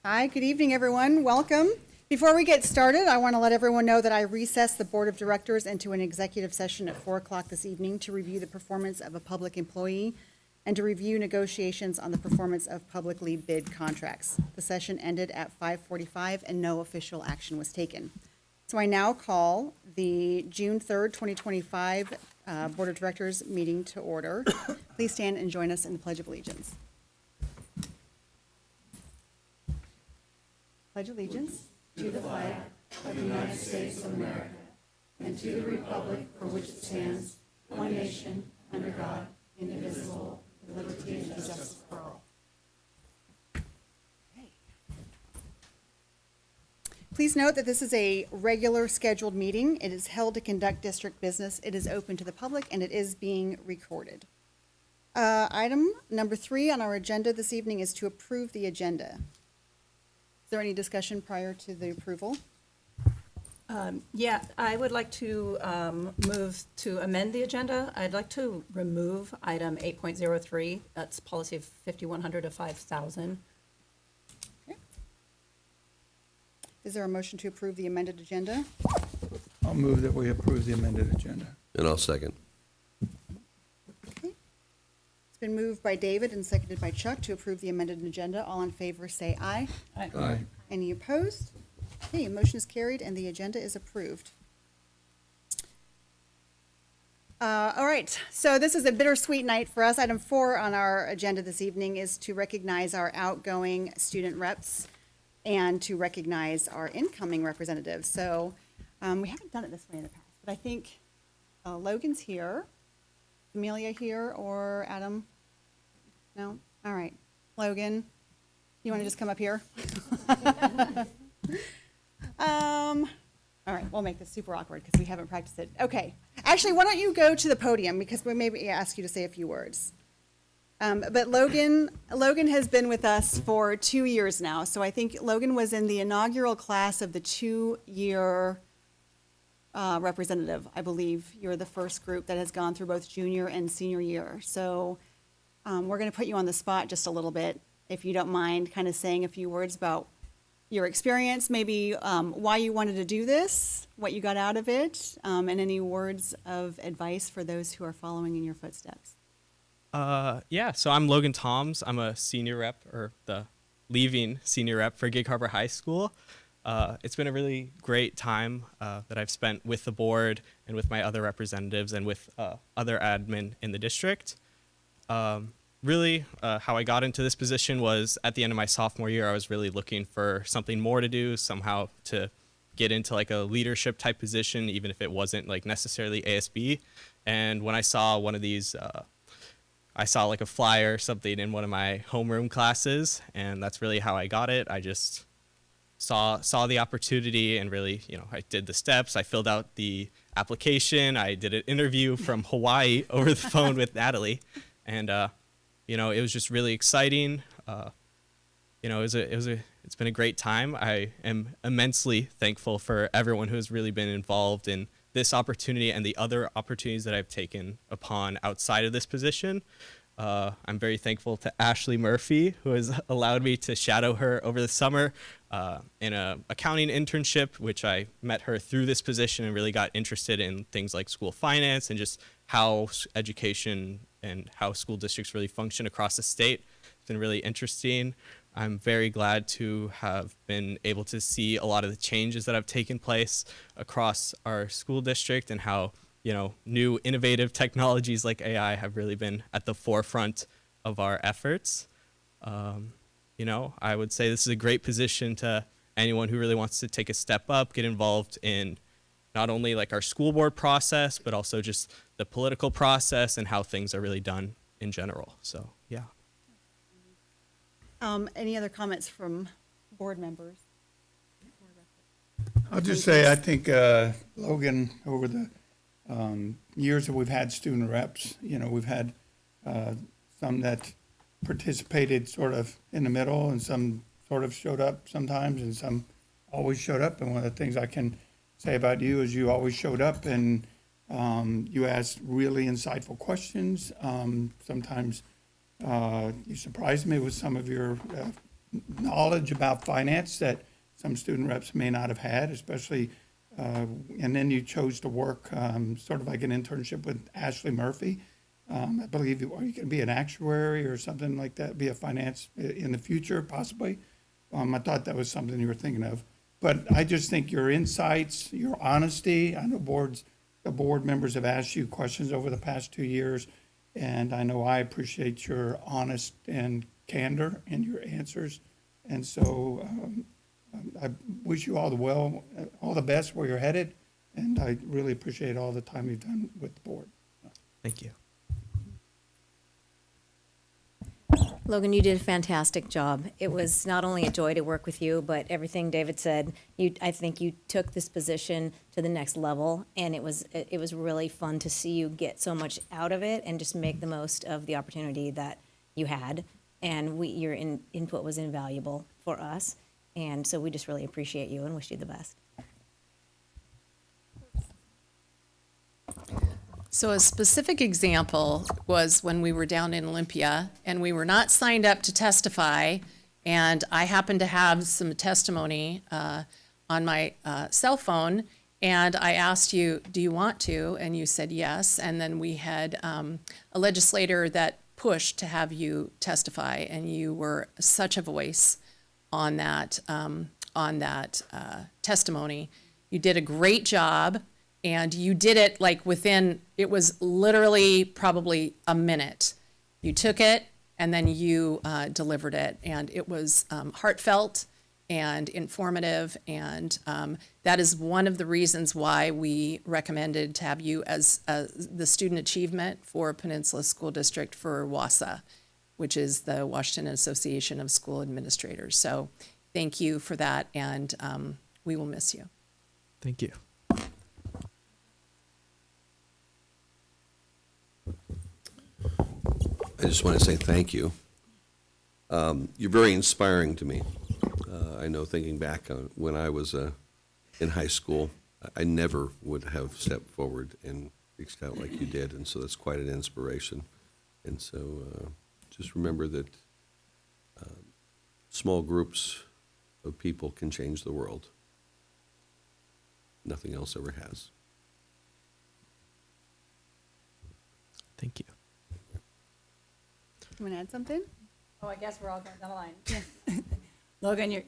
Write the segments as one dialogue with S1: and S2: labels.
S1: Hi, good evening, everyone. Welcome. Before we get started, I want to let everyone know that I recessed the Board of Directors into an executive session at 4 o'clock this evening to review the performance of a public employee and to review negotiations on the performance of publicly bid contracts. The session ended at 5:45 and no official action was taken. So I now call the June 3rd, 2025 Board of Directors meeting to order. Please stand and join us in the Pledge of Allegiance. Pledge allegiance to the flag of the United States of America and to the republic for which it stands, one nation, under God, indivisible, with liberty and justice for all. Please note that this is a regular scheduled meeting. It is held to conduct district business. It is open to the public and it is being recorded. Item number 3 on our agenda this evening is to approve the agenda. Is there any discussion prior to the approval?
S2: Yeah, I would like to move to amend the agenda. I'd like to remove item 8.03. That's policy of 5100 to 5000.
S1: Okay. Is there a motion to approve the amended agenda?
S3: I'll move that we approve the amended agenda.
S4: And I'll second.
S1: Okay. It's been moved by David and seconded by Chuck to approve the amended agenda. All in favor say aye.
S3: Aye.
S1: Any opposed? Okay, motion is carried and the agenda is approved. All right, so this is a bittersweet night for us. Item 4 on our agenda this evening is to recognize our outgoing student reps and to recognize our incoming representatives. So we haven't done it this way in the past, but I think Logan's here, Amelia here, or Adam? No? All right. Logan, you want to just come up here? All right, we'll make this super awkward because we haven't practiced it. Okay. Actually, why don't you go to the podium because we maybe ask you to say a few words. But Logan has been with us for 2 years now. So I think Logan was in the inaugural class of the 2-year representative. I believe you're the first group that has gone through both junior and senior year. So we're going to put you on the spot just a little bit, if you don't mind kind of saying a few words about your experience, maybe why you wanted to do this, what you got out of it, and any words of advice for those who are following in your footsteps.
S5: Yeah, so I'm Logan Toms. I'm a senior rep, or the leaving senior rep for Gig Harbor High School. It's been a really great time that I've spent with the board and with my other representatives and with other admin in the district. Really, how I got into this position was at the end of my sophomore year. I was really looking for something more to do, somehow to get into like a leadership type position, even if it wasn't like necessarily ASB. And when I saw one of these, I saw like a flyer or something in one of my homeroom classes, and that's really how I got it. I just saw the opportunity and really, I did the steps. I filled out the application. I did an interview from Hawaii over the phone with Natalie, and it was just really exciting. It's been a great time. I am immensely thankful for everyone who has really been involved in this opportunity and the other opportunities that I've taken upon outside of this position. I'm very thankful to Ashley Murphy, who has allowed me to shadow her over the summer in an accounting internship, which I met her through this position and really got interested in things like school finance and just how education and how school districts really function across the state. It's been really interesting. I'm very glad to have been able to see a lot of the changes that have taken place across our school district and how, new innovative technologies like AI have really been at the forefront of our efforts. I would say this is a great position to anyone who really wants to take a step up, get involved in not only like our school board process, but also just the political process and how things are really done in general. So, yeah.
S1: Any other comments from board members?
S3: I'll just say, I think, Logan, over the years that we've had student reps, we've had some that participated sort of in the middle, and some sort of showed up sometimes, and some always showed up. And one of the things I can say about you is you always showed up, and you asked really insightful questions. Sometimes you surprised me with some of your knowledge about finance that some student reps may not have had, especially, and then you chose to work sort of like an internship with Ashley Murphy. I believe you going to be an actuary or something like that, be a finance in the future, possibly. I thought that was something you were thinking of. But I just think your insights, your honesty, I know the board members have asked you questions over the past 2 years, and I know I appreciate your honest and candor in your answers. And so I wish you all the best where you're headed, and I really appreciate all the time you've done with the board.
S5: Thank you.
S4: Logan, you did a fantastic job. It was not only a joy to work with you, but everything David said, I think you took this position to the next level, and it was really fun to see you get so much out of it and just make the most of the opportunity that you had. And your input was invaluable for us, and so we just really appreciate you and wish you the best.
S6: So a specific example was when we were down in Olympia and we were not signed up to testify, and I happened to have some testimony on my cell phone, and I asked you, do you want to? And you said yes, and then we had a legislator that pushed to have you testify, and you were such a voice on that testimony. You did a great job. And you did it like it was literally probably a minute. You took it and then you delivered it. And it was heartfelt and informative. And that is one of the reasons why we recommended to have you as the student achievement for Peninsula School District for WASA, which is the Washington Association of School Administrators. So thank you for that. And we will miss you.
S5: Thank you.
S7: I just want to say thank you. You're very inspiring to me. I know, thinking back on when I was in high school, I never would have stepped forward and reached out like you did, and so that's quite an inspiration. And so just remember that small groups of people can change the world. Nothing else ever has.
S5: Thank you.
S1: You want to add something?
S2: Oh, I guess we're all going down the line. Yeah. Logan, you're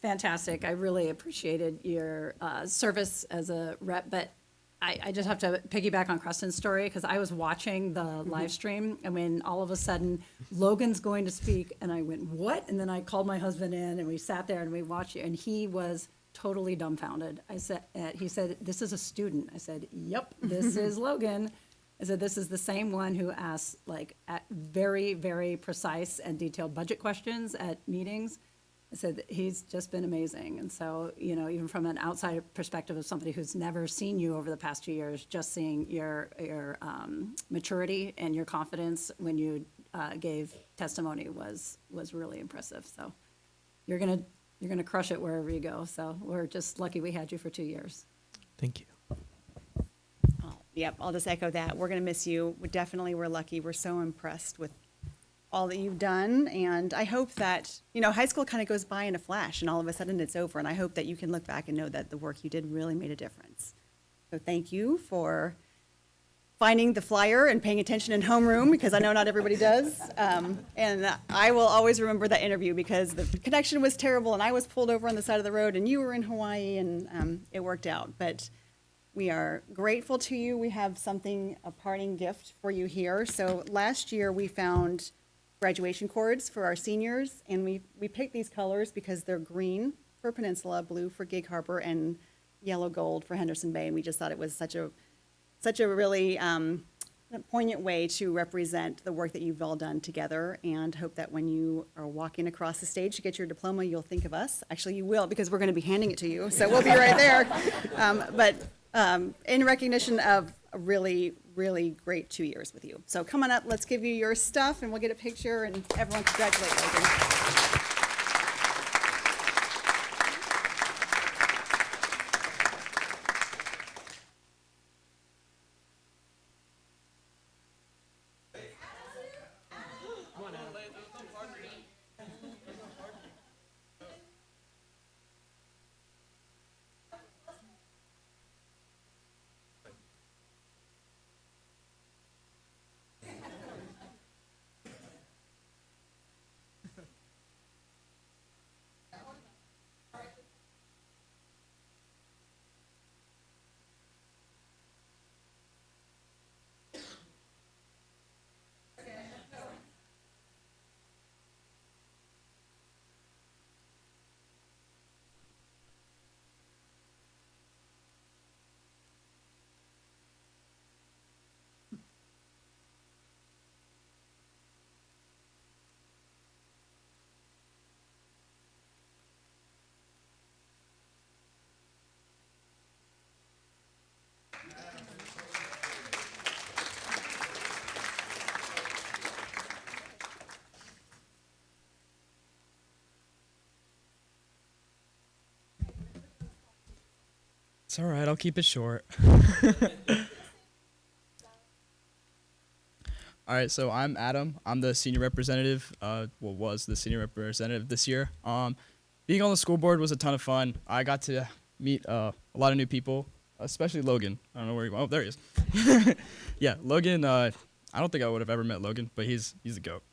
S2: fantastic. I really appreciated your service as a rep, but I just have to piggyback on Creston's story, because I was watching the live stream, and when all of a sudden Logan's going to speak, and I went, what? And then I called my husband in, and we sat there and we watched it, and he was totally dumbfounded. He said, this is a student. I said, yep, this is Logan. I said, this is the same one who asks at very, very precise and detailed budget questions at meetings. I said, he's just been amazing. And so, even from an outside perspective of somebody who's never seen you over the past 2 years, just seeing your maturity and your confidence when you gave testimony was really impressive. So you're gonna crush it wherever you go. So we're just lucky we had you for 2 years.
S5: Thank you.
S1: Yep, I'll just echo that. We're going to miss you. We're lucky. We're so impressed with all that you've done. And I hope that, high school kind of goes by in a flash and all of a sudden it's over. And I hope that you can look back and know that the work you did really made a difference. So thank you for finding the flyer and paying attention in homeroom, because I know not everybody does. And I will always remember that interview, because the connection was terrible and I was pulled over on the side of the road and you were in Hawaii, and it worked out. But we are grateful to you. We have a parting gift for you here. So last year we found graduation cords for our seniors, and we picked these colors because they're green for Peninsula, blue for Gig Harbor, and yellow gold for Henderson Bay. And we just thought it was such a really poignant way to represent the work that you've all done together, and hope that when you are walking across the stage to get your diploma, you'll think of us. Actually, you will, because we're going to be handing it to you, so we'll be right there. But in recognition of a really, really great 2 years with you. So come on up, let's give you your stuff, and we'll get a picture, and everyone congratulate Logan.
S8: It's all right. I'll keep it short. All right. So I'm Adam. I'm the senior representative. Was the senior representative this year. Being on the school board was a ton of fun. I got to meet a lot of new people, especially Logan. I don't know where he went. Oh, there he is. Yeah, Logan. I don't think I would have ever met Logan, but he's a goat.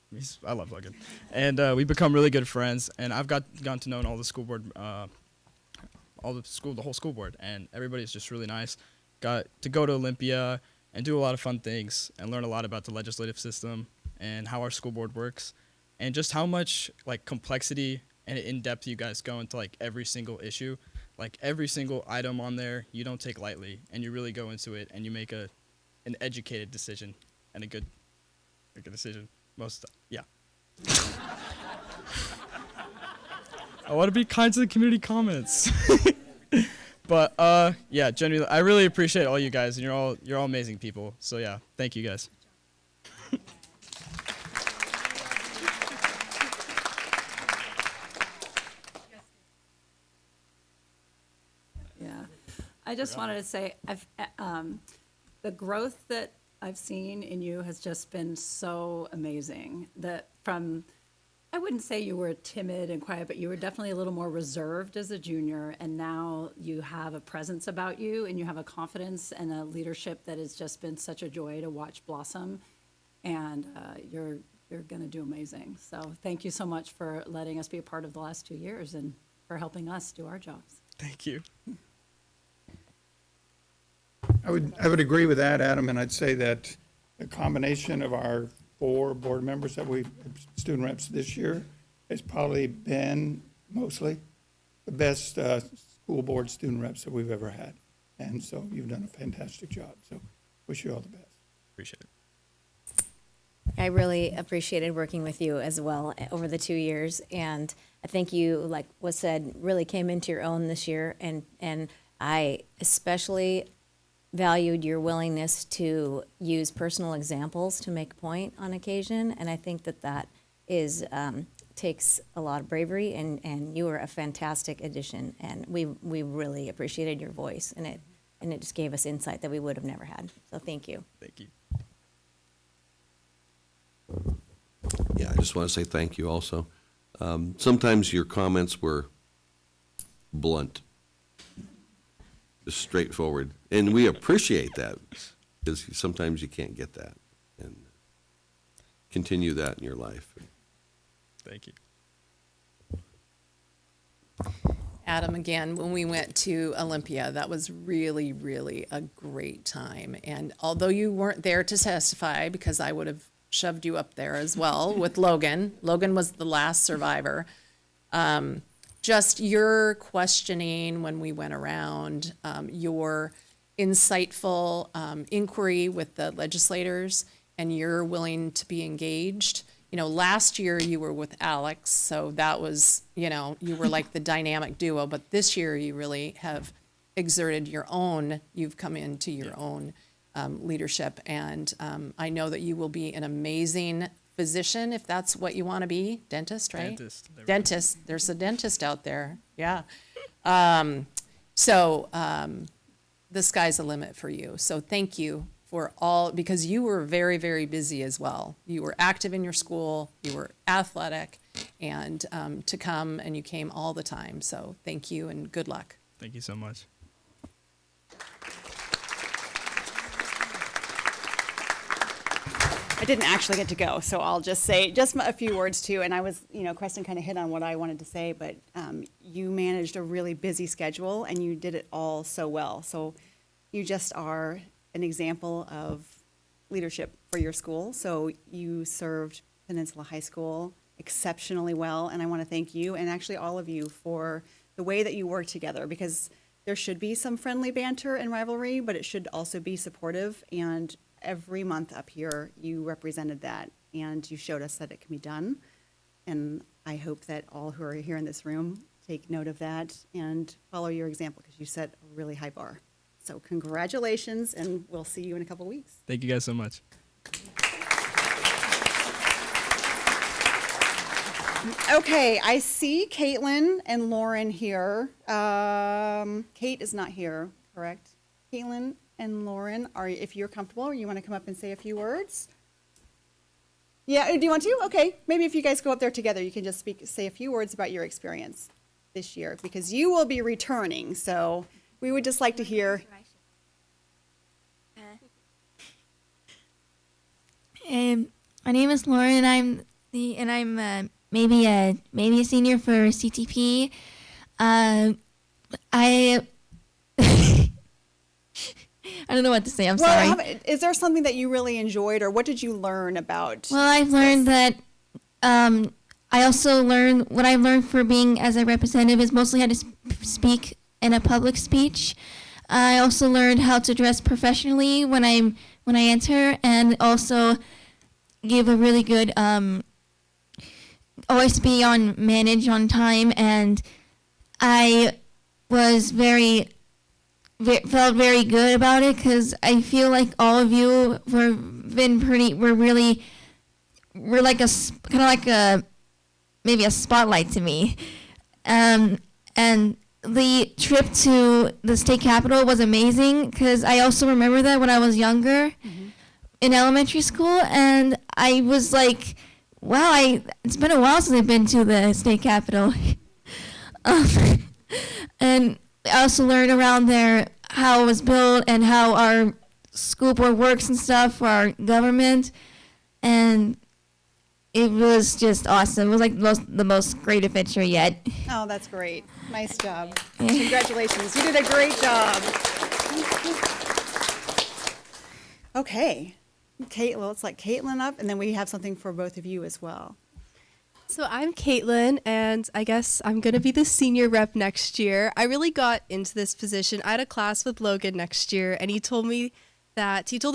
S8: I love Logan, and we've become really good friends. And I've gotten to know all the school board. The whole school board, and everybody's just really nice. Got to go to Olympia and do a lot of fun things and learn a lot about the legislative system and how our school board works, and just how much like complexity and in depth you guys go into like every single issue, like every single item on there. You don't take lightly, and you really go into it, and you make an educated decision and a good decision most of the time. Yeah. I want to be kind to the community comments. But yeah, genuinely, I really appreciate all you guys, and you're all amazing people. So yeah, thank you guys.
S2: Yeah, I just wanted to say, the growth that I've seen in you has just been so amazing. I wouldn't say you were timid and quiet, but you were definitely a little more reserved as a junior, and now you have a presence about you, and you have a confidence and a leadership that has just been such a joy to watch blossom, and you're going to do amazing. So thank you so much for letting us be a part of the last 2 years and for helping us do our jobs.
S8: Thank you.
S3: I would agree with that, Adam, and I'd say that the combination of our 4 board members that student reps this year, has probably been mostly the best school board student reps that we've ever had. And so you've done a fantastic job. So wish you all the best.
S8: Appreciate it.
S4: I really appreciated working with you as well over the 2 years, and I think you, like was said, really came into your own this year, and I especially valued your willingness to use personal examples to make a point on occasion, and I think that is takes a lot of bravery, and you were a fantastic addition, and we really appreciated your voice, and it just gave us insight that we would have never had. So thank you.
S8: Thank you.
S7: Yeah, I just want to say thank you also. Sometimes your comments were blunt, just straightforward, and we appreciate that because sometimes you can't get that, and continue that in your life.
S8: Thank you.
S6: Adam, again, when we went to Olympia, that was really, really a great time. And although you weren't there to testify, because I would have shoved you up there as well with Logan. Logan was the last survivor. Just your questioning when we went around, your insightful inquiry with the legislators, and you're willing to be engaged. Last year you were with Alex, so that was, you were like the dynamic duo, but this year you really have exerted you've come into your own leadership, and I know that you will be an amazing physician if that's what you want to be. Dentist, right?
S8: Dentist. There we go.
S6: Dentist. There's a dentist out there. Yeah. The sky's the limit for you. So thank you for all, because you were very, very busy as well. You were active in your school, you were athletic, and to come, and you came all the time. So thank you and good luck.
S8: Thank you so much.
S1: I didn't actually get to go, so I'll just say just a few words too. And I was, Preston kind of hit on what I wanted to say, but you managed a really busy schedule and you did it all so well. So you just are an example of leadership for your school. So you served Peninsula High School exceptionally well, and I want to thank you and actually all of you for the way that you work together, because there should be some friendly banter and rivalry, but it should also be supportive. And every month up here, you represented that, and you showed us that it can be done. And I hope that all who are here in this room take note of that and follow your example, because you set a really high bar. So congratulations, and we'll see you in a couple weeks.
S8: Thank you guys so much.
S1: Okay, I see Caitlin and Lauren here. Kate is not here, correct? Caitlin and Lauren, if you're comfortable, you want to come up and say a few words? Yeah, do you want to? Okay, maybe if you guys go up there together, you can just say a few words about your experience this year, because you will be returning, so we would just like to hear.
S9: My name is Lauren, and I'm maybe a senior for CTP. I don't know what to say. I'm sorry.
S1: Is there something that you really enjoyed, or what did you learn about?
S9: Well, I've learned that I also learned what I've learned for being as a representative is mostly how to speak in a public speech. I also learned how to dress professionally when I enter, and also give a really good always be manage on time. And I was felt very good about it, because I feel like all of you were like maybe a spotlight to me. And the trip to the state capitol was amazing, because I also remember that when I was younger in elementary school, and I was like, wow, it's been a while since I've been to the state capitol. And I also learned around there how it was built and how our school board works and stuff for our government. And it was just awesome. It was like the most great adventure yet.
S1: Oh, that's great. Nice job. Congratulations. You did a great job. Okay. Well, it's like Caitlin up, and then we have something for both of you as well.
S10: So I'm Caitlin, and I guess I'm going to be the senior rep next year. I really got into this position. I had a class with Logan next year, and he told a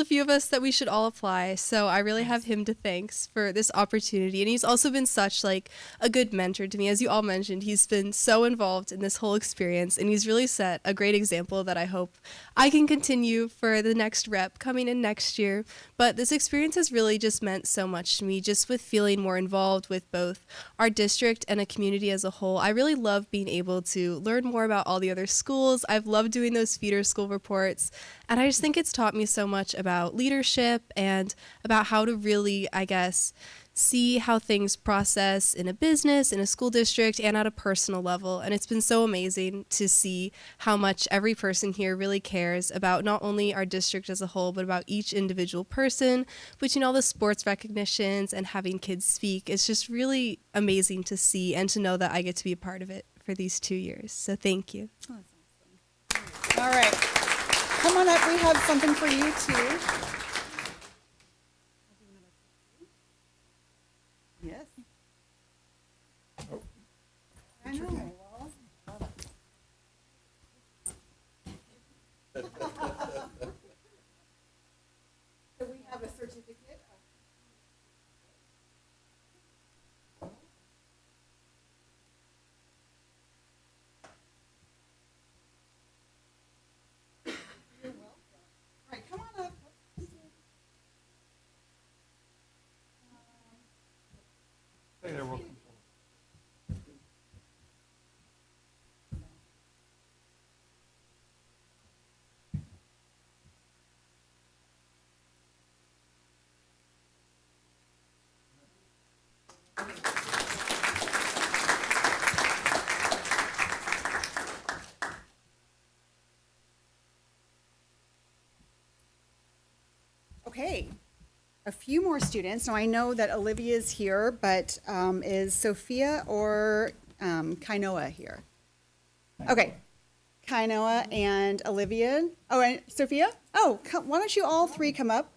S10: few of us that we should all apply. So I really have him to thank for this opportunity. And he's also been such a good mentor to me. As you all mentioned, he's been so involved in this whole experience, and he's really set a great example that I hope I can continue for the next rep coming in next year. But this experience has really just meant so much to me, just with feeling more involved with both our district and a community as a whole. I really love being able to learn more about all the other schools. I've loved doing those feeder school reports, and I just think it's taught me so much about leadership and about how to really, I guess, see how things process in a business, in a school district, and at a personal level. And it's been so amazing to see how much every person here really cares about not only our district as a whole, but about each individual person. Between all the sports recognitions and having kids speak, it's just really amazing to see and to know that I get to be a part of it for these 2 years. So thank you.
S1: Oh, that's awesome. All right. Come on up. We have something for you, too. Yes. I know. Well. a few more students. Now, I know that Olivia's here, but is Sophia or Kainoa here? Okay, Kainoa and Olivia. Oh, and Sophia? Oh, why don't you all three come up?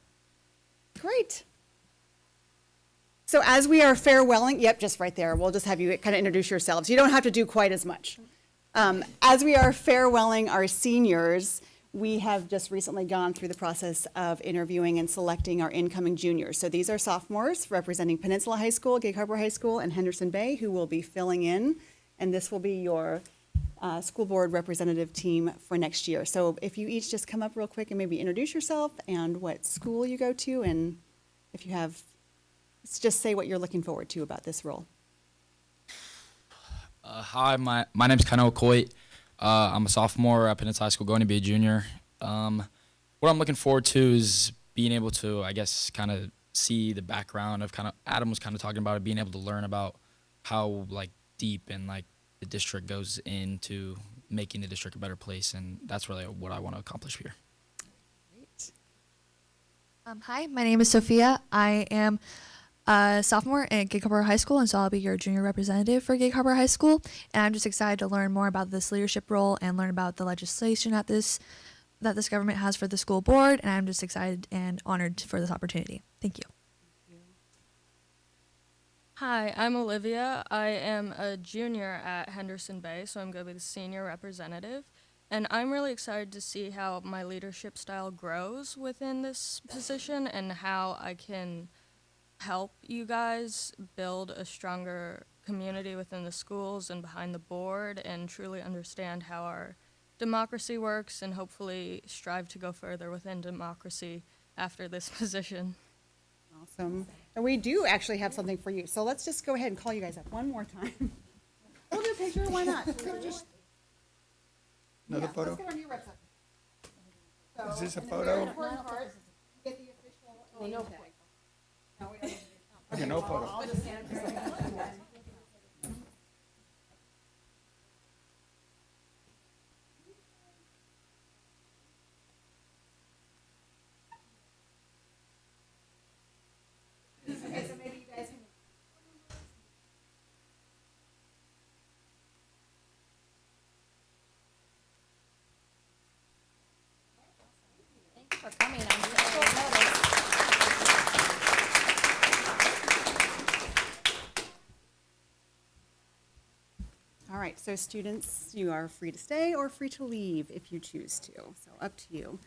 S1: Great. So as we are farewelling, yep, just right there. We'll just have you kind of introduce yourselves. You don't have to do quite as much. As we are farewelling our seniors, we have just recently gone through the process of interviewing and selecting our incoming juniors. So these are sophomores representing Peninsula High School, Gig Harbor High School, and Henderson Bay, who will be filling in. And this will be your school board representative team for next year. So if you each just come up real quick and maybe introduce yourself and what school you go to, and if you have, just say what you're looking forward to about this role.
S11: Hi, my name's Kano Coit. I'm a sophomore at Peninsula High School, going to be a junior. What I'm looking forward to is being able to, I guess, kind of see the background of kind of, Adam was kind of talking about it, being able to learn about how like deep and like the district goes into making the district a better place, and that's really what I want to accomplish here.
S1: Great.
S9: Hi, my name is Sophia. I am a sophomore at Gig Harbor High School, and so I'll be your junior representative for Gig Harbor High School. And I'm just excited to learn more about this leadership role and learn about the legislation that this government has for the school board. And I'm just excited and honored for this opportunity. Thank you.
S12: Hi, I'm Olivia. I am a junior at Henderson Bay, so I'm going to be the senior representative. And I'm really excited to see how my leadership style grows within this position and how I can help you guys build a stronger community within the schools and behind the board and truly understand how our democracy works and hopefully strive to go further within democracy after this position.
S1: Awesome. And we do actually have something for you. So let's just go ahead and call you guys up one more time. We'll do a picture, why not?
S3: Another photo?
S1: Let's get on your website. So,
S3: Is this a
S1: and the very
S3: photo?
S1: important part, get the official name tag. No, we don't need to do
S3: Okay, no photo.
S1: I'll just stand for a second. Okay, so maybe you guys can.
S4: Thanks for coming. I'm so noticed.
S1: All right, so students, you are free to stay or free to leave if you choose to, so up to you.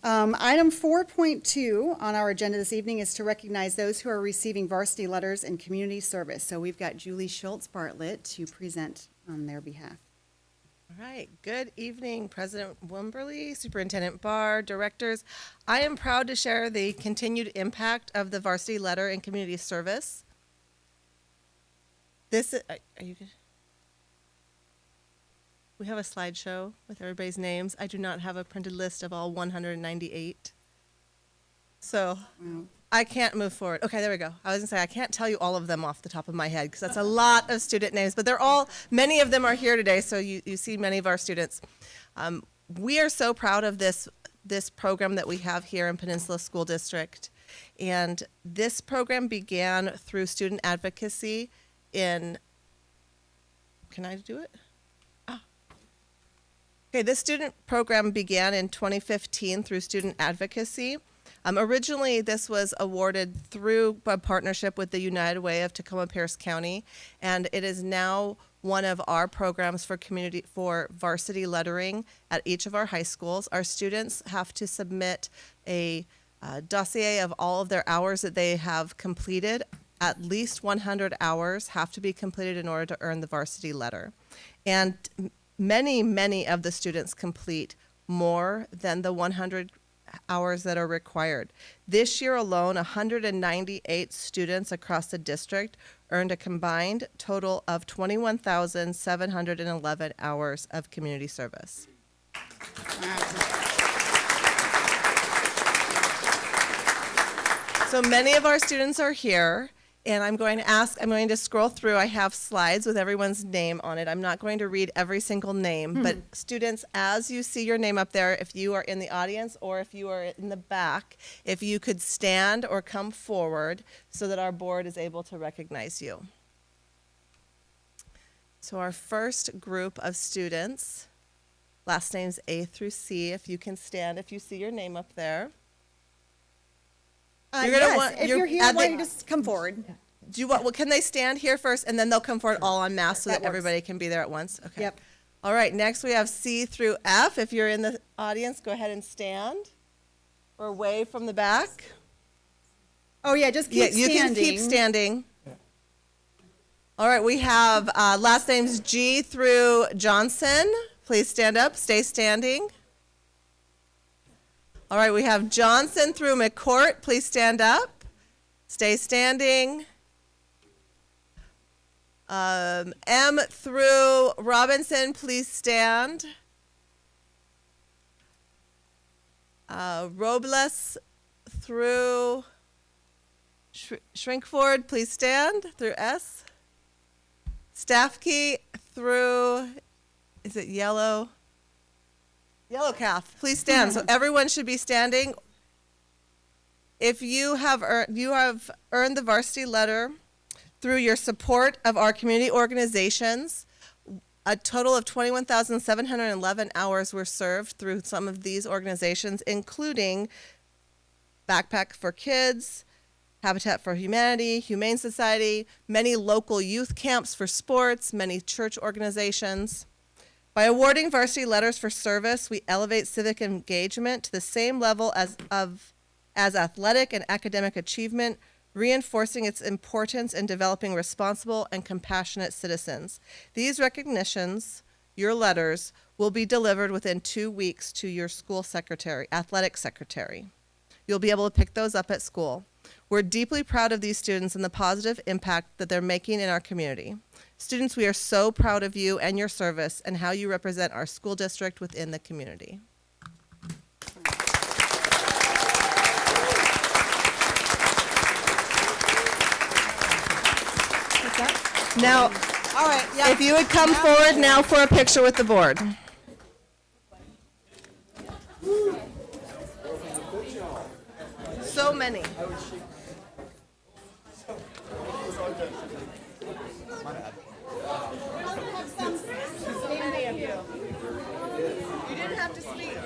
S1: Item 4.2 on our agenda this evening is to recognize those who are receiving varsity letters in community service. So we've got Julie Schultz Bartlett to present on their behalf.
S13: All right. Good evening, President Wimberly, Superintendent Barr, directors. I am proud to share the continued impact of the varsity letter in community service. This is, are you good? We have a slideshow with everybody's names. I do not have a printed list of all 198. So I can't move forward. Okay, there we go. I was gonna say, I can't tell you all of them off the top of my head because that's a lot of student names, but they're all, many of them are here today, so you see many of our students. We are so proud of this program that we have here in Peninsula School District. And this program began through student advocacy in, can I do it? Okay, this student program began in 2015 through student advocacy. Originally, this was awarded through a partnership with the United Way of Tacoma Pierce County, and it is now one of our programs for varsity lettering at each of our high schools. Our students have to submit a dossier of all of their hours that they have completed. At least 100 hours have to be completed in order to earn the varsity letter. And many of the students complete more than the 100 hours that are required. This year alone, 198 students across the district earned a combined total of 21,711 hours of community service. So many of our students are here, And I'm going to scroll through. I have slides with everyone's name on it. I'm not going to read every single name, but students, as you see your name up there, if you are in the audience or if you are in the back, if you could stand or come forward so that our board is able to recognize you. So our first group of students, last names A through C, if you can stand, if you see your name up there.
S1: If you're here, why don't you just come forward?
S13: Do you want? Well, can they stand here first, and then they'll come forward all en masse so that everybody can be there at once? Okay.
S1: Yep.
S13: All right. Next, we have C through F. If you're in the audience, go ahead and stand, or wave from the back.
S1: Oh yeah, just keep standing.
S13: You can keep standing. All right. We have last names G through Johnson. Please stand up. Stay standing. All right, we have Johnson through McCourt. Please stand up. Stay standing. M through Robinson, please stand. Robles through Shrinkford, please stand, through S. Staffkey through, is it Yellow? Yellow Calf, please stand. So everyone should be standing. If you have earned the varsity letter through your support of our community organizations, a total of 21,711 hours were served through some of these organizations, including Backpack for Kids, Habitat for Humanity, Humane Society, many local youth camps for sports, many church organizations. By awarding varsity letters for service, we elevate civic engagement to the same level as athletic and academic achievement, reinforcing its importance in developing responsible and compassionate citizens. These recognitions, your letters, will be delivered within 2 weeks to your school secretary, athletic secretary. You'll be able to pick those up at school. We're deeply proud of these students and the positive impact that they're making in our community. Students, we are so proud of you and your service and how you represent our school district within the community. Now,
S1: All right, yeah.
S13: if you would come forward now for a picture with the board. So many. You didn't have to speak.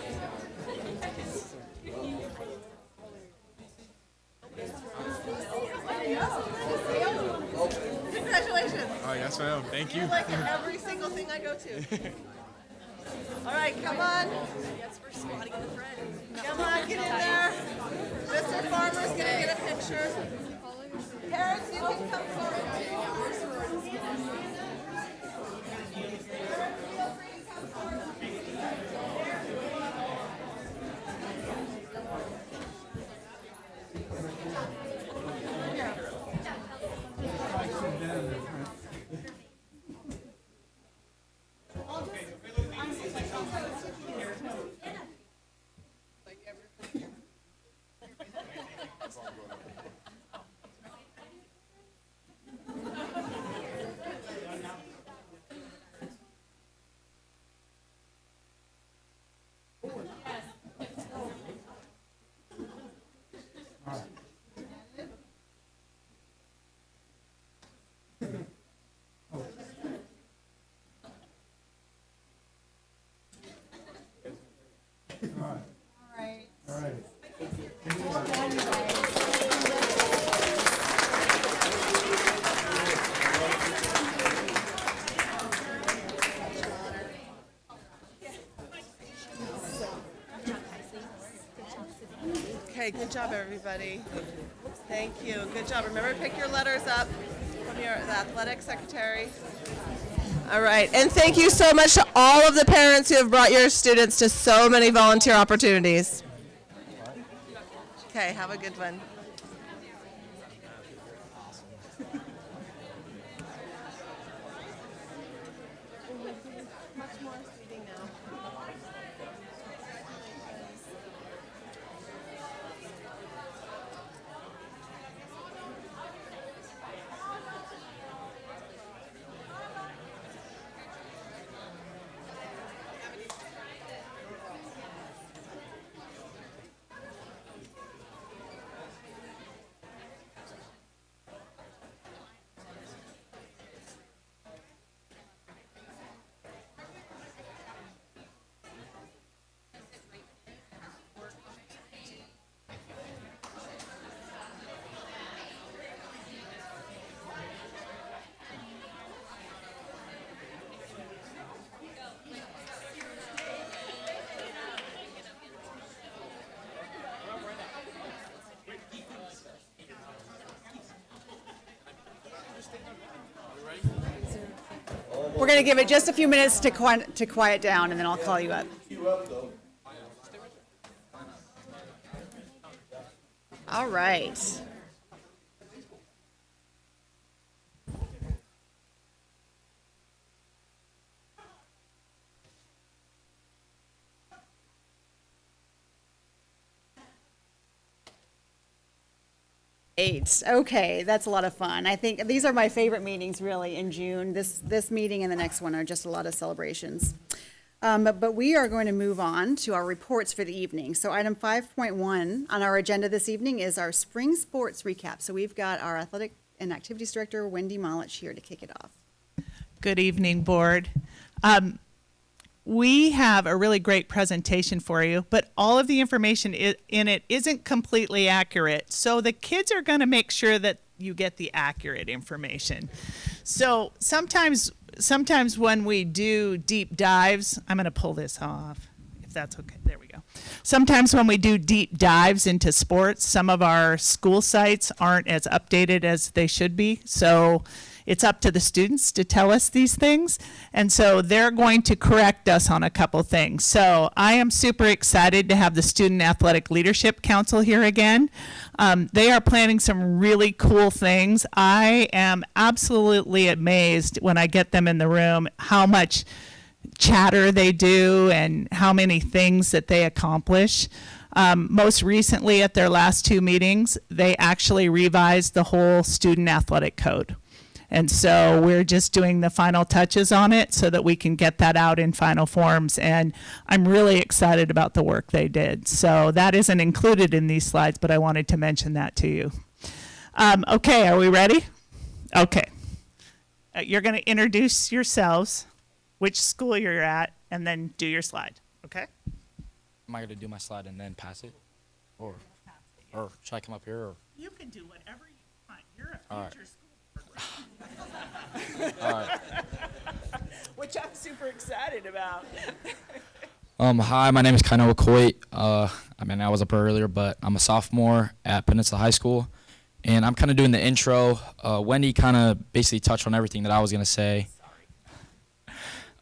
S13: Congratulations.
S5: Oh, yes, ma'am. Thank you.
S13: You like every single thing I go to. All right, come on. Come on, get in there. Mr. Farmer's going to get a picture. Parents, you can come forward. Okay, good job, everybody. Thank you. Good job. Remember to pick your letters up from the athletic secretary. All right, and thank you so much to all of the parents who have brought your students to so many volunteer opportunities. Okay, have a good one.
S1: We're going to give it just a few minutes to quiet down, and then I'll call you up. All right. Eight. Okay, that's a lot of fun. I think these are my favorite meetings really in June. This meeting and the next one are just a lot of celebrations. But we are going to move on to our reports for the evening. So item 5.1 on our agenda this evening is our spring sports recap. So we've got our athletic and activities director, Wendy Molich, here to kick it off.
S14: Good evening, board. We have a really great presentation for you, but all of the information in it isn't completely accurate. So the kids are going to make sure that you get the accurate information. So sometimes when we do deep dives, I'm going to pull this off, if that's okay. There we go. Sometimes when we do deep dives into sports, some of our school sites aren't as updated as they should be. So it's up to the students to tell us these things. And so they're going to correct us on a couple things. So I am super excited to have the Student Athletic Leadership Council here again. They are planning some really cool things. I am absolutely amazed when I get them in the room how much chatter they do and how many things that they accomplish. Most recently at their last two meetings, they actually revised the whole student athletic code. And so we're just doing the final touches on it so that we can get that out in final forms. And I'm really excited about the work they did. So that isn't included in these slides, but I wanted to mention that to you. Okay, are we ready? Okay. You're going to introduce yourselves, which school you're at, and then do your slide. Okay?
S11: Am I going to do my slide and then pass it? Or should I come up here? Or?
S14: You can do whatever you want. You're
S11: All
S14: a
S11: right.
S14: future school.
S11: All right.
S14: Which I'm super excited about.
S11: Hi, my name is Kainoa Coit. I was up earlier, but I'm a sophomore at Peninsula High School, and I'm kind of doing the intro. Wendy kind of basically touched on everything that I was going to say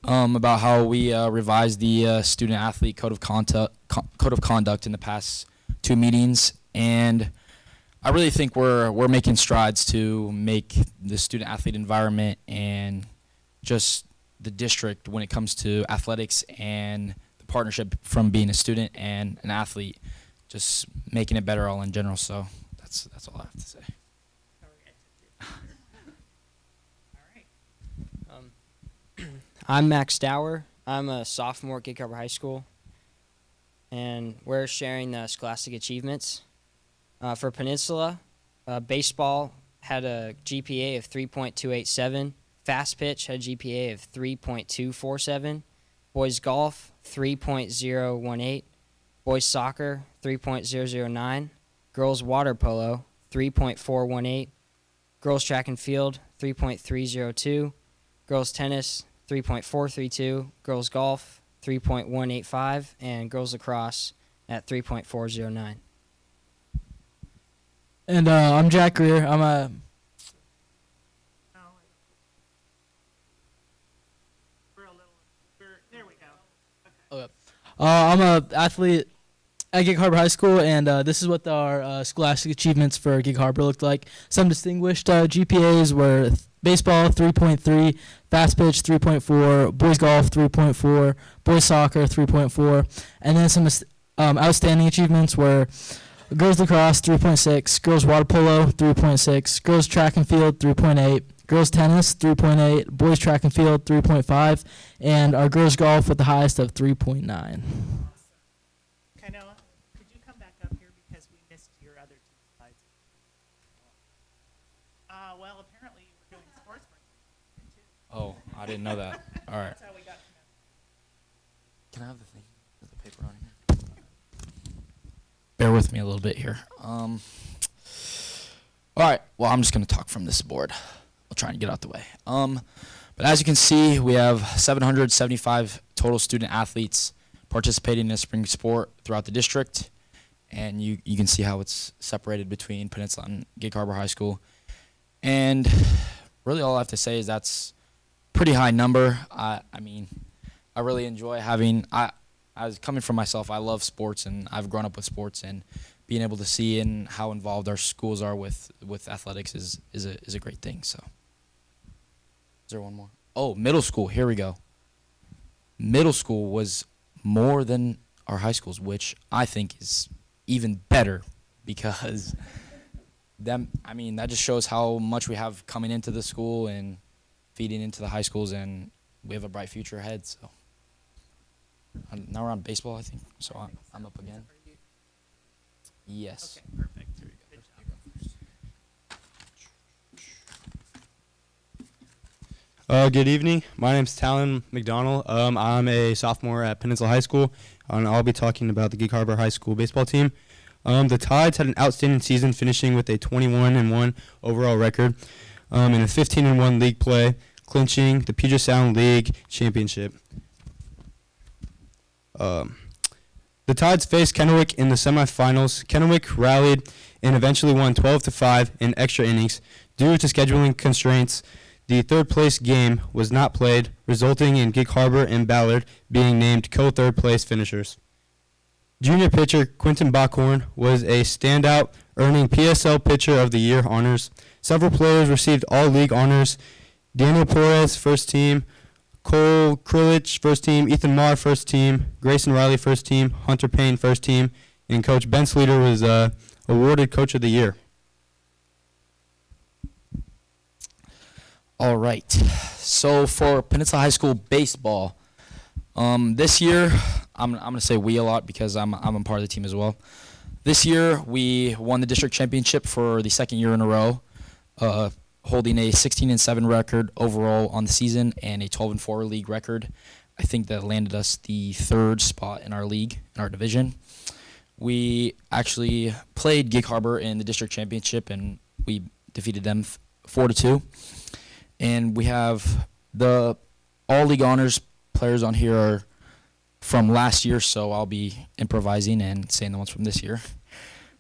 S11: about how we revised the student athlete code of conduct in the past two meetings, and I really think we're making strides to make the student athlete environment and just the district when it comes to athletics and the partnership from being a student and an athlete, just making it better all in general. So that's all I have to say.
S15: I'm Max Dower. I'm a sophomore at Gig Harbor High School, and we're sharing the scholastic achievements. For Peninsula, baseball had a GPA of 3.287. Fast pitch had a GPA of 3.247. Boys golf, 3.018. Boys soccer, 3.009. Girls water polo, 3.418. Girls track and field, 3.302. Girls tennis, 3.432. Girls golf, 3.185. And girls lacrosse at 3.409.
S16: And I'm Jack Greer. I'm a I'm a athlete at Gig Harbor High School, and this is what our scholastic achievements for Gig Harbor looked like. Some distinguished GPAs were baseball 3.3, fast pitch 3.4, boys golf 3.4, boys soccer 3.4, and then some outstanding achievements were girls lacrosse 3.6, girls water polo 3.6, girls track and field 3.8, girls tennis 3.8, boys track and field 3.5, and our girls golf with the highest of 3.9.
S14: Kainoa, could you come back up here because we missed your other two slides? Well, apparently you were doing sports.
S11: Oh, I didn't know that. All right.
S14: That's how we got to know.
S11: Can I have the thing? The paper on here? Bear with me a little bit here. All right. Well, I'm just going to talk from this board. We'll try and get out the way. But as you can see, we have 775 total student athletes participating in a spring sport throughout the district. And you can see how it's separated between Peninsula and Gig Harbor High School. And really all I have to say is that's pretty high number. I mean, I really enjoy having. I was coming from myself. I love sports, and I've grown up with sports, and being able to see and how involved our schools are with athletics is a great thing. So, is there one more? Oh, middle school. Here we go. Middle school was more than our high schools, which I think is even better because that just shows how much we have coming into the school and feeding into the high schools, and we have a bright future ahead. So now we're on baseball, I think. So I'm up again. Yes.
S14: Okay, perfect. Here we go.
S17: Good evening. My name's Talon McDonald. I'm a sophomore at Peninsula High School, and I'll be talking about the Gig Harbor High School baseball team. The Tides had an outstanding season, finishing with a 21-1 overall record and a 15-1 league play, clinching the Puget Sound League championship. The Tides faced Kennewick in the semifinals. Kennewick rallied and eventually won 12-5 in extra innings. Due to scheduling constraints, the third-place game was not played, resulting in Gig Harbor and Ballard being named co-third-place finishers. Junior pitcher Quentin Backhorn was a standout, earning PSL Pitcher of the Year honors. Several players received all-league honors. Daniel Perez, first team. Cole Krilich, first team. Ethan Marr, first team. Grayson Riley, first team. Hunter Payne, first team. And Coach Ben Sleeter was awarded Coach of the Year.
S11: All right. So for Peninsula High School baseball, this year, I'm going to say we a lot because I'm a part of the team as well. This year, we won the district championship for the second year in a row, holding a 16-7 record overall on the season and a 12-4 league record. I think that landed us the third spot in our league, in our division. We actually played Gig Harbor in the district championship, and we defeated them 4-2. And we have the all-league honors players on here are from last year, so I'll be improvising and saying the ones from this year.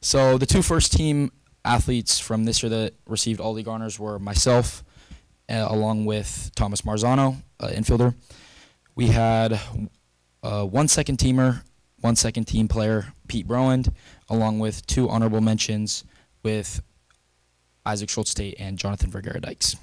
S11: So the two first-team athletes from this year that received all-league honors were myself, along with Thomas Marzano, infielder. We had one second-teamer, one second-team player, Pete Browand, along with two honorable mentions with Isaac Schultz-Tate and Jonathan Vergara-Dykes.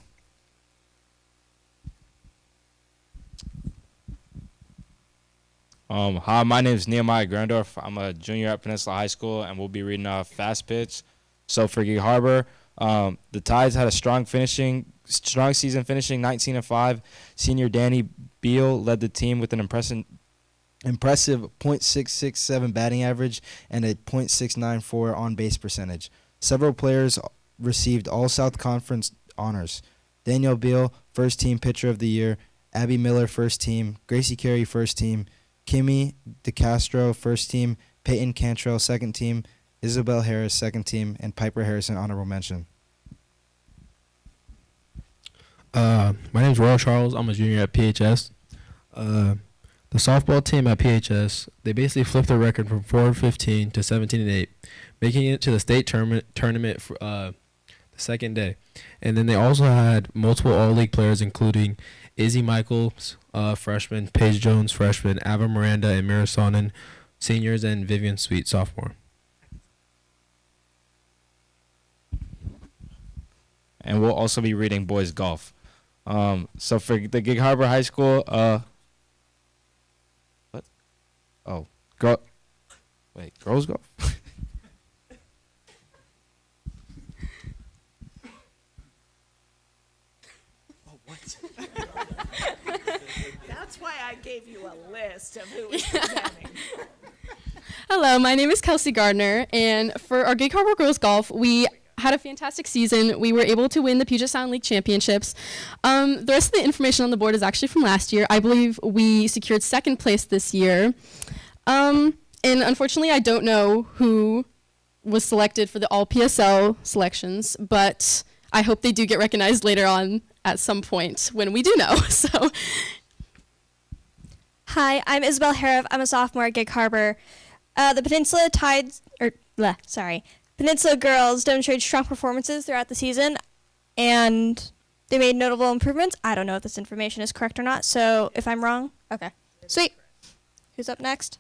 S18: Hi, my name is Nehemiah Grandorf. I'm a junior at Peninsula High School, and we'll be reading Fast Pitch. So for Gig Harbor, the Tides had a strong season, finishing 19-5. Senior Danny Beal led the team with an impressive .667 batting average and a .694 on-base percentage. Several players received All-South Conference honors. Daniel Beal, first team pitcher of the year. Abby Miller, first team. Gracie Carey, first team. Kimmy DeCastro, first team. Peyton Cantrell, second team. Isabel Harris, second team. And Piper Harrison, honorable mention.
S19: My name is Royal Charles. I'm a junior at PHS. The softball team at PHS, they basically flipped their record from 4-15 to 17-8, making it to the state tournament for the second day. And then they also had multiple all-league players, including Izzy Michaels, freshman, Paige Jones, freshman, Ava Miranda and Mira Sonnen, seniors, and Vivian Sweet, sophomore.
S18: And we'll also be reading boys golf. So for the Gig Harbor High School, what? Oh, girls golf?
S14: That's why I gave you a list of who was presenting.
S20: Hello, my name is Kelsey Gardner, and for our Gig Harbor Girls Golf, we had a fantastic season. We were able to win the Puget Sound League Championships. The rest of the information on the board is actually from last year. I believe we secured second place this year. And unfortunately, I don't know who was selected for the all PSL selections, but I hope they do get recognized later on at some point when we do know. So,
S21: hi, I'm Isabel Harriff. I'm a sophomore at Gig Harbor. The Peninsula girls demonstrated strong performances throughout the season, and They made notable improvements. I don't know if this information is correct or not, so if I'm wrong, okay. Sweet. Who's up next?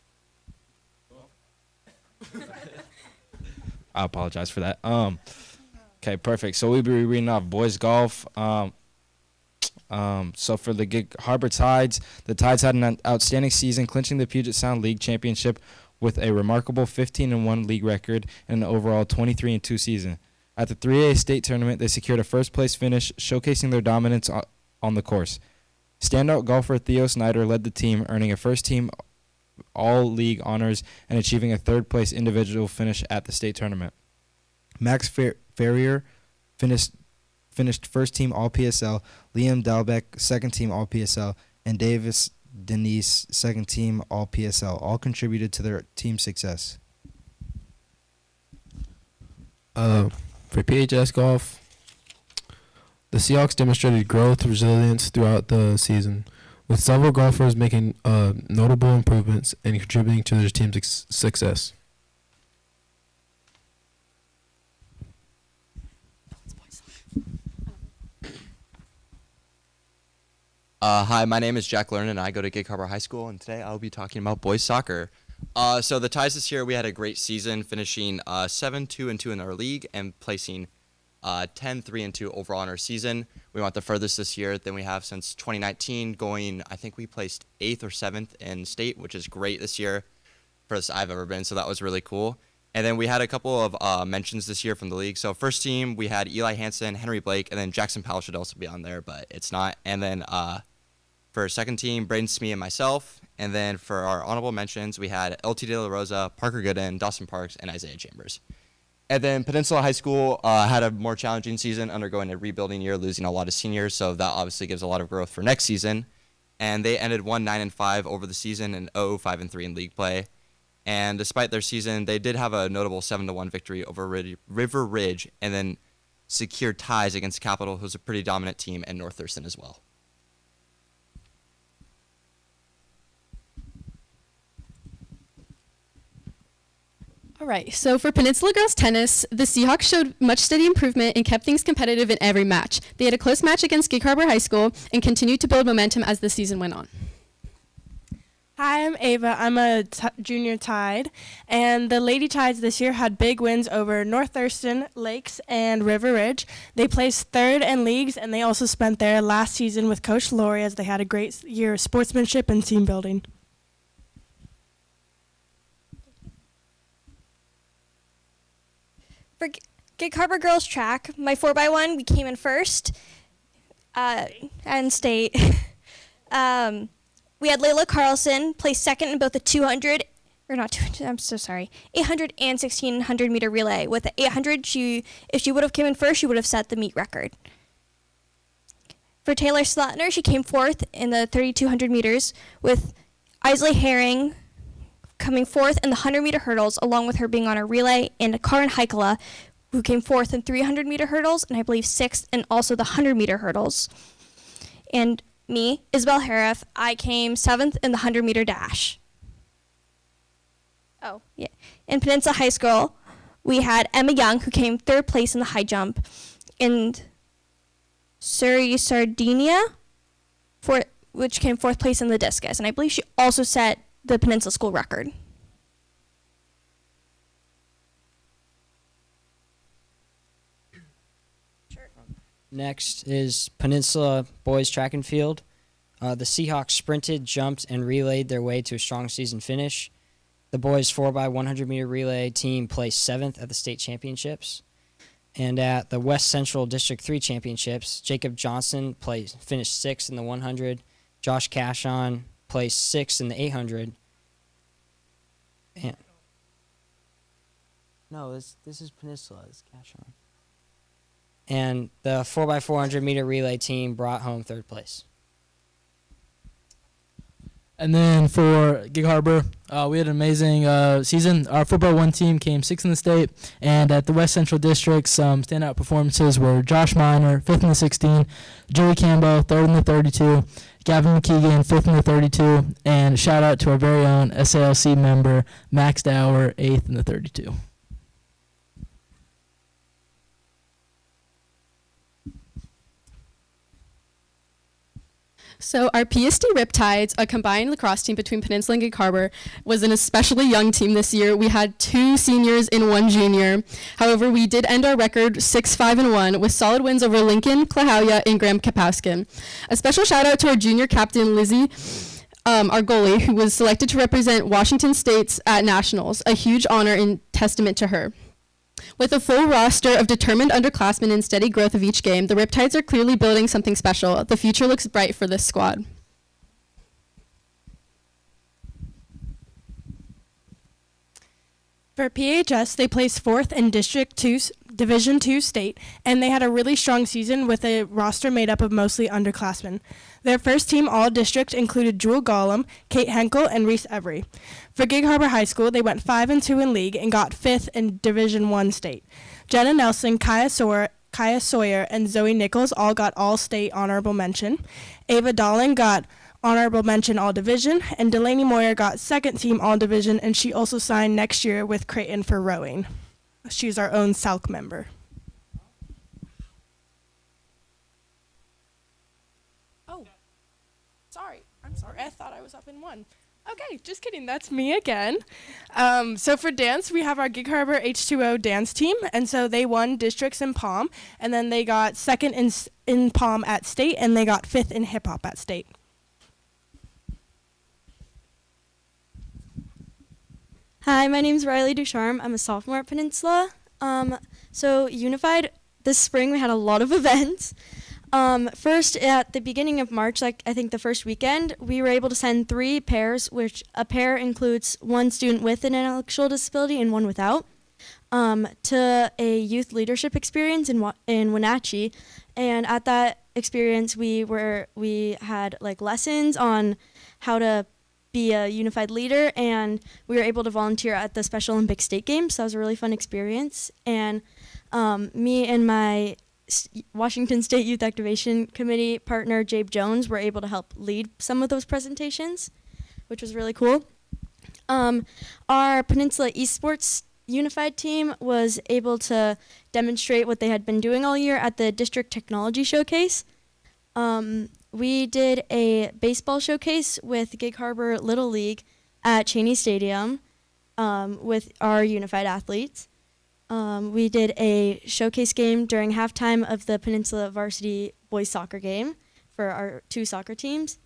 S11: I apologize for that. Okay, perfect. So we'll be reading off boys golf. So for the Gig Harbor Tides, the Tides had an outstanding season, clinching the Puget Sound League Championship with a remarkable 15-1 league record and an overall 23-2 season. At the 3A state tournament, they secured a first-place finish, showcasing their dominance on the course. Standout golfer Theo Snyder led the team, earning a first-team all-league honors and achieving a third-place individual finish at the state tournament.
S18: Max Ferrier finished first-team All-PSL, Liam Dalbeck second-team All-PSL, and Davis Denise second-team All-PSL, all contributed to their team success.
S19: For PHS golf, the Seahawks demonstrated growth, resilience throughout the season, with several golfers making notable improvements and contributing to their team's success.
S2: Hi, my name is Jack Lerner, and I go to Gig Harbor High School, and today I'll be talking about boys soccer. So the Tides this year, we had a great season, finishing 7-2-2 in our league and placing 10-3-2 overall in our season. We went the furthest this year than we have since 2019, I think we placed 8th or 7th in state, which is great this year, furthest I've ever been, so that was really cool. And then we had a couple of mentions this year from the league. So first team, we had Eli Hansen, Henry Blake, and then Jackson Powell should also be on there, but it's not. And then for second team, Braden Smee and myself. And then for our honorable mentions, we had LT De La Rosa, Parker Gooden, Dawson Parks, and Isaiah Chambers. And then Peninsula High School had a more challenging season, undergoing a rebuilding year, losing a lot of seniors. So that obviously gives a lot of growth for next season. And they ended 1-9-5 over the season and 0-5-3 in league play. And despite their season, they did have a notable 7-1 victory over River Ridge, and then secured ties against Capital, who's a pretty dominant team, and North Thurston as well.
S20: All right, so for Peninsula Girls Tennis, the Seahawks showed much steady improvement and kept things competitive in every match. They had a close match against Gig Harbor High School and continued to build momentum as the season went on.
S22: Hi, I'm Ava. I'm a junior Tide, and the Lady Tides this year had big wins over North Thurston, Lakes, and River Ridge. They placed third in leagues, and they also spent their last season with Coach Lori as they had a great year of sportsmanship and team building.
S21: For Gig Harbor Girls Track, my 4x1, we came in first and state. We had Layla Carlson place second in both the 800 and 1600 meter relay. With the 800, if she would have came in first, she would have set the meet record. For Taylor Slotner, she came fourth in the 3200 meters, with Isley Herring coming fourth in the 100 meter hurdles, along with her being on a relay, and Karin Heikala, who came fourth in 300 meter hurdles, and I believe sixth in also the 100 meter hurdles. And me, Isabel Harif, I came seventh in the 100 meter dash. Oh, yeah. In Peninsula High School, we had Emma Young, who came third place in the high jump, and Surrey Sardinia, which came fourth place in the discus. And I believe she also set the Peninsula School record.
S15: Next is Peninsula Boys Track and Field. The Seahawks sprinted, jumped, and relayed their way to a strong season finish. The boys 4x100 meter relay team placed 7th at the state championships. And at the West Central District 3 championships, Jacob Johnson finished 6th in the 100. Josh Cashon placed 6th in the 800. And no, this is Peninsula. It's Cashon. And the 4x400 meter relay team brought home 3rd place.
S16: And then for Gig Harbor, we had an amazing season. Our 4x1 team came 6th in the state, and at the West Central District, some standout performances were Josh Miner, 5th in the 16, Joey Campbell, 3rd in the 32, Gavin McKeegan, 5th in the 32, and a shout out to our very own SALC member, Max Dower, 8th in the 32.
S20: So our PSD Riptides, a combined lacrosse team between Peninsula and Gig Harbor, was an especially young team this year. We had 2 seniors and 1 junior. However, we did end our record 6-5-1 with solid wins over Lincoln, Klahowya, and Graham Kapowskin. A special shout out to our junior captain, Lizzie, our goalie, who was selected to represent Washington States at Nationals, a huge honor and testament to her. With a full roster of determined underclassmen and steady growth of each game, the Riptides are clearly building something special. The future looks bright for this squad.
S22: For PHS, they placed 4th in Division II state, and they had a really strong season with a roster made up of mostly underclassmen. Their first team all-district included Jewel Gollum, Kate Henkel, and Reese Every. For Gig Harbor High School, they went 5-2 in league and got 5th in Division I state. Jenna Nelson, Kaya Sawyer, and Zoe Nichols all got all-state honorable mention. Ava Dahling got honorable mention all-division, and Delaney Moyer got second team all-division, and she also signed next year with Creighton for rowing. She's our own SALC member. Oh, sorry. I'm sorry. I thought I was up in 1. Okay, just kidding. That's me again. So for dance, we have our Gig Harbor H2O dance team, and so they won districts in Palm, and then they got second in Palm at state, and they got 5th in hip hop at state.
S21: Hi, my name's Riley Ducharme. I'm a sophomore at Peninsula. So Unified, this spring we had a lot of events. First, at the beginning of March, like I think the first weekend, we were able to send 3 pairs, which a pair includes 1 student with an intellectual disability and 1 without, to a youth leadership experience in Wenatchee. And at that experience, we had like lessons on how to be a unified leader, and we were able to volunteer at the Special Olympic State Games, so that was a really fun experience. And me and my Washington State Youth Activation Committee partner, Jabe Jones, were able to help lead some of those presentations, which was really cool. Our Peninsula Esports Unified team was able to demonstrate what they had been doing all year at the District Technology Showcase. We did a baseball showcase with Gig Harbor Little League at Cheney Stadium with our unified athletes. We did a showcase game during halftime of the Peninsula varsity boys soccer game for our 2 soccer teams.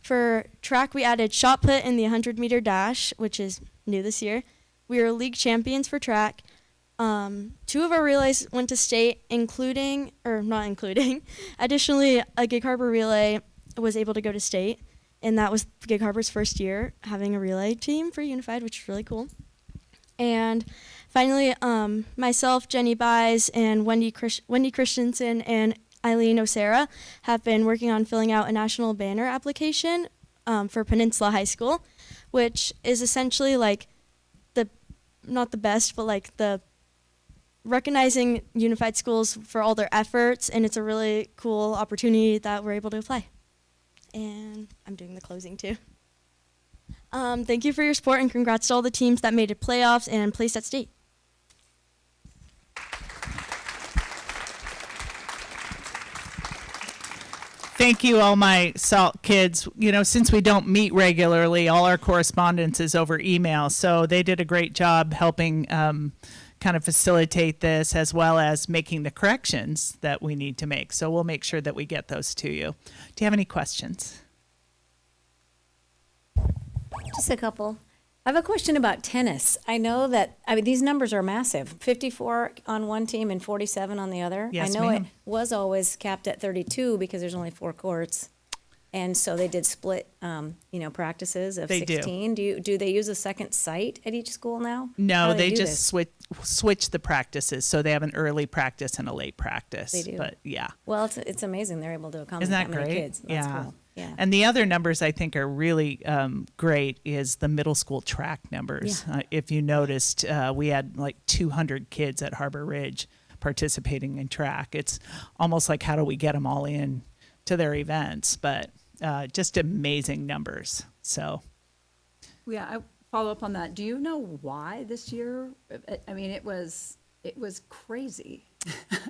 S21: For track, we added shot put in the 100-meter dash, which is new this year. We were league champions for track. 2 of our relays went to state, additionally, a Gig Harbor relay was able to go to state, and that was Gig Harbor's first year having a relay team for Unified, which is really cool. And finally, myself, Jenny Buys, and Wendy Christensen and Eileen Osera have been working on filling out a national banner application for Peninsula High School, which is essentially like not the best, but like the recognizing unified schools for all their efforts, and it's a really cool opportunity that we're able to apply. And I'm doing the closing too. Thank you for your support, and congrats to all the teams that made it playoffs and placed at state.
S14: Thank you, all my SALT kids. You know, since we don't meet regularly, all our correspondence is over email. So they did a great job helping kind of facilitate this, as well as making the corrections that we need to make. So we'll make sure that we get those to you. Do you have any questions?
S4: Just a couple. I have a question about tennis. I know that, these numbers are massive. 54 on one team and 47 on the other.
S14: Yes,
S4: I know
S14: ma'am.
S4: it was always capped at 32 because there's only 4 courts. And so they did split, practices of
S14: They do.
S4: 16. Do they use a second site at each school now? How
S14: No,
S4: do
S14: they
S4: do
S14: just
S4: this?
S14: switch the practices. So they have an early practice and a late practice.
S4: They do.
S14: But yeah.
S4: Well, it's amazing they're able to accommodate
S14: Isn't that
S4: many
S14: great?
S4: kids. That's cool. Yeah.
S14: And the other numbers I think are really great is the middle school track numbers.
S4: Yeah.
S14: If you noticed, we had like 200 kids at Harbor Ridge participating in track. It's almost like, how do we get them all in to their events? But just amazing numbers. So,
S6: Yeah, I follow up on that. Do you know why this year? I mean, it was crazy.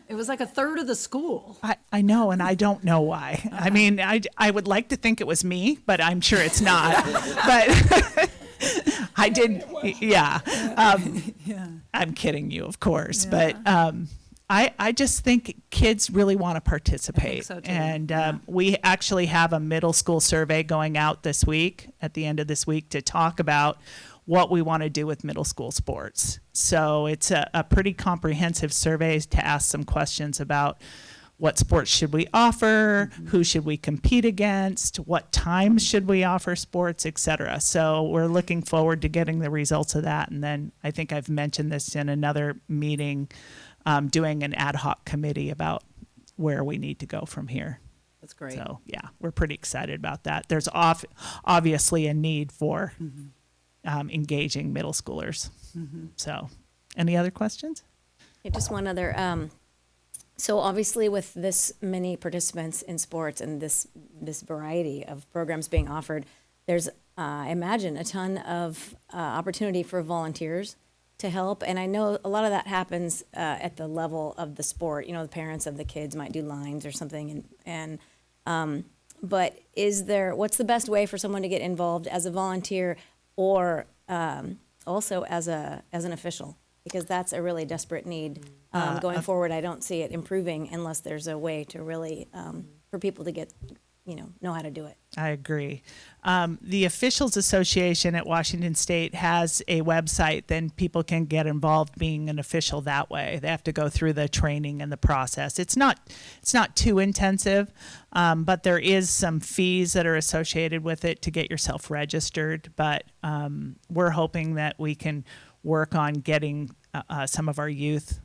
S6: It was like a third of the school.
S14: I know, and I don't know why. I mean, I would like to think it was me, but I'm sure it's not. But I did, yeah. I'm kidding you, of course. But I just think kids really want to participate.
S6: so too.
S14: And we actually have a middle school survey going out this week, at the end of this week, to talk about what we want to do with middle school sports. So it's a pretty comprehensive survey to ask some questions about what sports should we offer, who should we compete against, what times should we offer sports, et cetera. So we're looking forward to getting the results of that. And then I think I've mentioned this in another meeting, doing an ad hoc committee about where we need to go from here.
S6: That's great.
S14: So yeah, we're pretty excited about that. There's obviously a need for engaging middle schoolers. So any other questions?
S4: Yeah, just one other. So obviously with this many participants in sports and this variety of programs being offered, there's, I imagine, a ton of opportunity for volunteers to help. And I know a lot of that happens at the level of the sport. You know, the parents of the kids might do lines or something. But what's the best way for someone to get involved as a volunteer or also as an official? Because that's a really desperate need. Going forward, I don't see it improving unless there's a way to really, for people to get, know how to do it.
S14: I agree. The Officials Association at Washington State has a website, then people can get involved being an official that way. They have to go through the training and the process. It's not too intensive, but there is some fees that are associated with it to get yourself registered. But we're hoping that we can work on getting some of our youth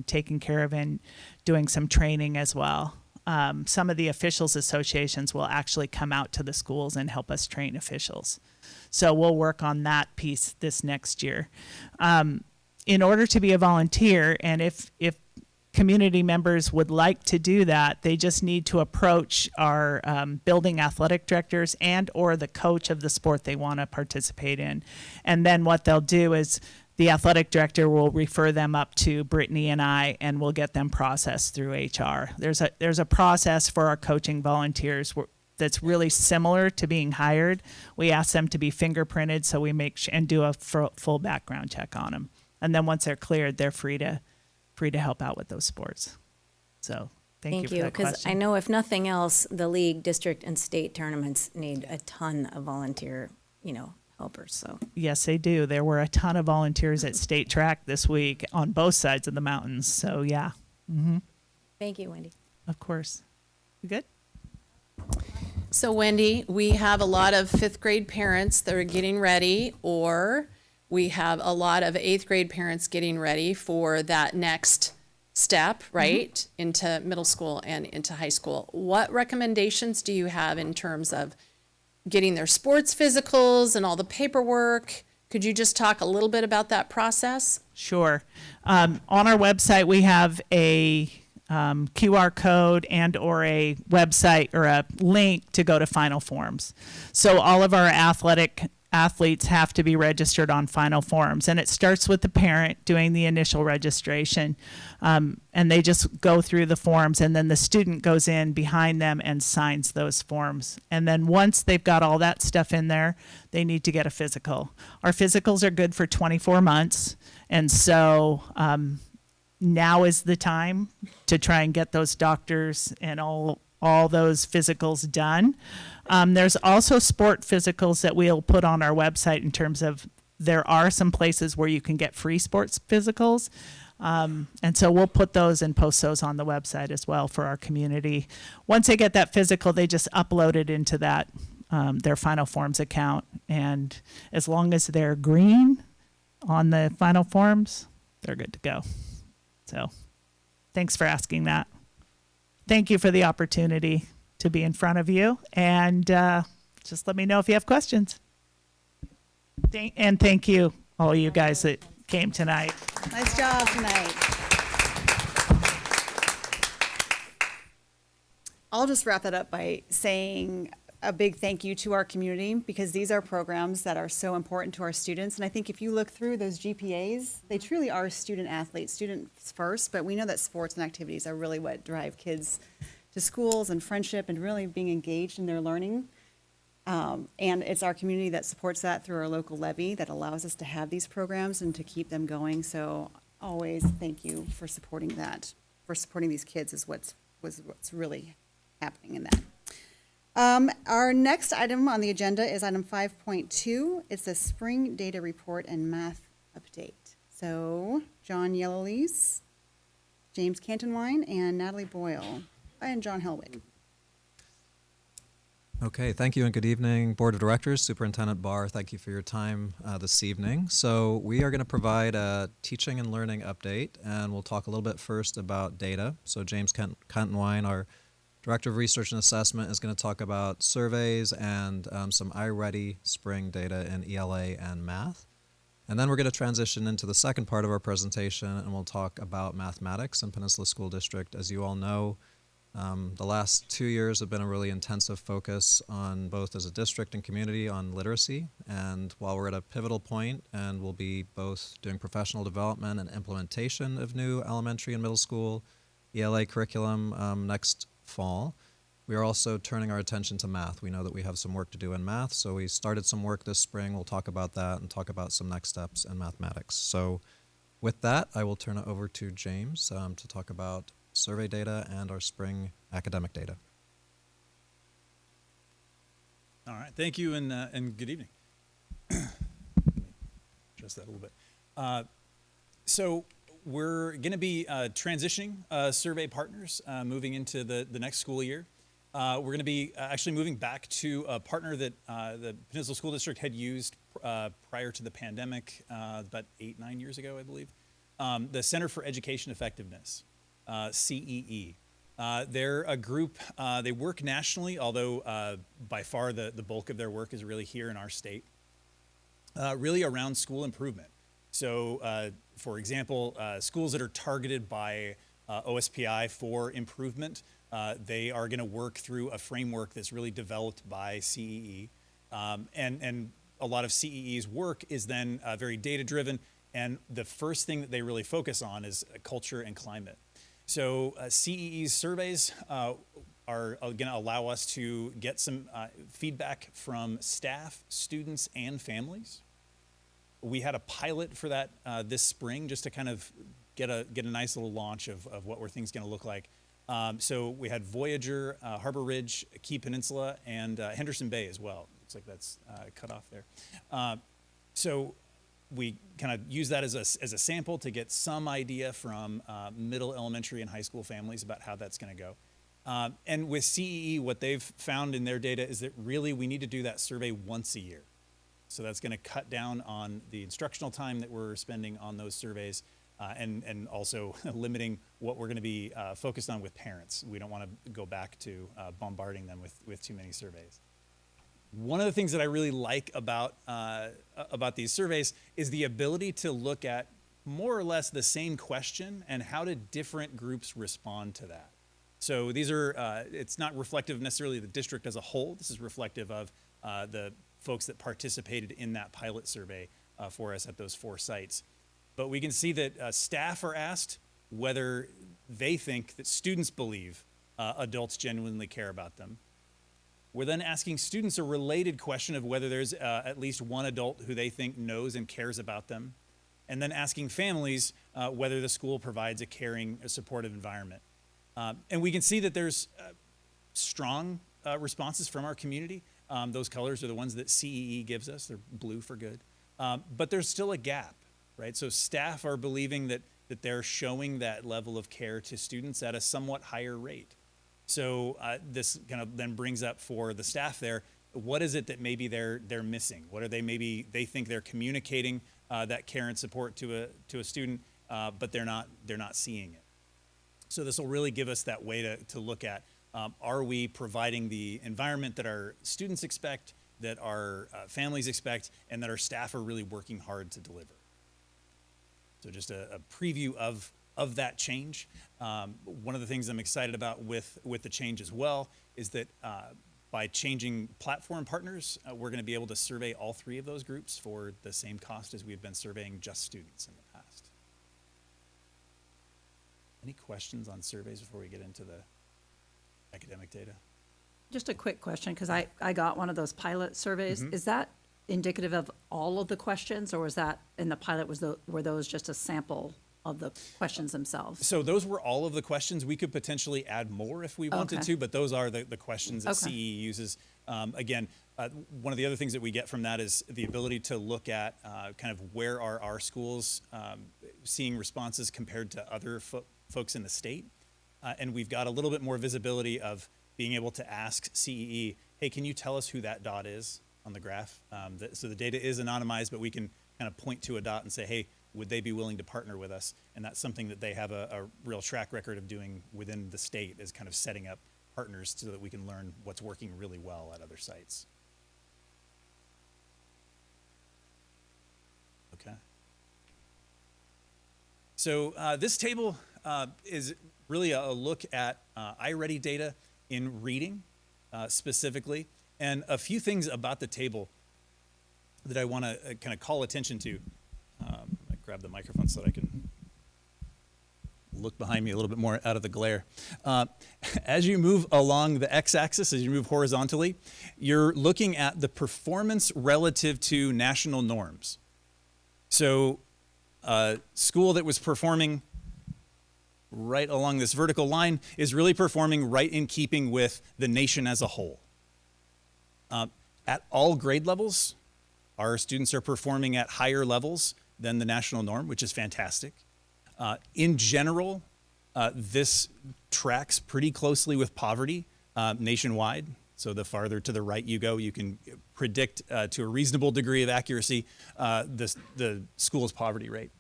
S14: taken care of and doing some training as well. Some of the officials associations will actually come out to the schools and help us train officials. So we'll work on that piece this next year. In order to be a volunteer, and if community members would like to do that, they just need to approach our building athletic directors and or the coach of the sport they want to participate in. And then what they'll do is the athletic director will refer them up to Brittany and I, and we'll get them processed through HR. There's a process for our coaching volunteers that's really similar to being hired. We ask them to be fingerprinted, so we and do a full background check on them. And then once they're cleared, they're free to help out with those sports. So thank you for that question.
S4: Because I know if nothing else, the league, district, and state tournaments need a ton of volunteer, helpers. So
S14: yes, they do. There were a ton of volunteers at state track this week on both sides of the mountains. So yeah.
S4: Thank you, Wendy.
S14: Of course. You good?
S7: So Wendy, we have a lot of 5th grade parents that are getting ready, or we have a lot of 8th grade parents getting ready for that next step, right, into middle school and into high school. What recommendations do you have in terms of getting their sports physicals and all the paperwork? Could you just talk a little bit about that process?
S14: Sure. On our website, we have a QR code and or a website or a link to go to Final Forms. So all of our athletes have to be registered on Final Forms, and it starts with the parent doing the initial registration, and they just go through the forms, and then the student goes in behind them and signs those forms. And then once they've got all that stuff in there, they need to get a physical. Our physicals are good for 24 months, and so now is the time to try and get those doctors and all those physicals done. There's also sport physicals that we'll put on our website in terms of there are some places where you can get free sports physicals. And so we'll put those and post those on the website as well for our community. Once they get that physical, they just upload it into that their Final Forms account. And as long as they're green on the Final Forms, they're good to go. So thanks for asking that. Thank you for the opportunity to be in front of you, and just let me know if you have questions. And thank you, all you guys that came tonight.
S1: Nice job tonight. I'll just wrap that up by saying a big thank you to our community because these are programs that are so important to our students. And I think if you look through those GPAs, they truly are student athletes, students first, but we know that sports and activities are really what drive kids to schools and friendship and really being engaged in their learning. And it's our community that supports that through our local levy that allows us to have these programs and to keep them going. So always thank you for supporting that, for supporting these kids is what's really happening in that. Our next item on the agenda is item 5.2. It's the spring data report and math update. So John Yellowlees, James Cantonwine, and Natalie Boyle, and John Helwig.
S8: Okay, thank you and good evening, Board of Directors, Superintendent Barr. Thank you for your time this evening. So we are going to provide a teaching and learning update, and we'll talk a little bit first about data. So James Cantonwine, our Director of Research and Assessment, is going to talk about surveys and some iReady spring data in ELA and math. And then we're going to transition into the second part of our presentation, and we'll talk about mathematics in Peninsula School District. As you all know, the last 2 years have been a really intensive focus on both as a district and community on literacy. And while we're at a pivotal point and we'll be both doing professional development and implementation of new elementary and middle school ELA curriculum next fall, we are also turning our attention to math. We know that we have some work to do in math, so we started some work this spring. We'll talk about that and talk about some next steps in mathematics. So with that, I will turn it over to James to talk about survey data and our spring academic data.
S10: All right, thank you and good evening. Adjust that a little bit. So we're going to be transitioning survey partners moving into the next school year. We're going to be actually moving back to a partner that the Peninsula School District had used prior to the pandemic about 8-9 years ago, I believe. The Center for Education Effectiveness, CEE. They're a group, they work nationally, although by far the bulk of their work is really here in our state, really around school improvement. So, for example, schools that are targeted by OSPI for improvement, they are going to work through a framework that's really developed by CEE. And a lot of CEE's work is then very data-driven, and the first thing that they really focus on is culture and climate. So CEE's surveys are going to allow us to get some feedback from staff, students, and families. We had a pilot for that this spring just to kind of get a nice little launch of what were things going to look like. So we had Voyager, Harbor Ridge, Key Peninsula, and Henderson Bay as well. Looks like that's cut off there. So we kind of use that as a sample to get some idea from middle, elementary, and high school families about how that's going to go. And with CEE, what they've found in their data is that really we need to do that survey once a year. So that's going to cut down on the instructional time that we're spending on those surveys and also limiting what we're going to be focused on with parents. We don't want to go back to bombarding them with too many surveys. One of the things that I really like about these surveys is the ability to look at more or less the same question and how did different groups respond to that. So these are, it's not reflective necessarily of the district as a whole. This is reflective of the folks that participated in that pilot survey for us at those 4 sites. But we can see that staff are asked whether they think that students believe adults genuinely care about them. We're then asking students a related question of whether there's at least one adult who they think knows and cares about them. And then asking families whether the school provides a caring, supportive environment. And we can see that there's strong responses from our community. Those colors are the ones that CEE gives us. They're blue for good. But there's still a gap, right? So staff are believing that they're showing that level of care to students at a somewhat higher rate. So this kind of then brings up for the staff there, what is it that maybe they're missing? What are they maybe they think they're communicating that care and support to a student, but they're not seeing it. So this will really give us that way to look at, are we providing the environment that our students expect, that our families expect, and that our staff are really working hard to deliver. So just a preview of that change. One of the things I'm excited about with the change as well is that by changing platform partners, we're going to be able to survey all 3 of those groups for the same cost as we've been surveying just students in the past. Any questions on surveys before we get into the academic data?
S6: Just a quick question, because I got one of those pilot surveys.
S10: Mhm.
S6: Is that indicative of all of the questions, or was that in the pilot, were those just a sample of the questions themselves?
S10: So those were all of the questions. We could potentially add more if we wanted
S6: Okay.
S10: to, but those are the questions that
S6: Okay.
S10: CE uses. Again, one of the other things that we get from that is the ability to look at kind of where are our schools seeing responses compared to other folks in the state. And we've got a little bit more visibility of being able to ask CEE, hey, can you tell us who that dot is on the graph? So the data is anonymized, but we can kind of point to a dot and say, hey, would they be willing to partner with us? And that's something that they have a real track record of doing within the state, is kind of setting up partners so that we can learn what's working really well at other sites. Okay. So this table is really a look at iReady data in reading specifically, and a few things about the table that I want to kind of call attention to. I grab the microphone so that I can look behind me a little bit more out of the glare. As you move along the x-axis, as you move horizontally, you're looking at the performance relative to national norms. So a school that was performing right along this vertical line is really performing right in keeping with the nation as a whole. At all grade levels, our students are performing at higher levels than the national norm, which is fantastic. In general, this tracks pretty closely with poverty nationwide. So the farther to the right you go, you can predict to a reasonable degree of accuracy the school's poverty rate.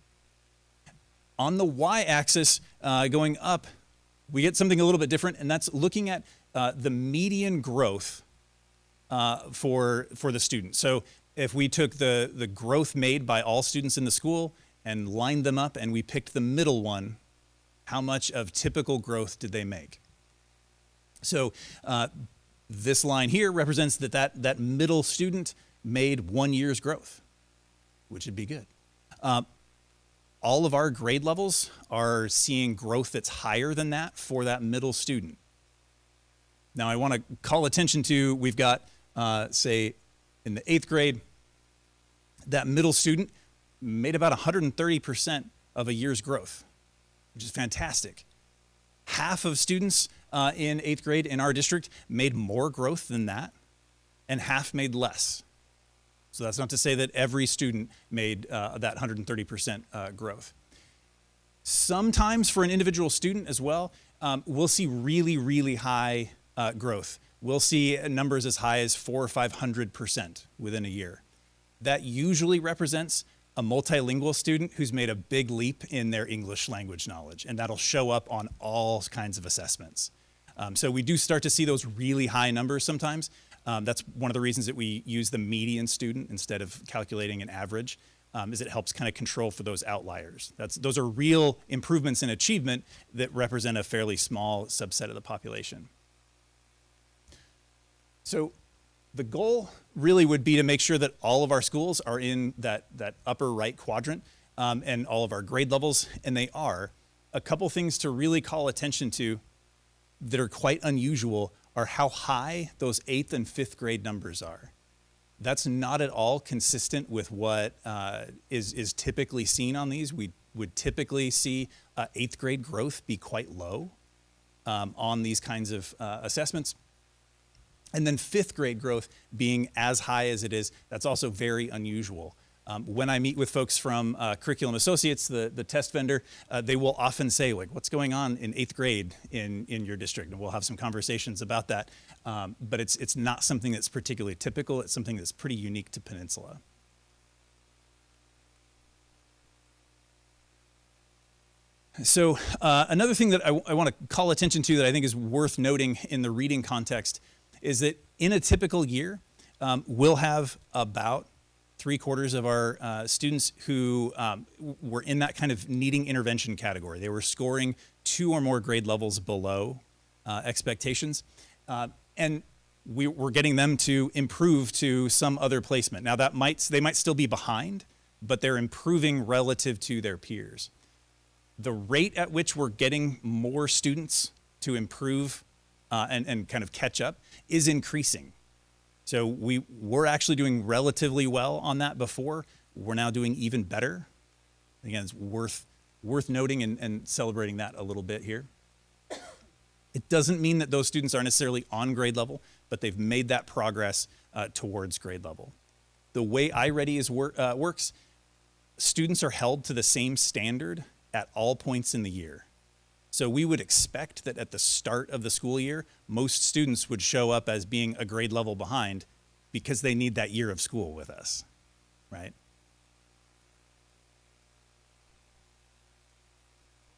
S10: On the y-axis, going up, we get something a little bit different, and that's looking at the median growth for the student. So if we took the growth made by all students in the school and lined them up and we picked the middle one, how much of typical growth did they make? So this line here represents that middle student made 1 year's growth, which would be good. All of our grade levels are seeing growth that's higher than that for that middle student. Now I want to call attention to, we've got, say, in the 8th grade, that middle student made about 130% of a year's growth, which is fantastic. Half of students in 8th grade in our district made more growth than that, and half made less. So that's not to say that every student made that 130% growth. Sometimes for an individual student as well, we'll see really, really high growth. We'll see numbers as high as 400 or 500% within a year. That usually represents a multilingual student who's made a big leap in their English language knowledge, and that'll show up on all kinds of assessments. So we do start to see those really high numbers sometimes. That's one of the reasons that we use the median student instead of calculating an average, is it helps kind of control for those outliers. Those are real improvements in achievement that represent a fairly small subset of the population. So the goal really would be to make sure that all of our schools are in that upper right quadrant and all of our grade levels, and they are. A couple things to really call attention to that are quite unusual are how high those 8th and 5th grade numbers are. That's not at all consistent with what is typically seen on these. We would typically see 8th grade growth be quite low on these kinds of assessments. And then 5th grade growth being as high as it is, that's also very unusual. When I meet with folks from Curriculum Associates, the test vendor, they will often say, like, what's going on in 8th grade in your district? And we'll have some conversations about that. But it's not something that's particularly typical. It's something that's pretty unique to Peninsula. So another thing that I want to call attention to that I think is worth noting in the reading context is that in a typical year, we'll have about 3/4 of our students who were in that kind of needing intervention category. They were scoring 2 or more grade levels below expectations. And we're getting them to improve to some other placement. Now they might still be behind, but they're improving relative to their peers. The rate at which we're getting more students to improve and kind of catch up is increasing. So we're actually doing relatively well on that before. We're now doing even better. Again, it's worth noting and celebrating that a little bit here. It doesn't mean that those students are necessarily on grade level, but they've made that progress towards grade level. The way iReady works, students are held to the same standard at all points in the year. So we would expect that at the start of the school year, most students would show up as being a grade level behind because they need that year of school with us, right?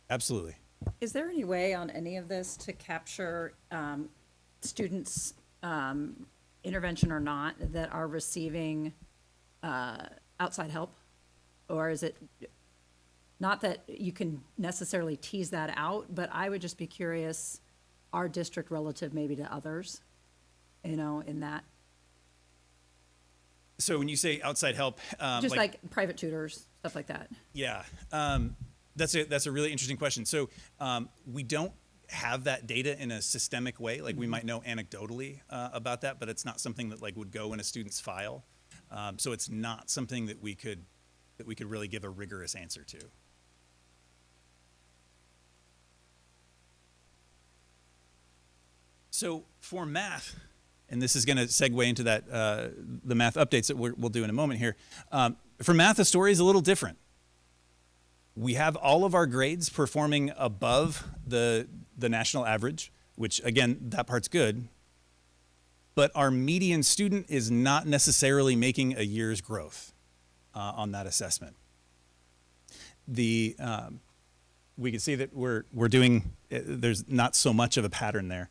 S10: Absolutely.
S6: Is there any way on any of this to capture students, intervention or not, that are receiving outside help? Or is it not that you can necessarily tease that out, but I would just be curious, our district relative maybe to others, in that?
S10: So when you say outside help,
S6: Just like private tutors, stuff like that.
S10: Yeah, that's a really interesting question. So we don't have that data in a systemic way. Like we might know anecdotally about that, but it's not something that would go in a student's file. So it's not something that we could really give a rigorous answer to. So for math, and this is going to segue into that the math updates that we'll do in a moment here. For math, the story is a little different. We have all of our grades performing above the national average, which again, that part's good. But our median student is not necessarily making a year's growth on that assessment. We can see that we're doing, there's not so much of a pattern there.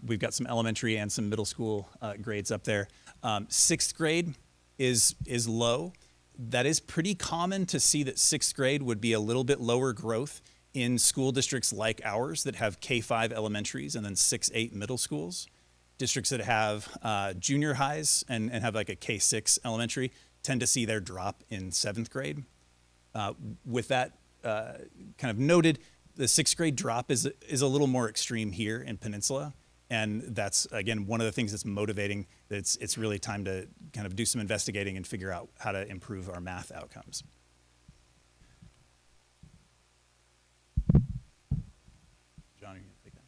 S10: We've got some elementary and some middle school grades up there. 6th grade is low. That is pretty common to see that 6th grade would be a little bit lower growth in school districts like ours that have K-5 elementaries and then 6-8 middle schools. Districts that have junior highs and have like a K-6 elementary tend to see their drop in 7th grade. With that kind of noted, the 6th grade drop is a little more extreme here in Peninsula. And that's, again, one of the things that's motivating that it's really time to kind of do some investigating and figure out how to improve our math outcomes. John, are you going to take that?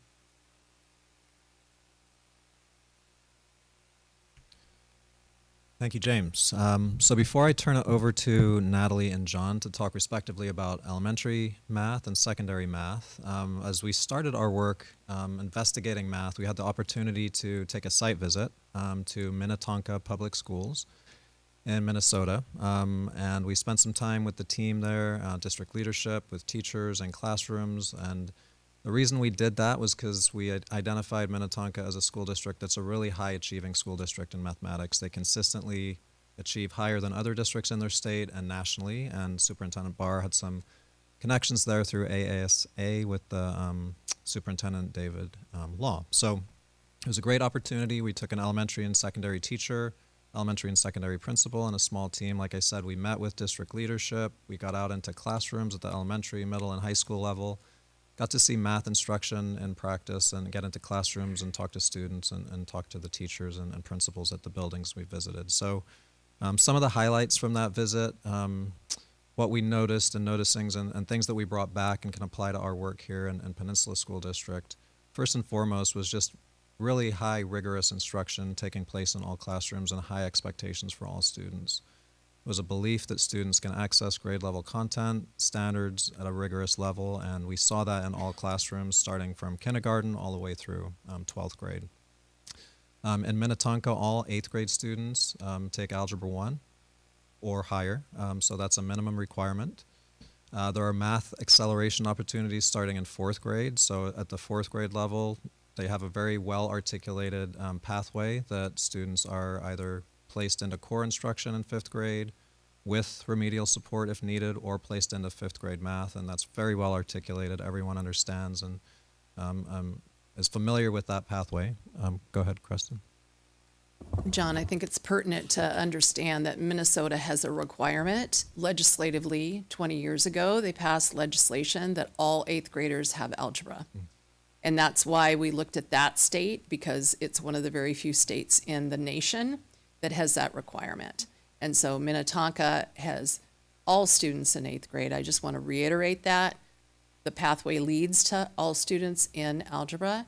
S8: Thank you, James. So before I turn it over to Natalie and John to talk respectively about elementary math and secondary math, as we started our work investigating math, we had the opportunity to take a site visit to Minnetonka Public Schools in Minnesota, and we spent some time with the team there, district leadership, with teachers and classrooms, and the reason we did that was because we had identified Minnetonka as a school district that's a really high-achieving school district in mathematics. They consistently achieve higher than other districts in their state and nationally, and Superintendent Barr had some connections there through AASA with the Superintendent David Law. So it was a great opportunity. We took an elementary and secondary teacher, elementary and secondary principal, and a small team. Like I said, we met with district leadership. We got out into classrooms at the elementary, middle, and high school level. Got to see math instruction in practice and get into classrooms and talk to students and talk to the teachers and principals at the buildings we visited. So some of the highlights from that visit, what we noticed and noticings and things that we brought back and can apply to our work here in Peninsula School District, first and foremost was just really high rigorous instruction taking place in all classrooms and high expectations for all students. It was a belief that students can access grade level content, standards at a rigorous level, and we saw that in all classrooms starting from kindergarten all the way through 12th grade. In Minnetonka, all 8th grade students take Algebra 1 or higher, so that's a minimum requirement. There are math acceleration opportunities starting in 4th grade, so at the 4th grade level, they have a very well articulated pathway that students are either placed into core instruction in 5th grade with remedial support if needed, or placed into 5th grade math, and that's very well articulated. Everyone understands and is familiar with that pathway. Go ahead, Creston.
S7: John, I think it's pertinent to understand that Minnesota has a requirement legislatively. 20 years ago, they passed legislation that all 8th graders have algebra. And that's why we looked at that state, because it's one of the very few states in the nation that has that requirement. And so Minnetonka has all students in 8th grade. I just want to reiterate that. The pathway leads to all students in algebra.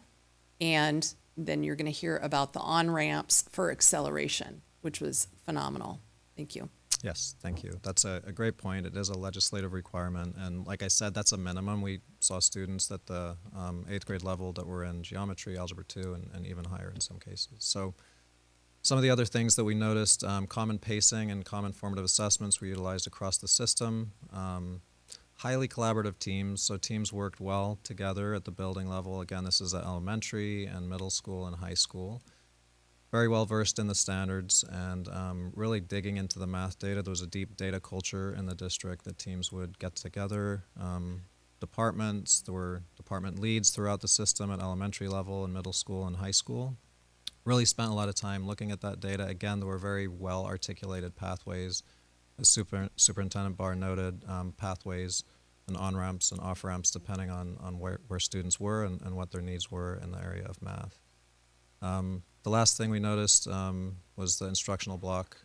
S7: And then you're going to hear about the on-ramps for acceleration, which was phenomenal. Thank you.
S8: Yes, thank you. That's a great point. It is a legislative requirement. And like I said, that's a minimum. We saw students at the 8th grade level that were in geometry, algebra 2, and even higher in some cases. So some of the other things that we noticed, common pacing and common formative assessments were utilized across the system. Highly collaborative teams, so teams worked well together at the building level. Again, this is at elementary and middle school and high school. Very well versed in the standards and really digging into the math data. There was a deep data culture in the district that teams would get together. Departments, there were department leads throughout the system at elementary level and middle school and high school. Really spent a lot of time looking at that data. Again, there were very well articulated pathways. As Superintendent Barr noted, pathways and on-ramps and off-ramps depending on where students were and what their needs were in the area of math. The last thing we noticed was the instructional block.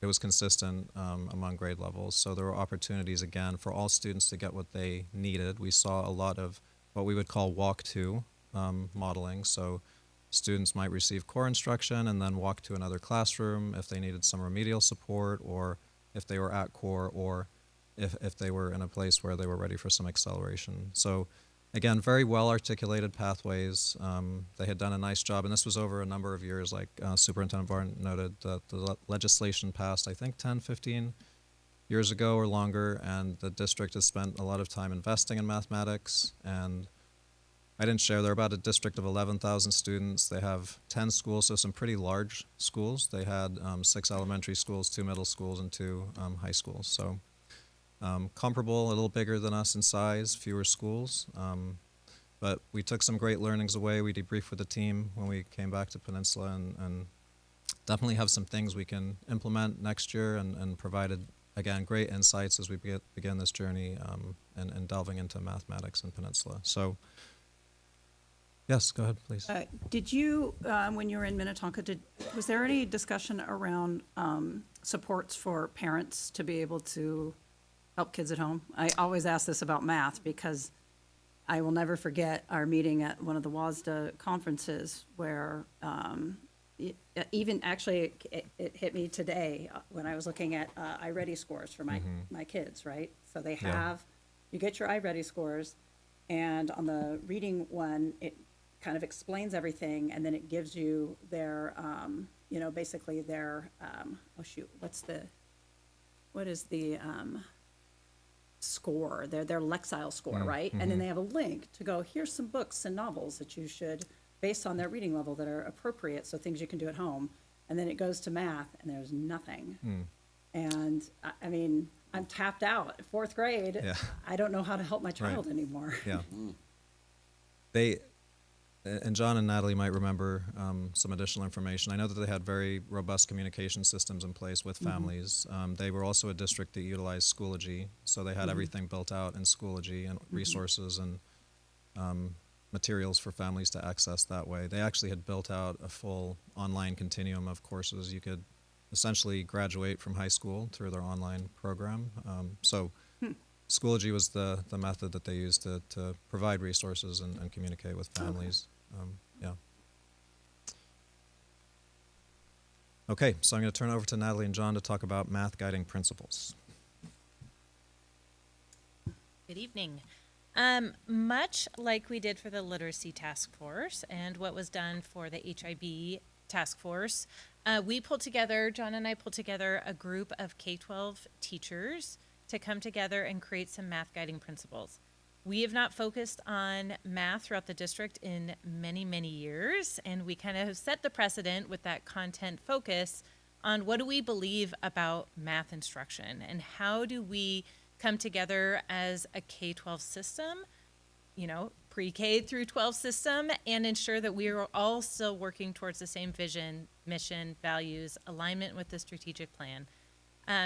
S8: It was consistent among grade levels, so there were opportunities, again, for all students to get what they needed. We saw a lot of what we would call walk-to modeling, so students might receive core instruction and then walk to another classroom if they needed some remedial support, or if they were at core, or if they were in a place where they were ready for some acceleration. So again, very well articulated pathways. They had done a nice job, and this was over a number of years, like Superintendent Barn noted, that the legislation passed, I think, 10, 15 years ago or longer, and the district has spent a lot of time investing in mathematics. And I didn't share, they're about a district of 11,000 students. They have 10 schools, so some pretty large schools. They had 6 elementary schools, 2 middle schools, and 2 high schools. So comparable, a little bigger than us in size, fewer schools. But we took some great learnings away. We debriefed with the team when we came back to Peninsula, and definitely have some things we can implement next year, and provided, again, great insights as we begin this journey and delving into mathematics in Peninsula. So yes, go ahead, please.
S6: Did you, when you were in Minnetonka, was there any discussion around supports for parents to be able to help kids at home? I always ask this about math because I will never forget our meeting at one of the WASDA conferences where even actually it hit me today when I was looking at iReady scores for my kids, right? So they have, you get your iReady scores, and on the reading one, it kind of explains everything, and then it gives you their, basically their, what is the score, their Lexile score, right? And then they have a link to go, here's some books and novels that you should, based on their reading level, that are appropriate, so things you can do at home. And then it goes to math, and there's nothing. And I mean, I'm tapped out. 4th grade, I don't know how to help my child anymore.
S8: Yeah. They, and John and Natalie might remember some additional information. I know that they had very robust communication systems in place with families. They were also a district that utilized Schoology, so they had everything built out in Schoology and resources and materials for families to access that way. They actually had built out a full online continuum of courses. You could essentially graduate from high school through their online program. So Schoology was the method that they used to provide resources and communicate with families. Okay, so I'm going to turn it over to Natalie and John to talk about math guiding principles.
S9: Good evening. Much like we did for the literacy task force and what was done for the HIB task force, John and I pulled together a group of K-12 teachers to come together and create some math guiding principles. We have not focused on math throughout the district in many, many years, and we kind of have set the precedent with that content focus on what do we believe about math instruction and how do we come together as a K-12 system, pre-K through 12 system and ensure that we are all still working towards the same vision, mission, values, alignment with the strategic plan.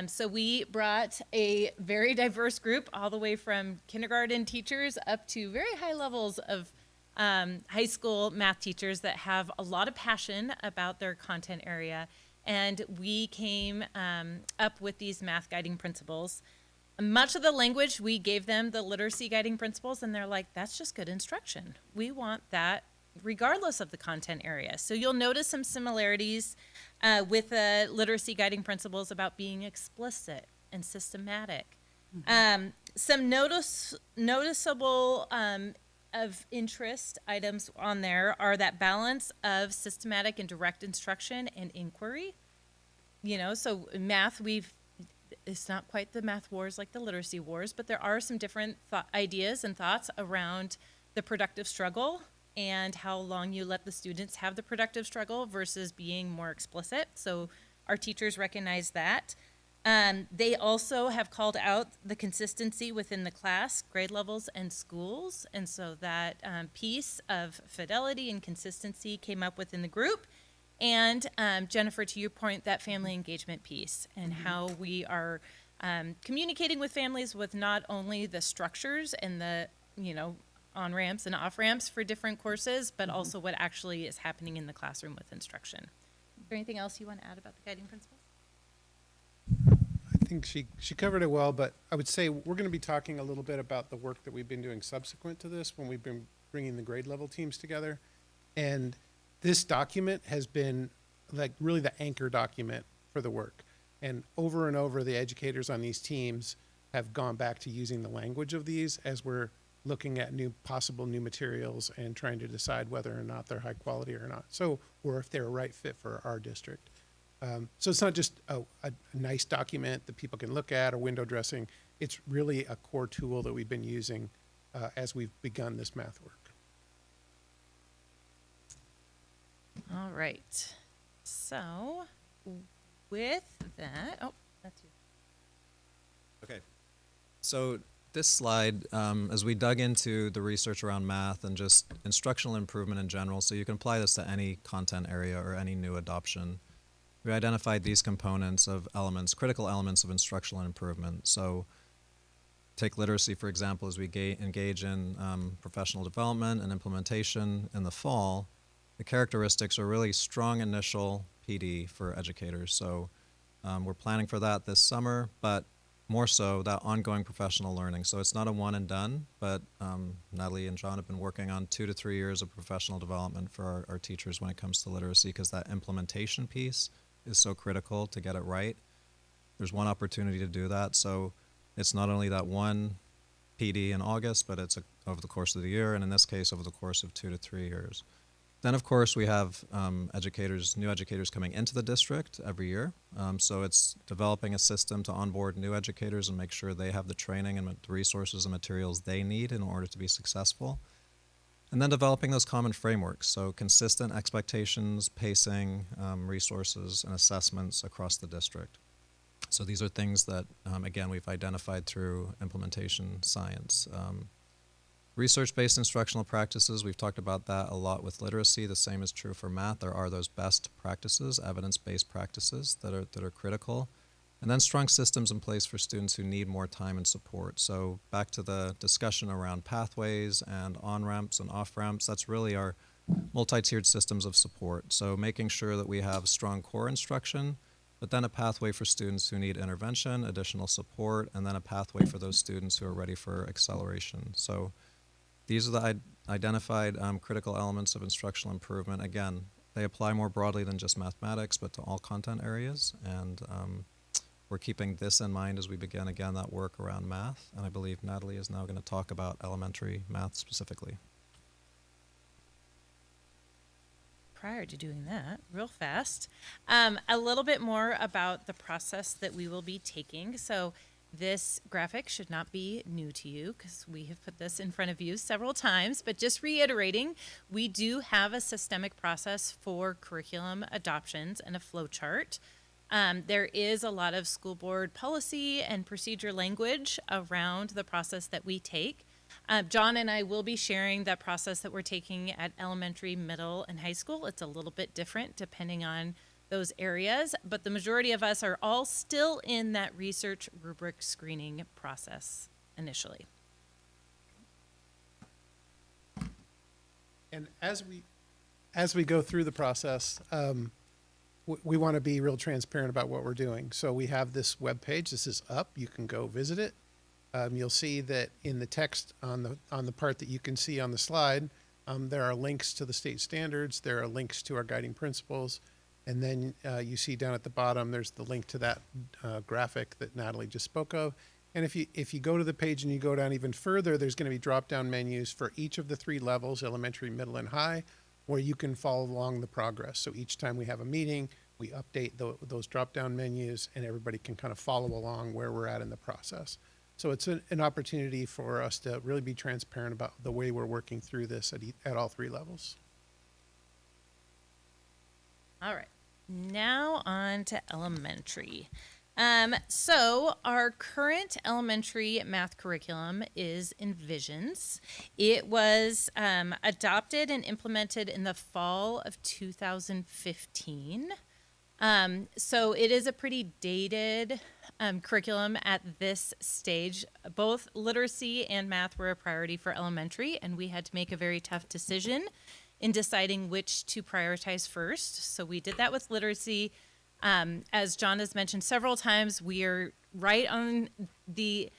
S9: So we brought a very diverse group, all the way from kindergarten teachers up to very high levels of high school math teachers that have a lot of passion about their content area. And we came up with these math guiding principles. Much of the language, we gave them the literacy guiding principles, and they're like, that's just good instruction. We want that regardless of the content area. So you'll notice some similarities with the literacy guiding principles about being explicit and systematic. Some noticeable of interest items on there are that balance of systematic and direct instruction and inquiry. You know, so math, it's not quite the math wars like the literacy wars, but there are some different ideas and thoughts around the productive struggle and how long you let the students have the productive struggle versus being more explicit. So our teachers recognize that. They also have called out the consistency within the class, grade levels, and schools. And so that piece of fidelity and consistency came up within the group. And Jennifer, to your point, that family engagement piece and how we are communicating with families with not only the structures and the, on-ramps and off-ramps for different courses, but also what actually is happening in the classroom with instruction. Is there anything else you want to add about the guiding principles?
S3: I think she covered it well, but I would say we're going to be talking a little bit about the work that we've been doing subsequent to this when we've been bringing the grade level teams together. And this document has been like really the anchor document for the work. And over the educators on these teams have gone back to using the language of these as we're looking at possible new materials and trying to decide whether or not they're high quality or not. So, or if they're a right fit for our district. So it's not just a nice document that people can look at or window dressing. It's really a core tool that we've been using as we've begun this math work.
S9: All right. So with that, that's you.
S8: Okay. So this slide, as we dug into the research around math and just instructional improvement in general, so you can apply this to any content area or any new adoption, we identified these components of elements, critical elements of instructional improvement. So take literacy, for example, as we engage in professional development and implementation in the fall. The characteristics are really strong initial PD for educators. So we're planning for that this summer, but more so that ongoing professional learning. So it's not a one and done, but Natalie and John have been working on 2 to 3 years of professional development for our teachers when it comes to literacy, because that implementation piece is so critical to get it right. There's one opportunity to do that. So it's not only that one PD in August, but it's over the course of the year, and in this case, over the course of 2 to 3 years. Then, of course, we have new educators coming into the district every year. So it's developing a system to onboard new educators and make sure they have the training and the resources and materials they need in order to be successful. And then developing those common frameworks, so consistent expectations, pacing, resources, and assessments across the district. So these are things that, again, we've identified through implementation science. Research-based instructional practices, we've talked about that a lot with literacy. The same is true for math. There are those best practices, evidence-based practices that are critical. And then strong systems in place for students who need more time and support. So back to the discussion around pathways and on-ramps and off-ramps, that's really our multi-tiered systems of support. So making sure that we have strong core instruction, but then a pathway for students who need intervention, additional support, and then a pathway for those students who are ready for acceleration. So these are the identified critical elements of instructional improvement. Again, they apply more broadly than just mathematics, but to all content areas. And we're keeping this in mind as we begin, again, that work around math. And I believe Natalie is now going to talk about elementary math specifically.
S9: Prior to doing that, real fast, a little bit more about the process that we will be taking. So this graphic should not be new to you because we have put this in front of you several times, but just reiterating, we do have a systemic process for curriculum adoptions and a flow chart. There is a lot of school board policy and procedure language around the process that we take. John and I will be sharing that process that we're taking at elementary, middle, and high school. It's a little bit different depending on those areas, but the majority of us are all still in that research rubric screening process initially.
S3: And as we go through the process, we want to be real transparent about what we're doing. So we have this webpage. This is up. You can go visit it. You'll see that in the text on the part that you can see on the slide, there are links to the state standards. There are links to our guiding principles. And then you see down at the bottom, there's the link to that graphic that Natalie just spoke of. And if you go to the page and you go down even further, there's going to be drop-down menus for each of the 3 levels, elementary, middle, and high, where you can follow along the progress. So each time we have a meeting, we update those drop-down menus, and everybody can kind of follow along where we're at in the process. So it's an opportunity for us to really be transparent about the way we're working through this at all 3 levels.
S9: All right, now on to elementary. So our current elementary math curriculum is Envisions. It was adopted and implemented in the fall of 2015. So it is a pretty dated curriculum at this stage. Both literacy and math were a priority for elementary, and we had to make a very tough decision in deciding which to prioritize first. So we did that with literacy. As John has mentioned several times, we are right on the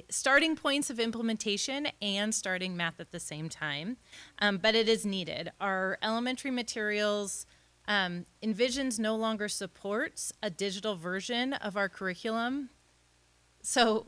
S9: starting points of implementation and starting math at the same time, but it is needed. Our elementary materials, Envisions no longer supports a digital version of our curriculum, so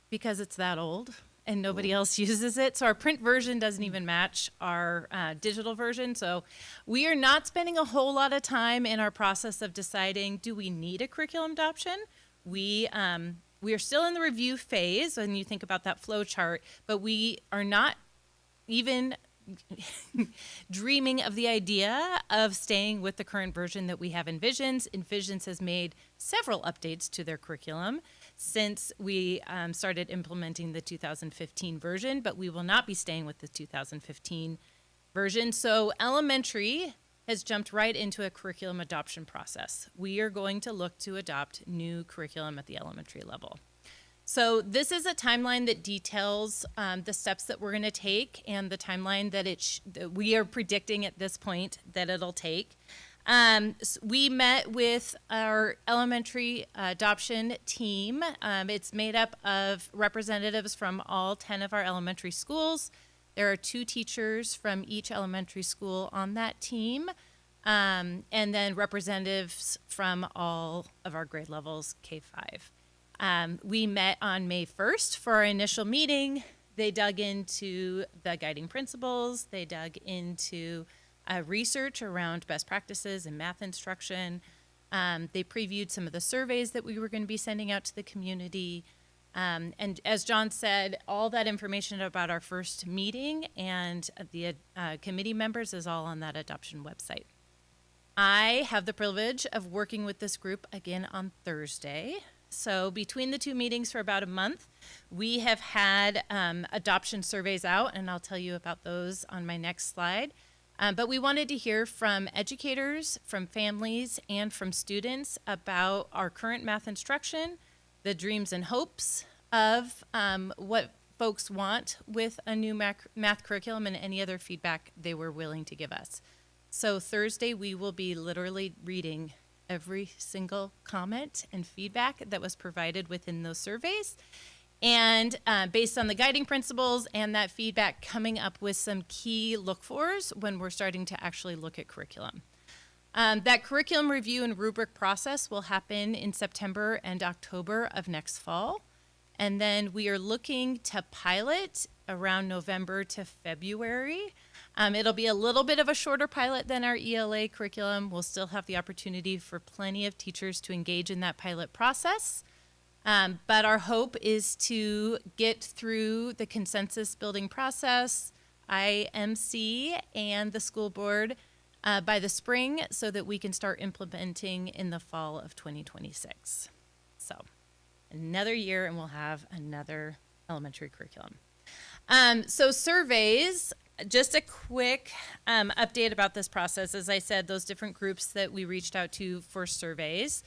S9: because it's that old and nobody else uses it. So our print version doesn't even match our digital version. So we are not spending a whole lot of time in our process of deciding, do we need a curriculum adoption? We are still in the review phase when you think about that flow chart, but we are not even dreaming of the idea of staying with the current version that we have in Envisions. Envisions has made several updates to their curriculum since we started implementing the 2015 version, but we will not be staying with the 2015 version. So elementary has jumped right into a curriculum adoption process. We are going to look to adopt new curriculum at the elementary level. So this is a timeline that details the steps that we're going to take and the timeline that we are predicting at this point that it'll take. We met with our elementary adoption team. It's made up of representatives from all 10 of our elementary schools. There are 2 teachers from each elementary school on that team, and then representatives from all of our grade levels, K-5. We met on May 1st for our initial meeting. They dug into the guiding principles. They dug into research around best practices in math instruction. They previewed some of the surveys that we were going to be sending out to the community. And as John said, all that information about our first meeting and the committee members is all on that adoption website. I have the privilege of working with this group again on Thursday. So between the 2 meetings for about a month, we have had adoption surveys out, and I'll tell you about those on my next slide. But we wanted to hear from educators, from families, and from students about our current math instruction, the dreams and hopes of what folks want with a new math curriculum, and any other feedback they were willing to give us. So Thursday, we will be literally reading every single comment and feedback that was provided within those surveys. And based on the guiding principles and that feedback, coming up with some key look-fors when we're starting to actually look at curriculum. That curriculum review and rubric process will happen in September and October of next fall. And then we are looking to pilot around November to February. It'll be a little bit of a shorter pilot than our ELA curriculum. We'll still have the opportunity for plenty of teachers to engage in that pilot process. But our hope is to get through the consensus building process, IMC, and the school board by the spring so that we can start implementing in the fall of 2026. So another year and we'll have another elementary curriculum. So surveys, just a quick update about this process. As I said, those different groups that we reached out to for surveys.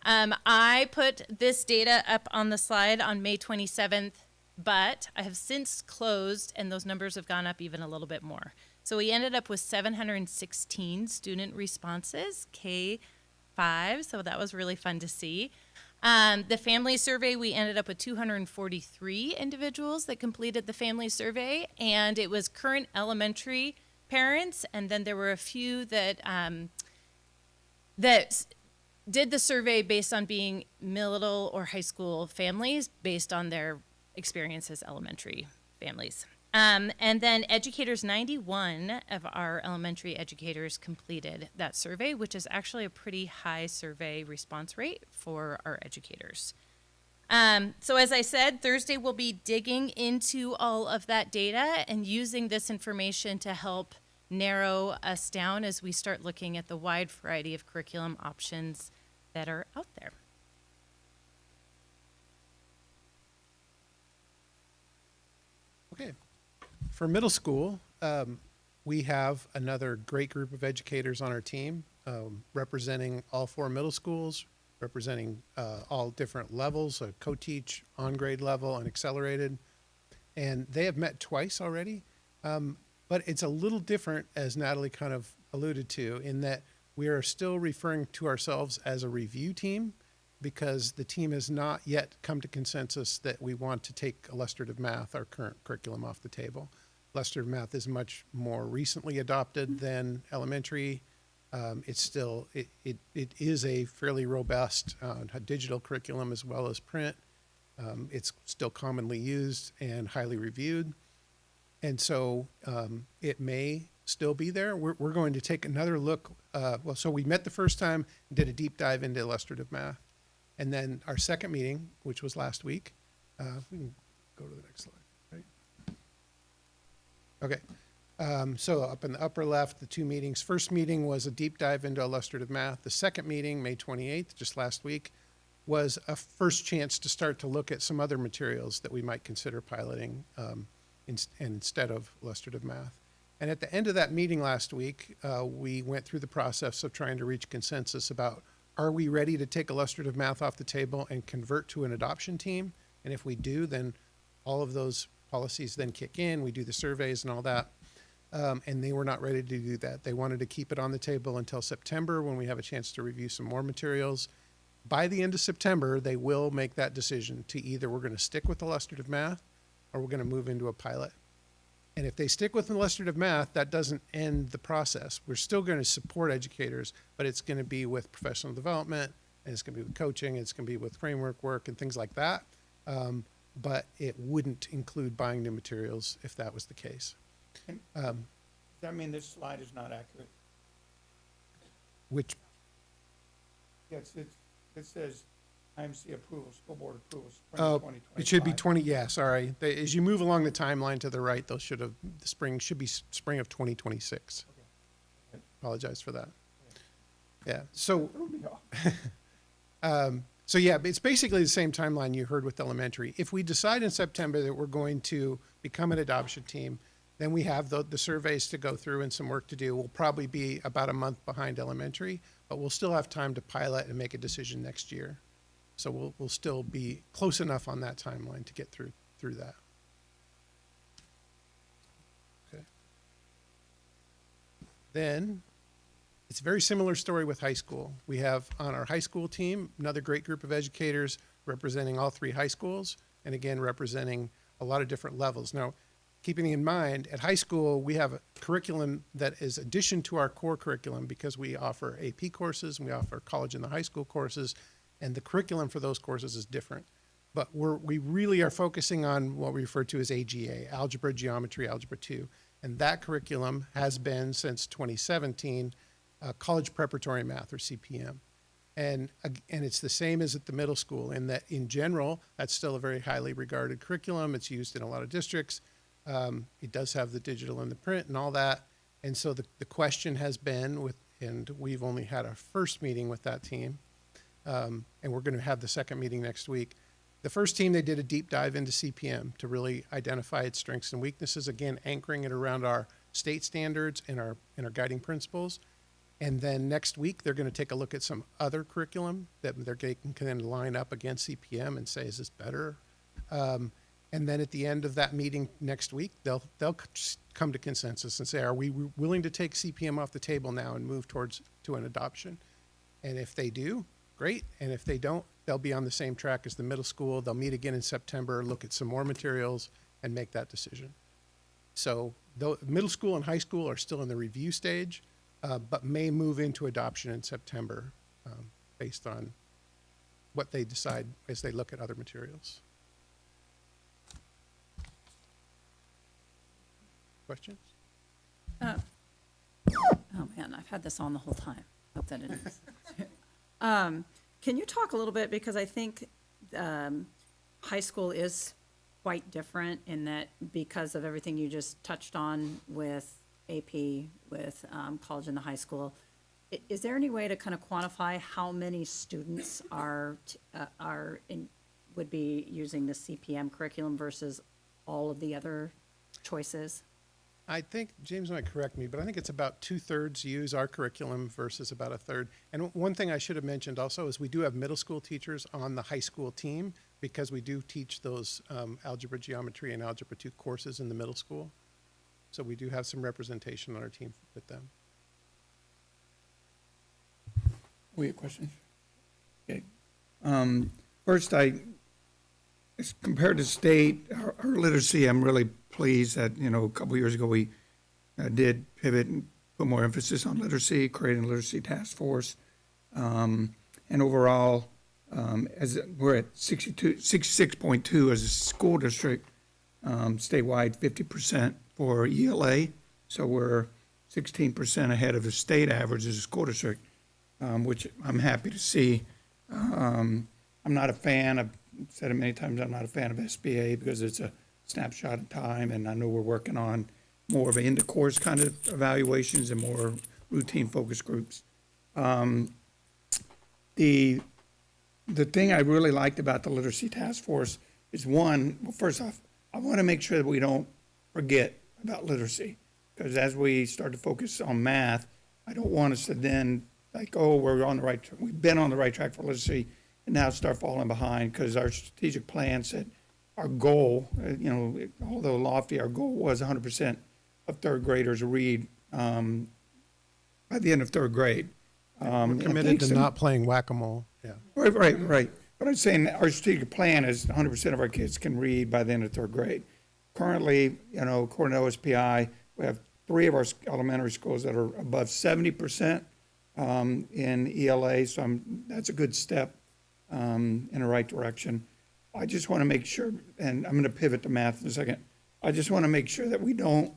S9: I put this data up on the slide on May 27th, but I have since closed and those numbers have gone up even a little bit more. So we ended up with 716 student responses, K-5, so that was really fun to see. The family survey, we ended up with 243 individuals that completed the family survey, and it was current elementary parents, and then there were a few that that did the survey based on being middle or high school families based on their experience as elementary families. And then educators, 91 of our elementary educators completed that survey, which is actually a pretty high survey response rate for our educators. So as I said, Thursday we'll be digging into all of that data and using this information to help narrow us down as we start looking at the wide variety of curriculum options that are out there.
S3: Okay. For middle school, we have another great group of educators on our team, representing all 4 middle schools, representing all different levels, a co-teach, on-grade level, and accelerated. And they have met twice already, but it's a little different, as Natalie kind of alluded to, in that we are still referring to ourselves as a review team because the team has not yet come to consensus that we want to take illustrative math, our current curriculum, off the table. Illustrative math is much more recently adopted than elementary. It's still, it is a fairly robust digital curriculum as well as print. It's still commonly used and highly reviewed. And so it may still be there. We're going to take another look. Well, so we met the first time, did a deep dive into illustrative math. And then our second meeting, which was last week, we can go to the next slide, right? Okay. So up in the upper left, the 2 meetings. First meeting was a deep dive into illustrative math. The second meeting, May 28th, just last week, was a first chance to start to look at some other materials that we might consider piloting instead of illustrative math. And at the end of that meeting last week, we went through the process of trying to reach consensus about, are we ready to take illustrative math off the table and convert to an adoption team? And if we do, then all of those policies then kick in. We do the surveys and all that. And they were not ready to do that. They wanted to keep it on the table until September when we have a chance to review some more materials. By the end of September, they will make that decision to either we're going to stick with illustrative math or we're going to move into a pilot. And if they stick with illustrative math, that doesn't end the process. We're still going to support educators, but it's going to be with professional development, and it's going to be with coaching, and it's going to be with framework work and things like that. But it wouldn't include buying new materials if that was the case.
S5: Does that mean this slide is not accurate?
S3: Which?
S5: Yes, it says IMC approval, school board approval, spring
S3: Oh,
S5: 2025.
S3: it should be 20, yeah, sorry. As you move along the timeline to the right, those should have, the spring should be spring of 2026.
S5: Okay.
S3: Apologize for that. Yeah, so, so yeah, it's basically the same timeline you heard with elementary. If we decide in September that we're going to become an adoption team, then we have the surveys to go through and some work to do. We'll probably be about a month behind elementary, but we'll still have time to pilot and make a decision next year. So we'll still be close enough on that timeline to get through that. Okay. Then it's a very similar story with high school. We have on our high school team another great group of educators representing all 3 high schools, and again representing a lot of different levels. Now, keeping in mind, at high school we have a curriculum that is addition to our core curriculum because we offer AP courses and we offer college and the high school courses, and the curriculum for those courses is different. But we really are focusing on what we refer to as AGA, Algebra, Geometry, Algebra 2. And that curriculum has been, since 2017, College Preparatory Math, or CPM. And it's the same as at the middle school in that, in general, that's still a very highly regarded curriculum. It's used in a lot of districts. It does have the digital and the print and all that. And so the question has been, and we've only had our first meeting with that team, and we're going to have the second meeting next week. The first team, they did a deep dive into CPM to really identify its strengths and weaknesses, again, anchoring it around our state standards and our guiding principles. And then next week, they're going to take a look at some other curriculum that they can then line up against CPM and say, is this better? And then at the end of that meeting next week, they'll come to consensus and say, are we willing to take CPM off the table now and move to an adoption? And if they do, great. And if they don't, they'll be on the same track as the middle school. They'll meet again in September, look at some more materials, and make that decision. So though middle school and high school are still in the review stage, but may move into adoption in September based on what they decide as they look at other materials. Questions?
S6: Oh man, I've had this on the whole time. Hope that it is. Can you talk a little bit, because I think high school is quite different in that, because of everything you just touched on with AP, with college and the high school. Is there any way to kind of quantify how many students would be using the CPM curriculum versus all of the other choices?
S3: I think, James might correct me, but I think it's about 2/3 use our curriculum versus about 1/3. And one thing I should have mentioned also is we do have middle school teachers on the high school team, because we do teach those algebra, geometry, and algebra 2 courses in the middle school. So we do have some representation on our team with them.
S5: We have questions? Okay. First, as compared to state, our literacy, I'm really pleased that, a couple years ago, we did pivot and put more emphasis on literacy, creating a literacy task force. And overall, as we're at 66.2 as a school district, statewide 50% for ELA. So we're 16% ahead of the state average as a school district, which I'm happy to see. I'm not a fan, I've said it many times, I'm not a fan of SBA because it's a snapshot in time, and I know we're working on more of an end-of-course kind of evaluations and more routine focus groups. The thing I really liked about the literacy task force is one, well, first off, I want to make sure that we don't forget about literacy, because as we start to focus on math, I don't want us to then like, oh, we've been on the right track for literacy, and now start falling behind, because our strategic plan said our goal, although lofty, our goal was 100% of third graders read by the end of third grade.
S3: We're committed to not playing whack-a-mole. Yeah.
S5: Right. But I'm saying our strategic plan is 100% of our kids can read by the end of third grade. Currently, according to OSPI, we have 3 of our elementary schools that are above 70% in ELA, so that's a good step in the right direction. I just want to make sure, and I'm going to pivot to math in a second, I just want to make sure that we don't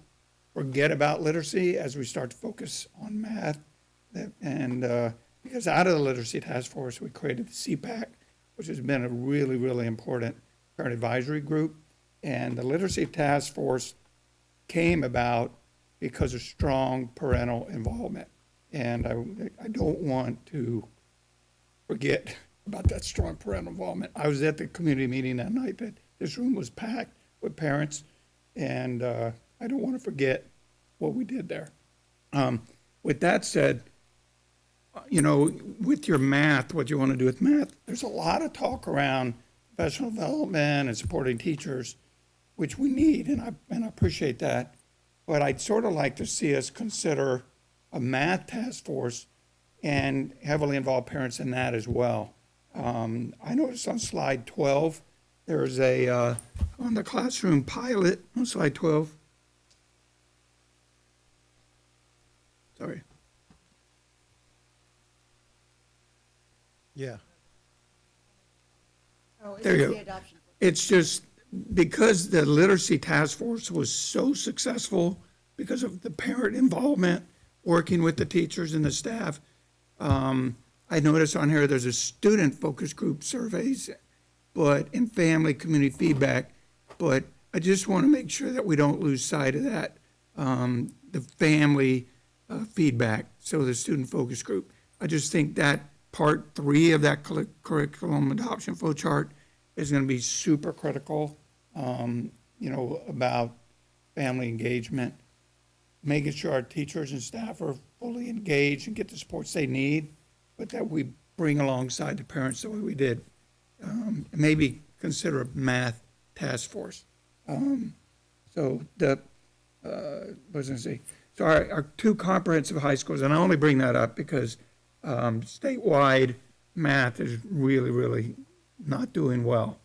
S5: forget about literacy as we start to focus on math. Because out of the literacy task force, we created the CPAC, which has been a really, really important parent advisory group. And the literacy task force came about because of strong parental involvement. And I don't want to forget about that strong parental involvement. I was at the community meeting that night that this room was packed with parents, and I don't want to forget what we did there. With that said, with your math, what you want to do with math, there's a lot of talk around professional development and supporting teachers, which we need, and I appreciate that. But I'd sort of like to see us consider a math task force and heavily involve parents in that as well. I noticed on slide 12, there's on the classroom pilot, on slide 12. Sorry.
S3: Yeah.
S1: Oh,
S5: There you go. It's just because the literacy task force was so successful because of the parent involvement, working with the teachers and the staff. I noticed on here there's a student focus group surveys, but in family community feedback. But I just want to make sure that we don't lose sight of that, the family feedback. So the student focus group. I just think that part 3 of that curriculum adoption flow chart is going to be super critical, about family engagement, making sure our teachers and staff are fully engaged and get the supports they need, but that we bring alongside the parents the way we did. Maybe consider a math task force. So our two comprehensive high schools, and I only bring that up because statewide math is really, really not doing well.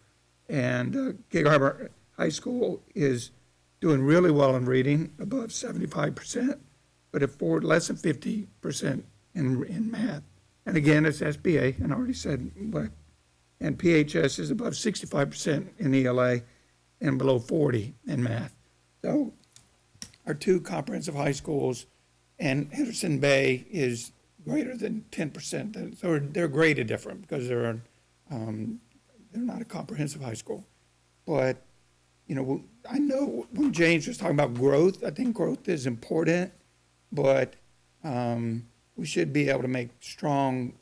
S5: And Gig Harbor High School is doing really well in reading, above 75%, but at less than 50% in math. And again, it's SBA, and I already said, and PHS is above 65% in ELA and below 40 in math. So our two comprehensive high schools, and Henderson Bay is greater than 10%. So they're graded different because they're not a comprehensive high school. But, I know when James was talking about growth, I think growth is important, but we should be able to make strong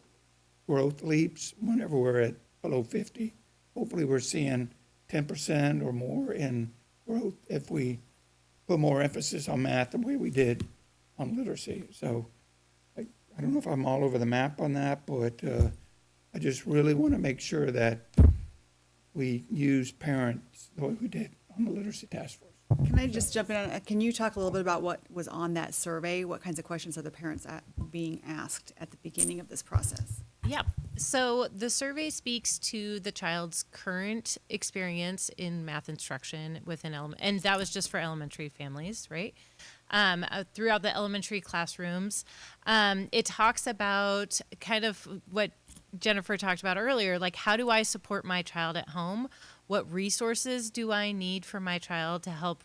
S5: growth leaps whenever we're at below 50. Hopefully we're seeing 10% or more in growth if we put more emphasis on math the way we did on literacy. So I don't know if I'm all over the map on that, but I just really want to make sure that we use parents the way we did on the literacy task force.
S1: Can I just jump in on, can you talk a little bit about what was on that survey? What kinds of questions are the parents being asked at the beginning of this process?
S9: Yep. So the survey speaks to the child's current experience in math instruction within and that was just for elementary families, right? Throughout the elementary classrooms. It talks about kind of what Jennifer talked about earlier, like how do I support my child at home? What resources do I need for my child to help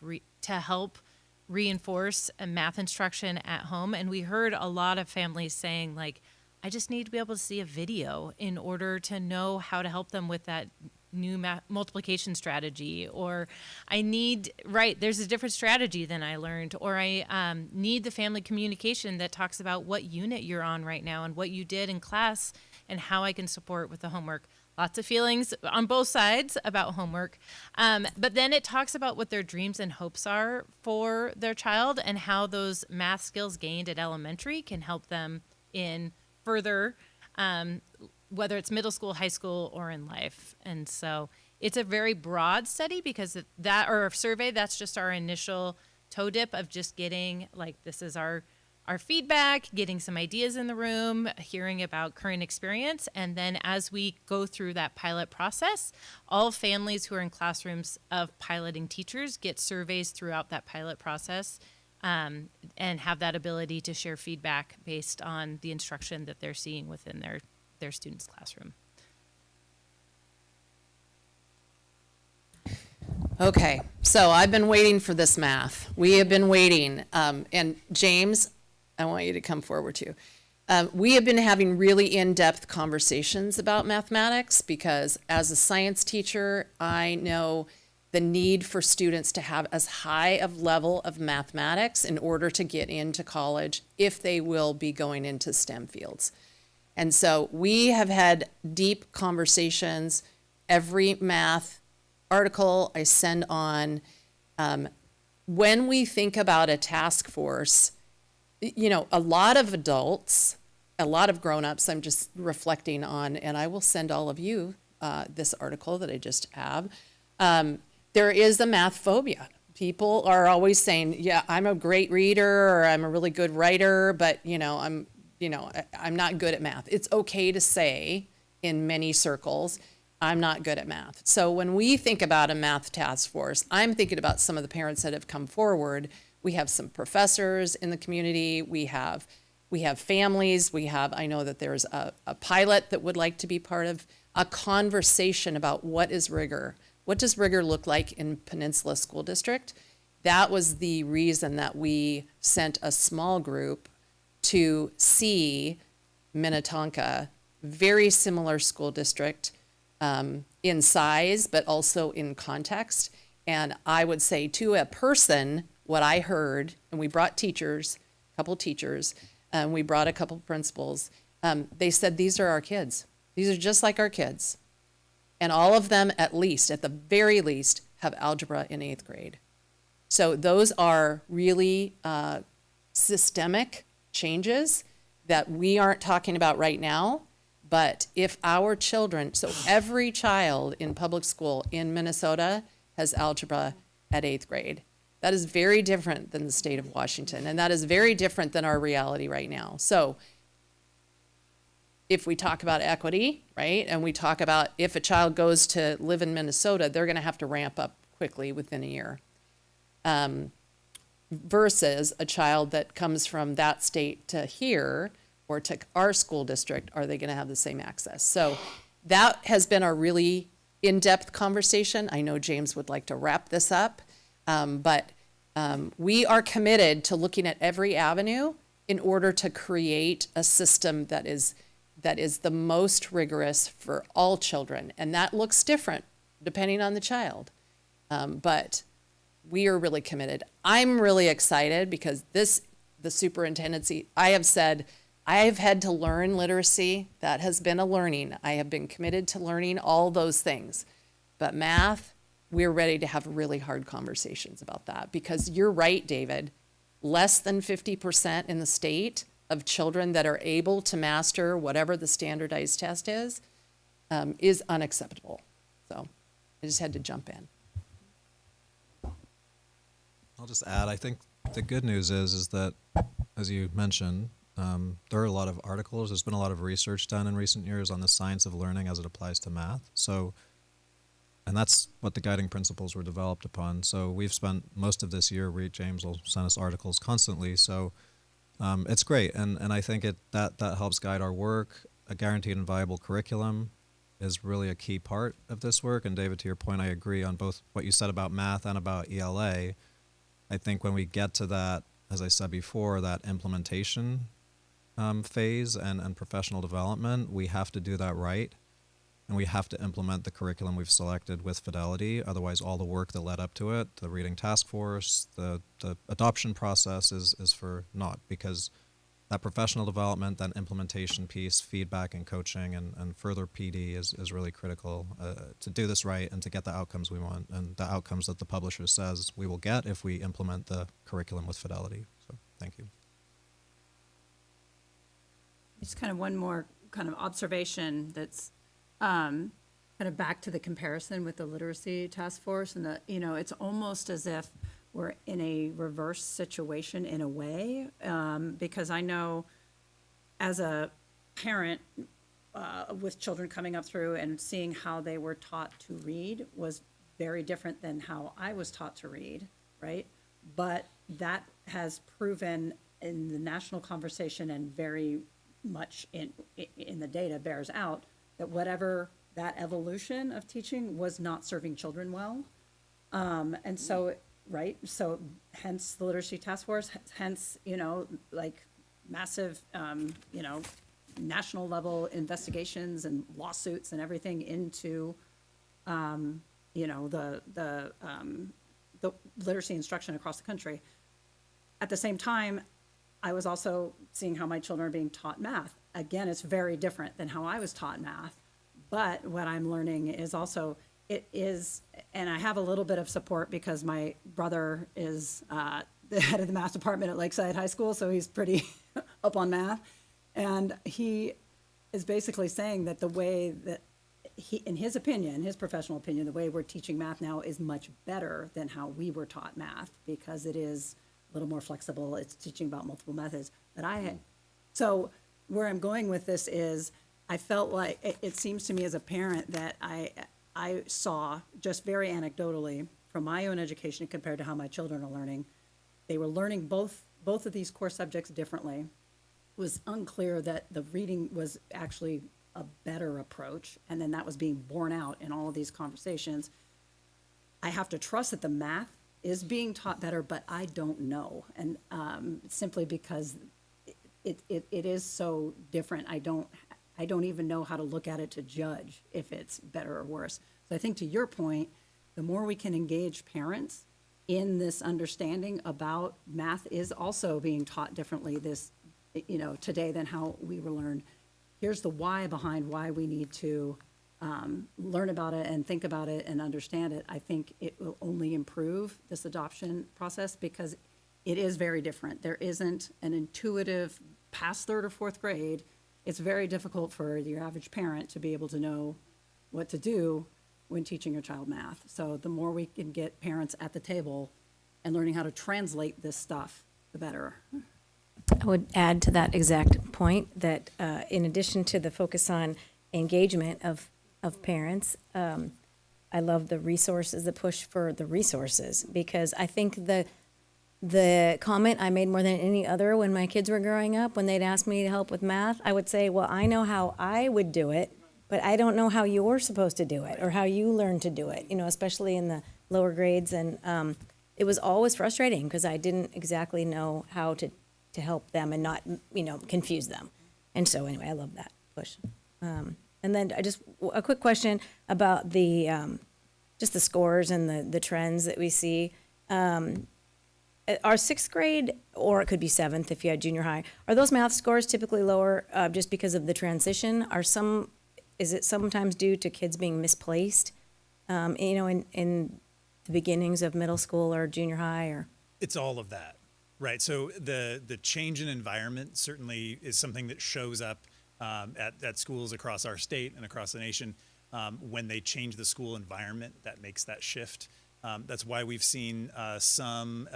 S9: reinforce a math instruction at home? And we heard a lot of families saying, like, I just need to be able to see a video in order to know how to help them with that new multiplication strategy, or there's a different strategy than I learned, or I need the family communication that talks about what unit you're on right now and what you did in class and how I can support with the homework. Lots of feelings on both sides about homework. But then it talks about what their dreams and hopes are for their child and how those math skills gained at elementary can help them in further, whether it's middle school, high school, or in life. And so it's a very broad study because or survey, that's just our initial toe dip of just getting, like, this is our feedback, getting some ideas in the room, hearing about current experience. And then as we go through that pilot process, all families who are in classrooms of piloting teachers get surveys throughout that pilot process and have that ability to share feedback based on the instruction that they're seeing within their students' classroom.
S7: Okay, so I've been waiting for this math. We have been waiting. And James, I want you to come forward too. We have been having really in-depth conversations about mathematics because as a science teacher, I know the need for students to have as high of level of mathematics in order to get into college if they will be going into STEM fields. And so we have had deep conversations. Every math article I send on, when we think about a task force, a lot of adults, a lot of grown-ups, I'm just reflecting on, and I will send all of you this article that I just have. There is a math phobia. People are always saying, yeah, I'm a great reader or I'm a really good writer, but I'm not good at math. It's okay to say in many circles, I'm not good at math. So when we think about a math task force, I'm thinking about some of the parents that have come forward. We have some professors in the community. We have families. I know that there's a pilot that would like to be part of a conversation about what is rigor. What does rigor look like in Peninsula School District? That was the reason that we sent a small group to see Minnetonka, very similar school district in size, but also in context. And I would say to a person, what I heard, and we brought teachers, a couple teachers, and we brought a couple principals, they said, these are our kids. These are just like our kids. And all of them, at the very least, have algebra in 8th grade. So those are really systemic changes that we aren't talking about right now. But if our children, so every child in public school in Minnesota has algebra at 8th grade. That is very different than the state of Washington, and that is very different than our reality right now. So if we talk about equity, right, and we talk about if a child goes to live in Minnesota, they're going to have to ramp up quickly within a year, versus a child that comes from that state to here or to our school district, are they going to have the same access? So that has been a really in-depth conversation. I know James would like to wrap this up, but we are committed to looking at every avenue in order to create a system that is the most rigorous for all children. And that looks different depending on the child. But we are really committed. I'm really excited because the superintendency, I have said, I have had to learn literacy. That has been a learning. I have been committed to learning all those things. But math, we're ready to have really hard conversations about that, because you're right, David, less than 50% in the state of children that are able to master whatever the standardized test is unacceptable. So I just had to jump in.
S8: I'll just add, I think the good news is that, as you mentioned, there are a lot of articles. There's been a lot of research done in recent years on the science of learning as it applies to math. So, and that's what the guiding principles were developed upon. So we've spent most of this year, James will send us articles constantly. So it's great. And I think that helps guide our work. A guaranteed and viable curriculum is really a key part of this work. And David, to your point, I agree on both what you said about math and about ELA. I think when we get to that, as I said before, that implementation phase and professional development, we have to do that right. And we have to implement the curriculum we've selected with fidelity. Otherwise, all the work that led up to it, the reading task force, the adoption process is for naught, because that professional development, that implementation piece, feedback and coaching and further PD is really critical to do this right and to get the outcomes we want, and the outcomes that the publisher says we will get if we implement the curriculum with fidelity. So thank you.
S6: Just kind of one more kind of observation that's kind of back to the comparison with the literacy task force, and it's almost as if we're in a reverse situation in a way, because I know as a parent with children coming up through and seeing how they were taught to read was very different than how I was taught to read, right? But that has proven in the national conversation and very much in the data bears out that whatever that evolution of teaching was not serving children well. And so, right, so hence the literacy task force, hence, like massive, national level investigations and lawsuits and everything into, the literacy instruction across the country. At the same time, I was also seeing how my children are being taught math. Again, it's very different than how I was taught math. But what I'm learning is also, it is, and I have a little bit of support because my brother is the head of the math department at Lakeside High School, so he's pretty up on math. And he is basically saying that the way that he, in his opinion, his professional opinion, the way we're teaching math now is much better than how we were taught math, because it is a little more flexible. It's teaching about multiple methods. So where I'm going with this is, I felt like it seems to me as a parent that I saw, just very anecdotally from my own education compared to how my children are learning, they were learning both of these core subjects differently. It was unclear that the reading was actually a better approach, and then that was being borne out in all of these conversations. I have to trust that the math is being taught better, but I don't know, and simply because it is so different. I don't even know how to look at it to judge if it's better or worse. So I think, to your point, the more we can engage parents in this understanding about math is also being taught differently today than how we were learned. Here's the why behind why we need to learn about it and think about it and understand it, I think it will only improve this adoption process because it is very different. There isn't an intuitive past third or fourth grade. It's very difficult for your average parent to be able to know what to do when teaching your child math. So the more we can get parents at the table and learning how to translate this stuff, the better.
S4: I would add to that exact point that in addition to the focus on engagement of parents, I love the resources, the push for the resources, because I think the comment I made more than any other when my kids were growing up, when they'd ask me to help with math, I would say, well, I know how I would do it, but I don't know how you're supposed to do it or how you learn to do it, especially in the lower grades. And it was always frustrating because I didn't exactly know how to help them and not, confuse them. And so anyway, I love that push. And then a quick question about the, just the scores and the trends that we see. Are sixth grade, or it could be seventh if you had junior high, are those math scores typically lower just because of the transition? Is it sometimes due to kids being misplaced, in the beginnings of middle school or junior high, or?
S10: It's all of that, right? So the change in environment certainly is something that shows up at schools across our state and across the nation. When they change the school environment, that makes that shift. That's why we've seen some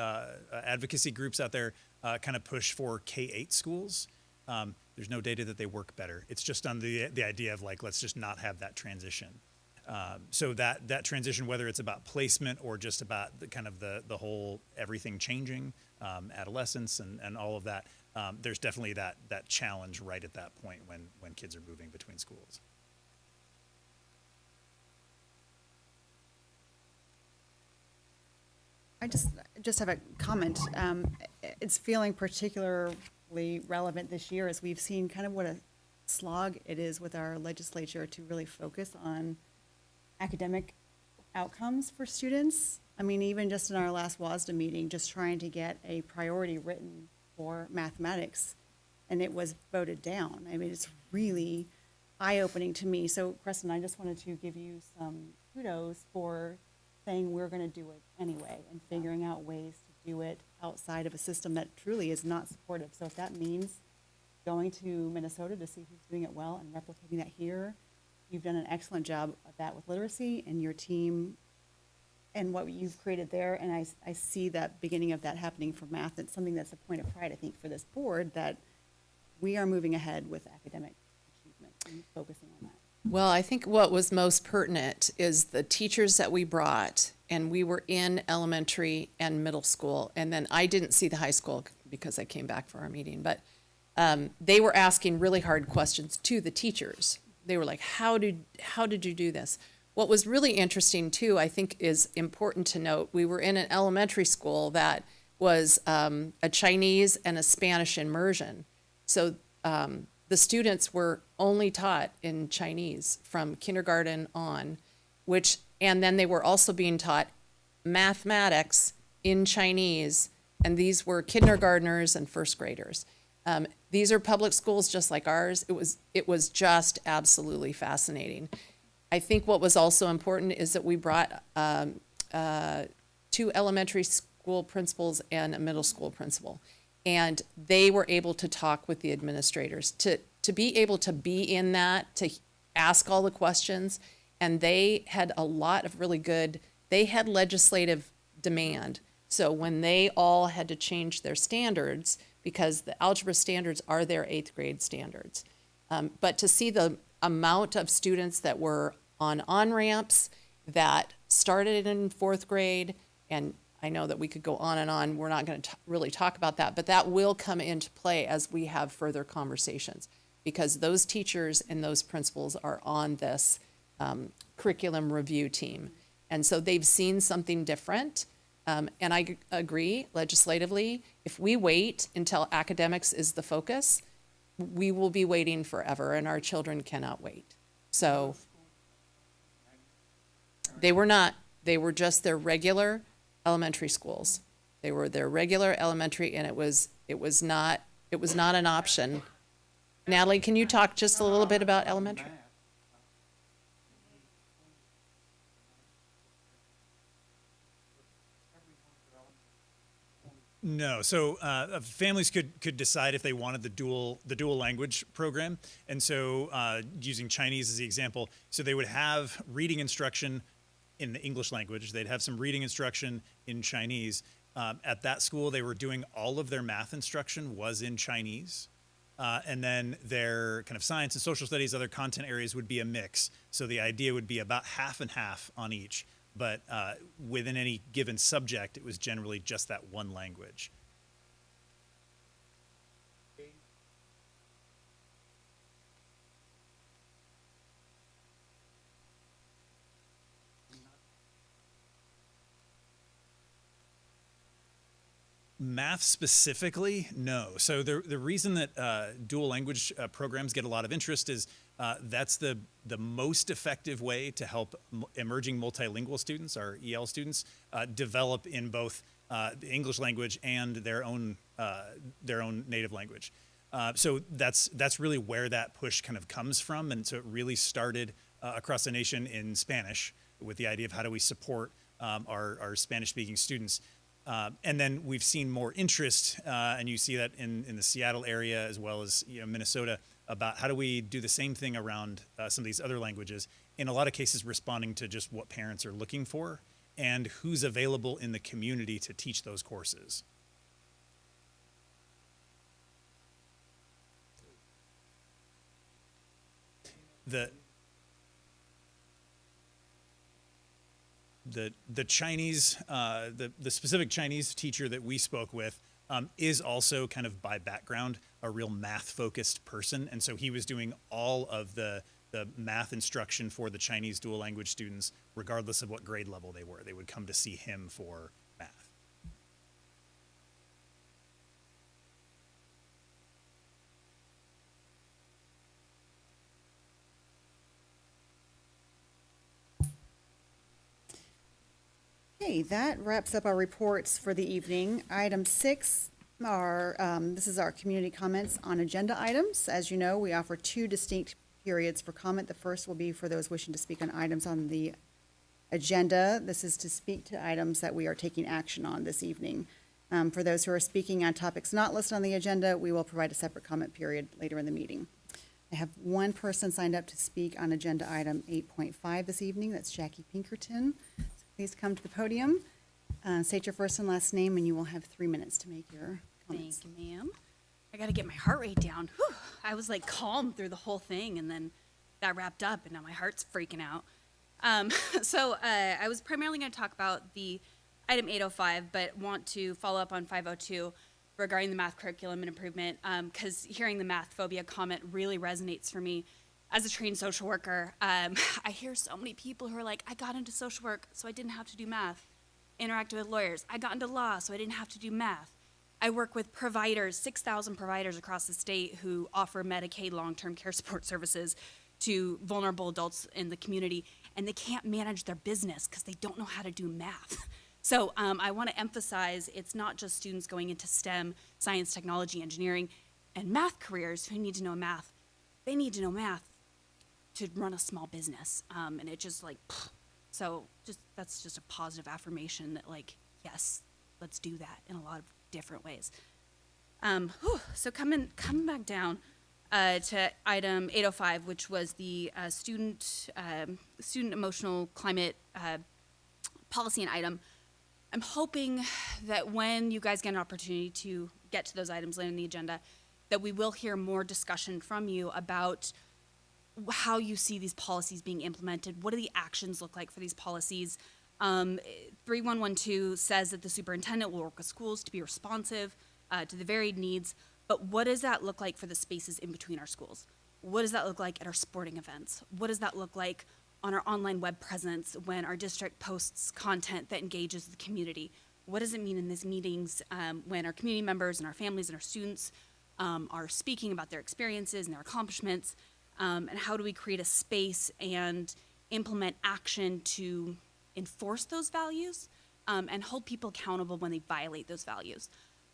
S10: advocacy groups out there kind of push for K-8 schools. There's no data that they work better. It's just on the idea of let's just not have that transition. So that transition, whether it's about placement or just about the whole everything changing, adolescence and all of that, there's definitely that challenge right at that point when kids are moving between schools.
S1: I just have a comment. It's feeling particularly relevant this year as we've seen kind of what a slog it is with our legislature to really focus on academic outcomes for students. I mean, even just in our last WASDA meeting, just trying to get a priority written for mathematics, and it was voted down. I mean, it's really eye-opening to me. So, Preston, I just wanted to give you some kudos for saying we're going to do it anyway and figuring out ways to do it outside of a system that truly is not supportive. So if that means going to Minnesota to see who's doing it well and replicating that here, you've done an excellent job of that with literacy and your team and what you've created there. And I see that beginning of that happening for math. It's something that's a point of pride, I think, for this board, that we are moving ahead with academic achievement and focusing on that.
S7: Well, I think what was most pertinent is the teachers that we brought, and we were in elementary and middle school, and then I didn't see the high school because I came back for our meeting, but they were asking really hard questions to the teachers. They were like, how did you do this? What was really interesting too, I think is important to note, we were in an elementary school that was a Chinese and a Spanish immersion. So the students were only taught in Chinese from kindergarten on, and then they were also being taught mathematics in Chinese, and these were kindergartners and first graders. These are public schools just like ours. It was just absolutely fascinating. I think what was also important is that we brought 2 elementary school principals and a middle school principal. And they were able to talk with the administrators, to be able to be in that, to ask all the questions. And they had a lot of they had legislative demand. So when they all had to change their standards, because the algebra standards are their 8th grade standards. But to see the amount of students that were on on-ramps that started in 4th grade, and I know that we could go on and on. We're not going to really talk about that, but that will come into play as we have further conversations, because those teachers and those principals are on this curriculum review team. And so they've seen something different. And I agree, legislatively, if we wait until academics is the focus, we will be waiting forever, and our children cannot wait. So they were not. They were just their regular elementary schools. They were their regular elementary, and it was not an option. Natalie, can you talk just a little bit about elementary?
S10: No, so families could decide if they wanted the dual language program, and so using Chinese as the example, so they would have reading instruction in the English language. They'd have some reading instruction in Chinese. At that school, they were doing all of their math instruction was in Chinese, and then their kind of science and social studies, other content areas would be a mix. So the idea would be about half and half on each. But within any given subject, it was generally just that one language. Math specifically, no. So the reason that dual language programs get a lot of interest is that's the most effective way to help emerging multilingual students, our EL students, develop in both the English language and their own native language. So that's really where that push kind of comes from, and so it really started across the nation in Spanish with the idea of how do we support our Spanish-speaking students. And then we've seen more interest, and you see that in the Seattle area as well as Minnesota, about how do we do the same thing around some of these other languages. In a lot of cases, responding to just what parents are looking for and who's available in the community to teach those courses. The Chinese, the specific Chinese teacher that we spoke with is also kind of by background a real math-focused person, and so he was doing all of the math instruction for the Chinese dual language students, regardless of what grade level they were. They would come to see him for math.
S1: Okay, that wraps up our reports for the evening. Item 6 are, this is our community comments on agenda items. As you know, we offer 2 distinct periods for comment. The first will be for those wishing to speak on items on the agenda. This is to speak to items that we are taking action on this evening. For those who are speaking on topics not listed on the agenda, we will provide a separate comment period later in the meeting. I have one person signed up to speak on agenda item 8.5 this evening. That's Jackie Pinkerton. Please come to the podium, state your first and last name, and you will have 3 minutes to make your comments.
S12: Thank you, ma'am. I got to get my heart rate down. Whew. I was like calm through the whole thing, and then that wrapped up, and now my heart's freaking out. I was primarily going to talk about the item 805, but want to follow up on 502 regarding the math curriculum and improvement, because hearing the math phobia comment really resonates for me. As a trained social worker, I hear so many people who are like, I got into social work so I didn't have to do math. Interacted with lawyers. I got into law so I didn't have to do math. I work with providers, 6,000 providers across the state who offer Medicaid long-term care support services to vulnerable adults in the community, and they can't manage their business because they don't know how to do math. So I want to emphasize it's not just students going into STEM, science, technology, engineering, and math careers who need to know math. They need to know math to run a small business, and it just like, so that's just a positive affirmation that like, yes, let's do that in a lot of different ways. So coming back down to item 805, which was the student emotional climate policy and item. I'm hoping that when you guys get an opportunity to get to those items later in the agenda, that we will hear more discussion from you about how you see these policies being implemented. What do the actions look like for these policies? 3112 says that the superintendent will work with schools to be responsive to the varied needs, but what does that look like for the spaces in between our schools? What does that look like at our sporting events? What does that look like on our online web presence when our district posts content that engages the community? What does it mean in these meetings when our community members and our families and our students are speaking about their experiences and their accomplishments? And how do we create a space and implement action to enforce those values and hold people accountable when they violate those values?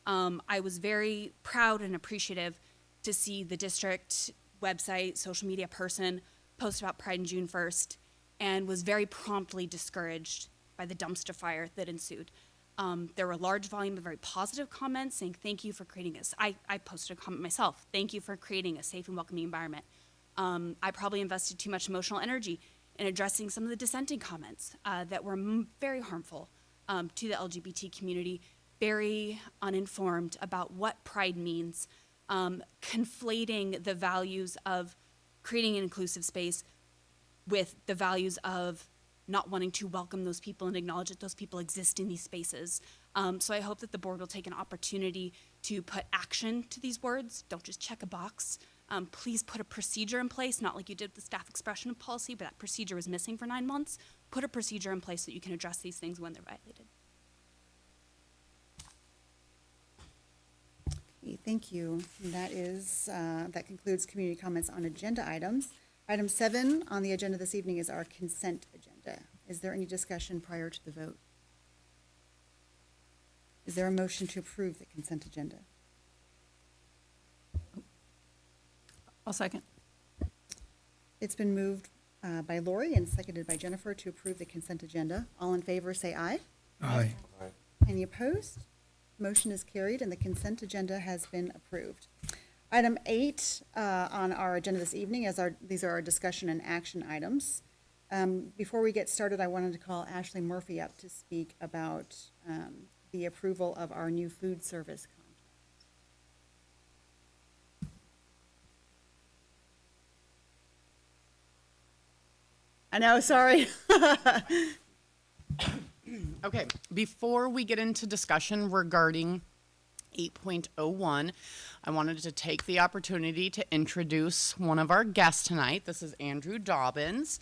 S12: I was very proud and appreciative to see the district website, social media person post about Pride in June 1st, and was very promptly discouraged by the dumpster fire that ensued. There were a large volume of very positive comments saying, thank you for creating this. I posted a comment myself. Thank you for creating a safe and welcoming environment. I probably invested too much emotional energy in addressing some of the dissenting comments that were very harmful to the LGBT community, very uninformed about what pride means, conflating the values of creating an inclusive space with the values of not wanting to welcome those people and acknowledge that those people exist in these spaces. So I hope that the board will take an opportunity to put action to these words. Don't just check a box. Please put a procedure in place, not like you did with the staff expression of policy, but that procedure was missing for 9 months. Put a procedure in place so that you can address these things when they're violated.
S1: Okay, thank you. And that concludes community comments on agenda items. Item 7 on the agenda this evening is our consent agenda. Is there any discussion prior to the vote? Is there a motion to approve the consent agenda?
S6: I'll second.
S1: It's been moved by Lori and seconded by Jennifer to approve the consent agenda. All in favor, say aye.
S5: Aye.
S1: Any opposed? Motion is carried and the consent agenda has been approved. Item 8 on our agenda this evening these are our discussion and action items. Before we get started, I wanted to call Ashley Murphy up to speak about the approval of our new food service contract. I know, sorry.
S13: Okay, before we get into discussion regarding 8.01, I wanted to take the opportunity to introduce one of our guests tonight. This is Andrew Dobbins.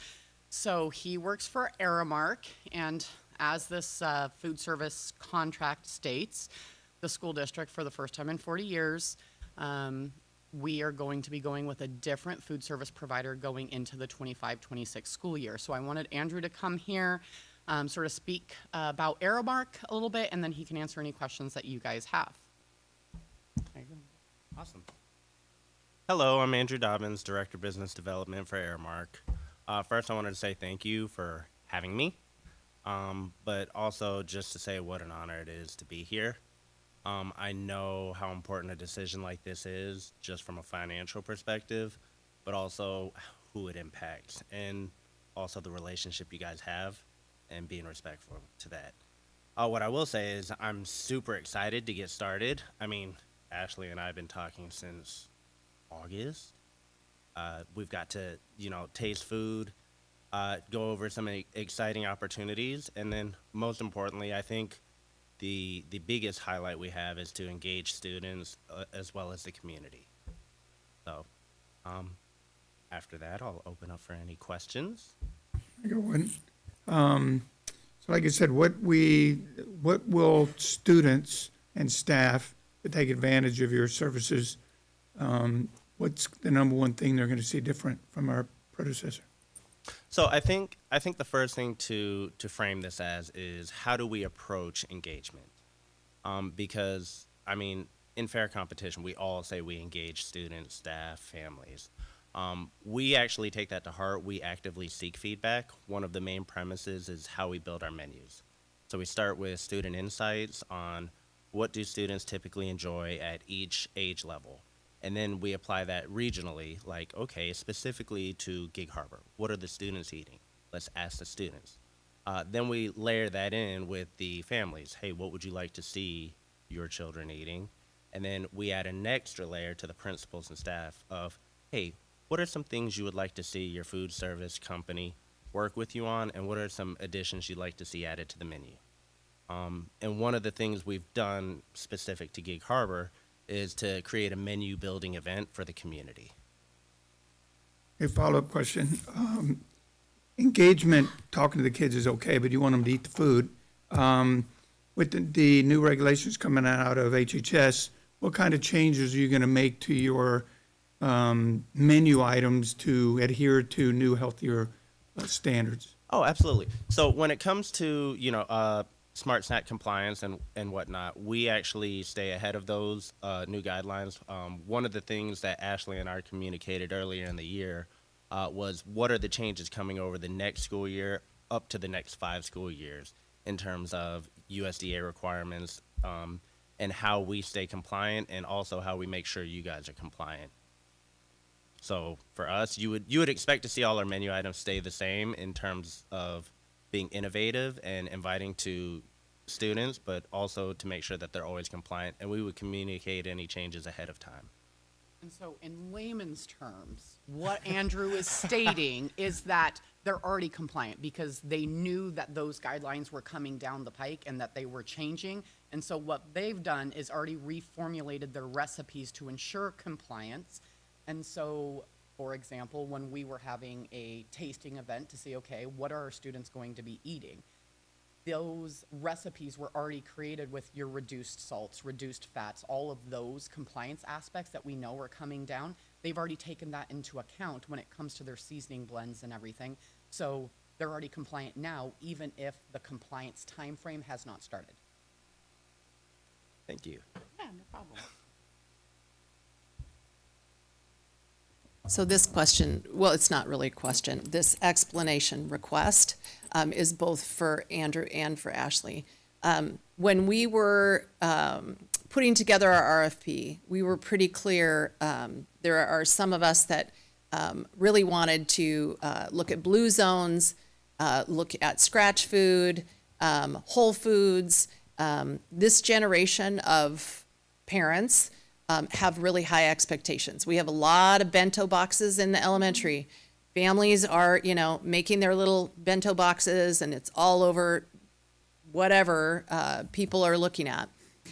S13: So he works for Aramark, and as this food service contract states, the school district, for the first time in 40 years, we are going to be going with a different food service provider going into the 25-26 school year. So I wanted Andrew to come here, sort of speak about Aramark a little bit, and then he can answer any questions that you guys have. There you go.
S17: Awesome. Hello, I'm Andrew Dobbins, Director of Business Development for Aramark. First, I wanted to say thank you for having me, but also just to say what an honor it is to be here. I know how important a decision like this is, just from a financial perspective, but also who it impacts, and also the relationship you guys have, and being respectful to that. What I will say is I'm super excited to get started. I mean, Ashley and I have been talking since August. We've got to, taste food, go over some exciting opportunities, and then most importantly, I think the biggest highlight we have is to engage students as well as the community. So after that, I'll open up for any questions.
S5: I got one. So like I said, what will students and staff that take advantage of your services, what's the number one thing they're going to see different from our predecessor?
S17: So I think the first thing to frame this as is how do we approach engagement? Because, I mean, in fair competition, we all say we engage students, staff, families. We actually take that to heart. We actively seek feedback. One of the main premises is how we build our menus. So we start with student insights on what do students typically enjoy at each age level. And then we apply that regionally, like, okay, specifically to Gig Harbor, what are the students eating? Let's ask the students. Then we layer that in with the families. Hey, what would you like to see your children eating? And then we add an extra layer to the principals and staff of, hey, what are some things you would like to see your food service company work with you on, and what are some additions you'd like to see added to the menu? And one of the things we've done specific to Gig Harbor is to create a menu building event for the community.
S5: A follow-up question. Engagement, talking to the kids is okay, but you want them to eat the food. With the new regulations coming out of HHS, what kind of changes are you going to make to your menu items to adhere to new, healthier standards?
S17: Oh, absolutely. So when it comes to, smart snack compliance and whatnot, we actually stay ahead of those new guidelines. One of the things that Ashley and I communicated earlier in the year was what are the changes coming over the next school year up to the next 5 school years in terms of, USDA requirements, and how we stay compliant, and also how we make sure you guys are compliant. So for us, you would expect to see all our menu items stay the same in terms of being innovative and inviting to students, but also to make sure that they're always compliant, and we would communicate any changes ahead of time.
S13: And so in layman's terms, what Andrew is stating is that they're already compliant because they knew that those guidelines were coming down the pike and that they were changing. And so what they've done is already reformulated their recipes to ensure compliance. And so, for example, when we were having a tasting event to see, okay, what are our students going to be eating? Those recipes were already created with your reduced salts, reduced fats, all of those compliance aspects that we know are coming down. They've already taken that into account when it comes to their seasoning blends and everything. So they're already compliant now, even if the compliance time frame has not started.
S17: Thank you.
S13: Yeah, no problem.
S7: So this question, well, it's not really a question, this explanation request is both for Andrew and for Ashley. When we were putting together our RFP, we were pretty clear, there are some of us that really wanted to look at blue zones, look at scratch food, whole foods. This generation of parents have really high expectations. We have a lot of bento boxes in the elementary. Families are, making their little bento boxes, and it's all over whatever people are looking at.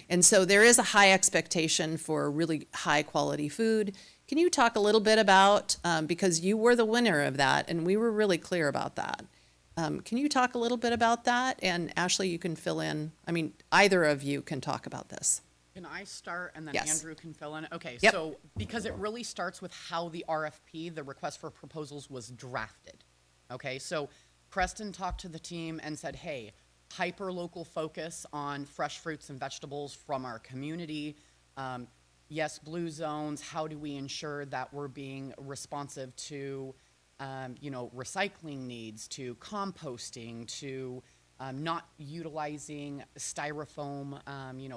S7: And so there is a high expectation for really high quality food. Can you talk a little bit about, because you were the winner of that, and we were really clear about that. Can you talk a little bit about that? And Ashley, you can fill in. I mean, either of you can talk about this.
S13: Can I start and then
S7: Yes.
S13: Andrew can fill in? Okay,
S7: Yep.
S13: so because it really starts with how the RFP, the request for proposals, was drafted. Okay, so Preston talked to the team and said, hey, hyper-local focus on fresh fruits and vegetables from our community. Yes, blue zones, how do we ensure that we're being responsive to, recycling needs, to composting, to not utilizing styrofoam,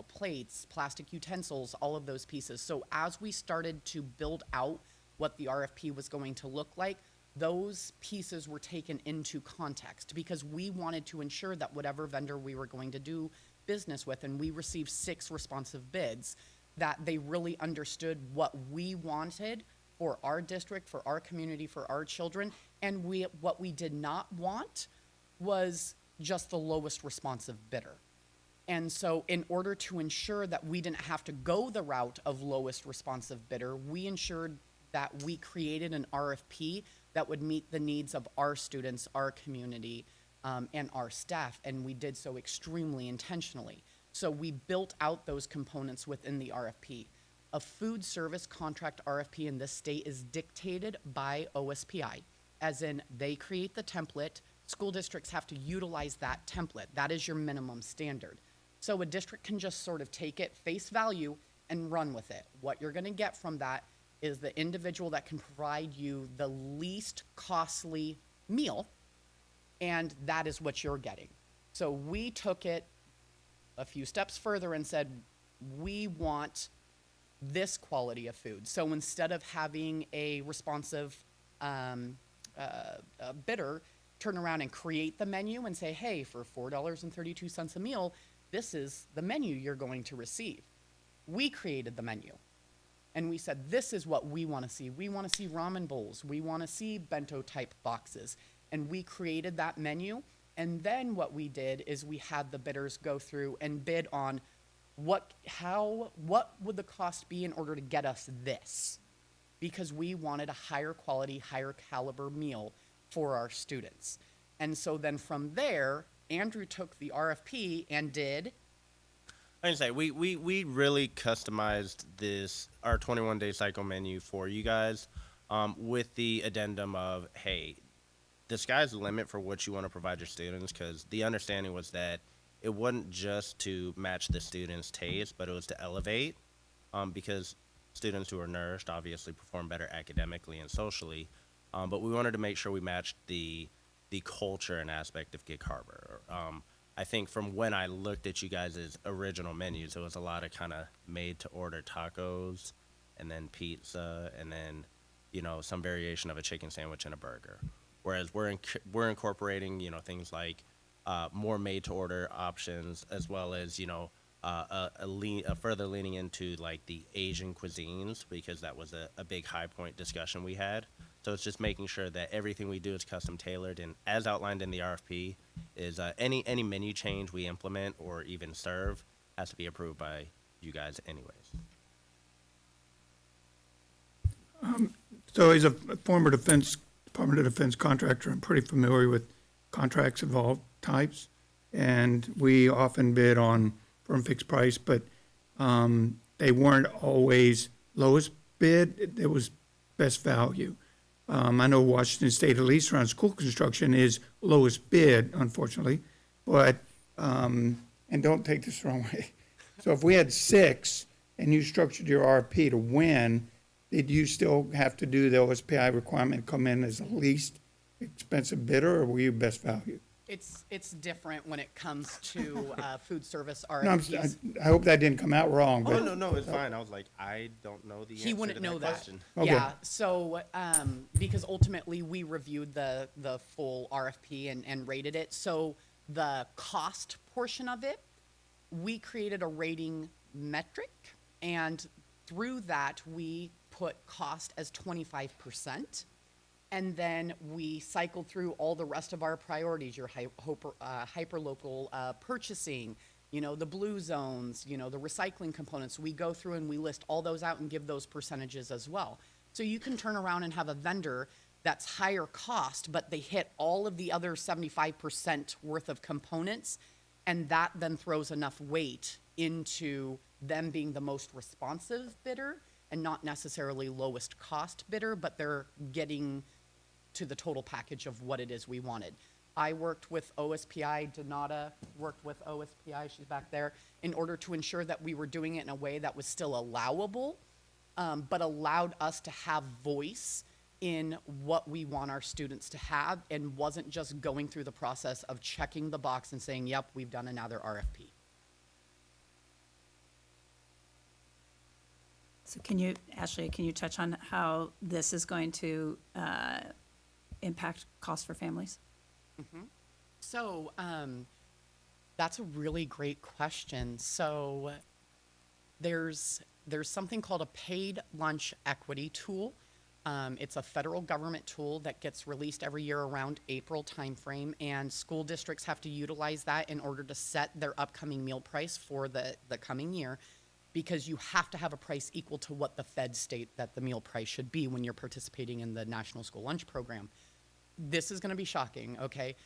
S13: plates, plastic utensils, all of those pieces. So as we started to build out what the RFP was going to look like, those pieces were taken into context because we wanted to ensure that whatever vendor we were going to do business with, and we received 6 responsive bids, that they really understood what we wanted for our district, for our community, for our children. And what we did not want was just the lowest responsive bidder. And so in order to ensure that we didn't have to go the route of lowest responsive bidder, we ensured that we created an RFP that would meet the needs of our students, our community, and our staff. And we did so extremely intentionally. So we built out those components within the RFP. A food service contract RFP in this state is dictated by OSPI, as in they create the template. School districts have to utilize that template. That is your minimum standard. So a district can just sort of take it face value and run with it. What you're going to get from that is the individual that can provide you the least costly meal, and that is what you're getting. So we took it a few steps further and said, we want this quality of food. So instead of having a responsive bidder turn around and create the menu and say, hey, for $4.32 a meal, this is the menu you're going to receive. We created the menu. And we said, this is what we want to see. We want to see ramen bowls. We want to see bento type boxes. And we created that menu. And then what we did is we had the bidders go through and bid on what would the cost be in order to get us this? Because we wanted a higher quality, higher caliber meal for our students. And so then from there, Andrew took the RFP and did.
S17: I can say we really customized our 21-day cycle menu for you guys, with the addendum of, hey, the sky's the limit for what you want to provide your students, because the understanding was that it wasn't just to match the students' taste, but it was to elevate, because students who are nourished obviously perform better academically and socially, but we wanted to make sure we matched the culture and aspect of Gig Harbor. I think from when I looked at you guys' original menus, it was a lot of kind of made to order tacos and then pizza and then, some variation of a chicken sandwich and a burger. Whereas we're incorporating, things like more made to order options, as well as, a further leaning into like the Asian cuisines, because that was a big high point discussion we had. So it's just making sure that everything we do is custom tailored, and as outlined in the RFP is any menu change we implement or even serve has to be approved by you guys anyways.
S5: So as a former Department of Defense contractor, I'm pretty familiar with contracts of all types, and we often bid on firm fixed price, but they weren't always lowest bid. It was best value. I know Washington State, at least around school construction, is lowest bid, unfortunately, but, and don't take this the wrong way. So if we had 6 and you structured your RFP to win, did you still have to do the OSPI requirement, come in as the least expensive bidder, or were you best value?
S13: It's different when it comes to food service
S5: No,
S13: RFPs.
S5: I hope that didn't come out wrong.
S17: Oh,
S5: But
S17: no, it's fine. I was like, I don't know the answer
S13: He wouldn't
S17: to
S13: know
S17: that
S13: that.
S17: question.
S5: Okay.
S13: Yeah, so, because ultimately we reviewed the full RFP and rated it. So the cost portion of it, we created a rating metric, and through that, we put cost as 25%. And then we cycled through all the rest of our priorities, your hyperlocal purchasing, the blue zones, the recycling components. We go through and we list all those out and give those percentages as well. So you can turn around and have a vendor that's higher cost, but they hit all of the other 75% worth of components, and that then throws enough weight into them being the most responsive bidder and not necessarily lowest cost bidder, but they're getting to the total package of what it is we wanted. I worked with OSPI, Donata worked with OSPI, she's back there, in order to ensure that we were doing it in a way that was still allowable, but allowed us to have voice in what we want our students to have, and wasn't just going through the process of checking the box and saying, yep, we've done another RFP.
S6: So Ashley, can you touch on how this is going to impact cost for families?
S13: So that's a really great question. So there's something called a paid lunch equity tool. It's a federal government tool that gets released every year around April timeframe, and school districts have to utilize that in order to set their upcoming meal price for the coming year, because you have to have a price equal to what the feds state that the meal price should be when you're participating in the National School Lunch Program. This is going to be shocking, okay?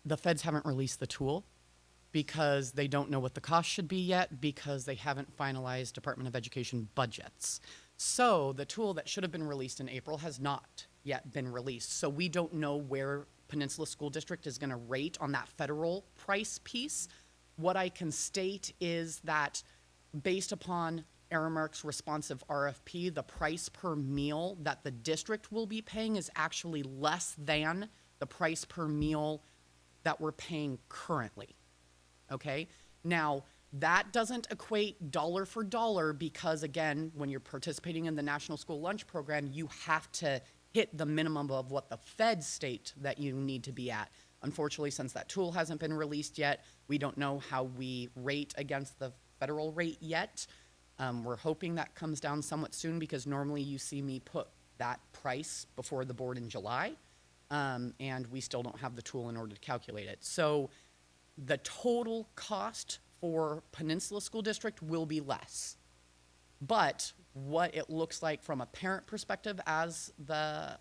S13: The feds haven't released the tool because they don't know what the cost should be yet, because they haven't finalized Department of Education budgets. So the tool that should have been released in April has not yet been released. So we don't know where Peninsula School District is going to rate on that federal price piece. What I can state is that based upon Aramark's responsive RFP, the price per meal that the district will be paying is actually less than the price per meal that we're paying currently. Okay? Now, that doesn't equate dollar for dollar, because again, when you're participating in the National School Lunch Program, you have to hit the minimum of what the feds state that you need to be at. Unfortunately, since that tool hasn't been released yet, we don't know how we rate against the federal rate yet. We're hoping that comes down somewhat soon, because normally you see me put that price before the board in July, and we still don't have the tool in order to calculate it. So the total cost for Peninsula School District will be less. But what it looks like from a parent perspective as the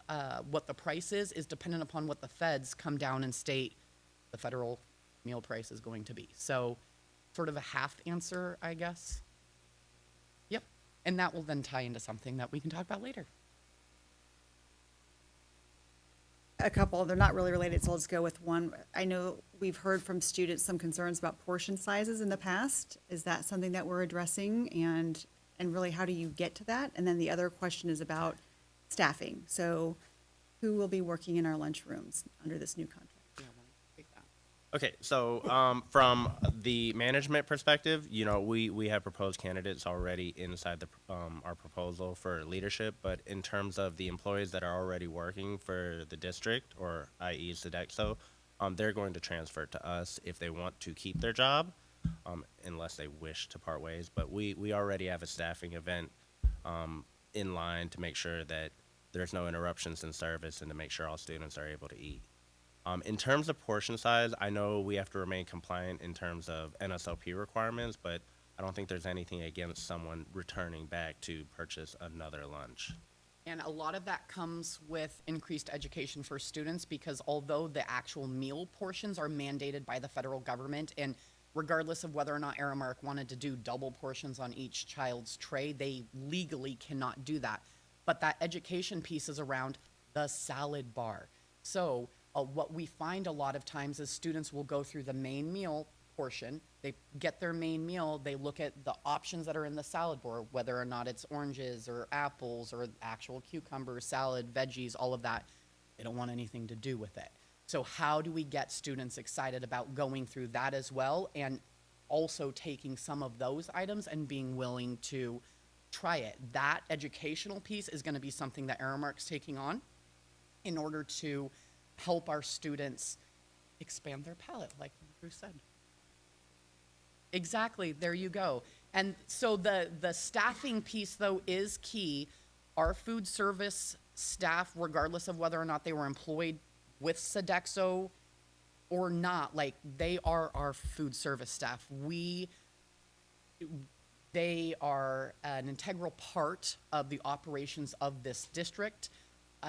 S13: what the price is dependent upon what the feds come down and state the federal meal price is going to be. So sort of a half answer, I guess. Yep. And that will then tie into something that we can talk about later.
S1: A couple, they're not really related, so let's go with one. I know we've heard from students some concerns about portion sizes in the past. Is that something that we're addressing, and really how do you get to that? And then the other question is about staffing. So who will be working in our lunchrooms under this new contract?
S13: Yeah, I wanna take that.
S17: Okay, so from the management perspective, you know, we have proposed candidates already inside the our proposal for leadership, but in terms of the employees that are already working for the district, or i.e. Sodexo, they're going to transfer to us if they want to keep their job, unless they wish to part ways. But we already have a staffing event in line to make sure that there's no interruptions in service and to make sure all students are able to eat. In terms of portion size, I know we have to remain compliant in terms of NSLP requirements, but I don't think there's anything against someone returning back to purchase another lunch.
S13: And a lot of that comes with increased education for students, because although the actual meal portions are mandated by the federal government, and regardless of whether or not Aramark wanted to do double portions on each child's tray, they legally cannot do that. But that education piece is around the salad bar. So what we find a lot of times is students will go through the main meal portion, they get their main meal, they look at the options that are in the salad bar, whether or not it's oranges or apples or actual cucumbers, salad, veggies, all of that. They don't want anything to do with it. So how do we get students excited about going through that as well, and also taking some of those items and being willing to try it? That educational piece is going to be something that Aramark's taking on in order to help our students expand their palate, like Drew said. Exactly, there you go. And so the staffing piece, though, is key. Our food service staff, regardless of whether or not they were employed with Sodexo or not, like, they are our food service staff. They are an integral part of the operations of this district.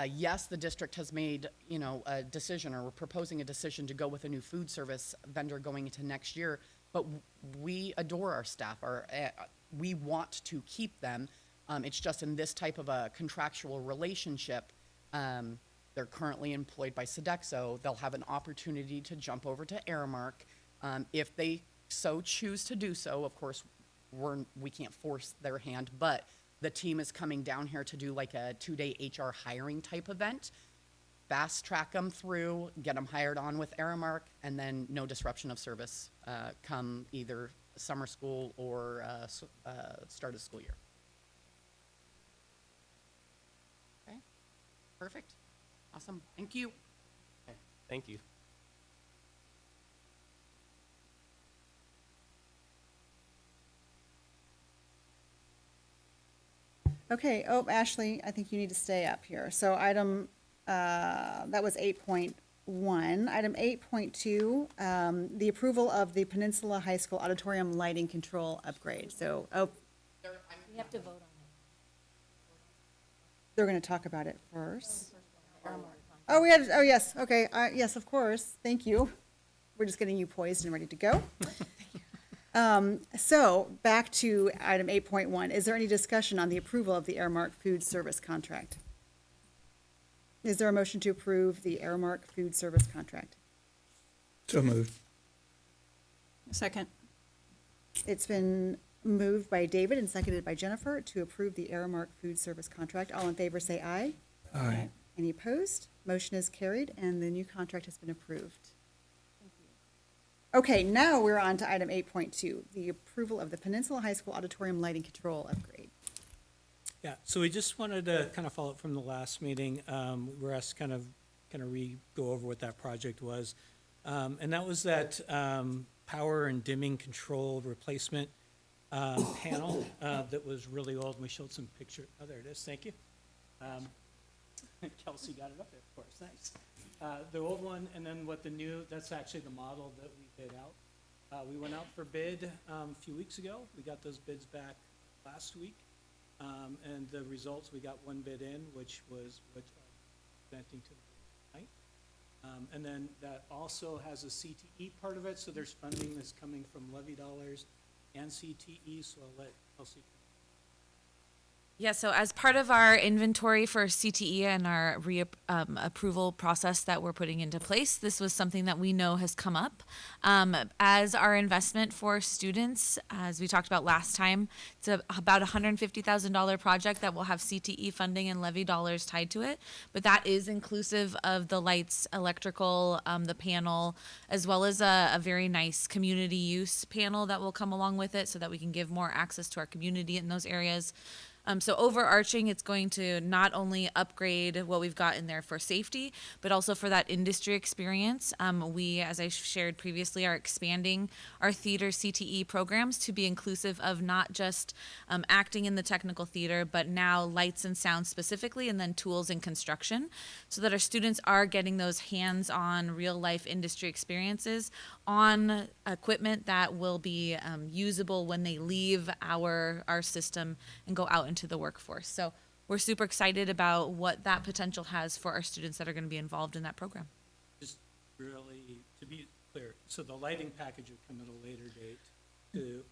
S13: Yes, the district has made, you know, a decision, or we're proposing a decision to go with a new food service vendor going into next year, but we adore our staff. We want to keep them. It's just in this type of a contractual relationship, they're currently employed by Sodexo. They'll have an opportunity to jump over to Aramark if they so choose to do so. Of course, we can't force their hand, but the team is coming down here to do like a 2-day HR hiring type event, fast track them through, get them hired on with Aramark, and then no disruption of service come either summer school or start of school year. Okay, perfect, awesome, thank you.
S17: Okay. Thank you.
S1: Okay, oh, Ashley, I think you need to stay up here. So item, that was 8.1. Item 8.2, the approval of the Peninsula High School Auditorium Lighting Control Upgrade. So,
S4: We have to vote on it.
S1: they're gonna talk about it first. Oh, yes, okay, yes, of course, thank you. We're just getting you poised and ready to go. So, back to item 8.1. Is there any discussion on the approval of the Aramark Food Service contract? Is there a motion to approve the Aramark Food Service contract?
S5: So moved.
S6: Second.
S1: It's been moved by David and seconded by Jennifer to approve the Aramark Food Service contract. All in favor, say aye.
S5: Aye.
S1: Any opposed? Motion is carried, and the new contract has been approved. Okay, now we're on to item 8.2, the approval of the Peninsula High School Auditorium Lighting Control Upgrade.
S11: Yeah, so we just wanted to kind of follow up from the last meeting. We were asked to kind of go over what that project was. And that was that power and dimming control replacement panel that was really old. And we showed some picture. Oh, there it is. Thank you. Kelsey got it up there, of course. Thanks. The old one, and then what the new, that's actually the model that we bid out. We went out for bid a few weeks ago. We got those bids back last week. And the results, we got one bid in, which was what presenting to the night. And then that also has a CTE part of it, so there's funding that's coming from levy dollars and CTE, so I'll let Kelsey.
S18: Yeah, so as part of our inventory for CTE and our approval process that we're putting into place, this was something that we know has come up. As our investment for students, as we talked about last time, it's about a $150,000 project that will have CTE funding and levy dollars tied to it. But that is inclusive of the lights, electrical, the panel, as well as a very nice community use panel that will come along with it so that we can give more access to our community in those areas. So overarching, it's going to not only upgrade what we've got in there for safety, but also for that industry experience. We, as I shared previously, are expanding our theater CTE programs to be inclusive of not just acting in the technical theater, but now lights and sound specifically, and then tools and construction, so that our students are getting those hands-on real-life industry experiences on equipment that will be usable when they leave our system and go out into the workforce. So we're super excited about what that potential has for our students that are going to be involved in that program.
S11: Just really, to be clear, so the lighting package would come at a later date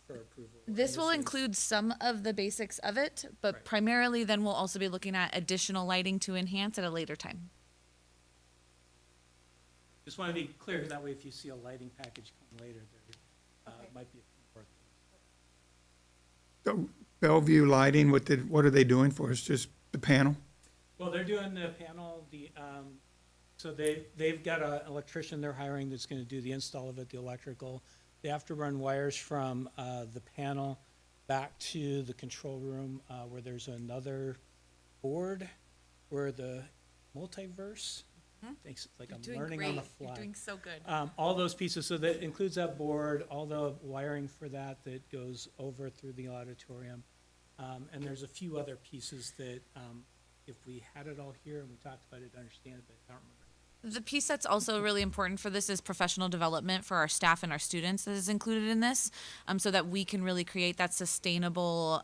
S11: for approval?
S18: This will include some of the basics of it, but primarily then we'll also be looking at additional lighting to enhance at a later time.
S11: Just want to be clear, that way if you see a lighting package come later, there might be more.
S5: So Bellevue Lighting, what are they doing for us? Just the panel?
S11: Well, they're doing the panel, so they've got an electrician they're hiring that's going to do the install of it, the electrical. They have to run wires from the panel back to the control room where there's another board where the multiverse. Thanks, like I'm learning on the fly.
S18: You're doing so good.
S11: All those pieces, so that includes that board, all the wiring for that goes over through the auditorium. And there's a few other pieces that if we had it all here and we talked about it, I'd understand it, but I don't remember.
S18: The piece that's also really important for this is professional development for our staff and our students that is included in this, so that we can really create that sustainable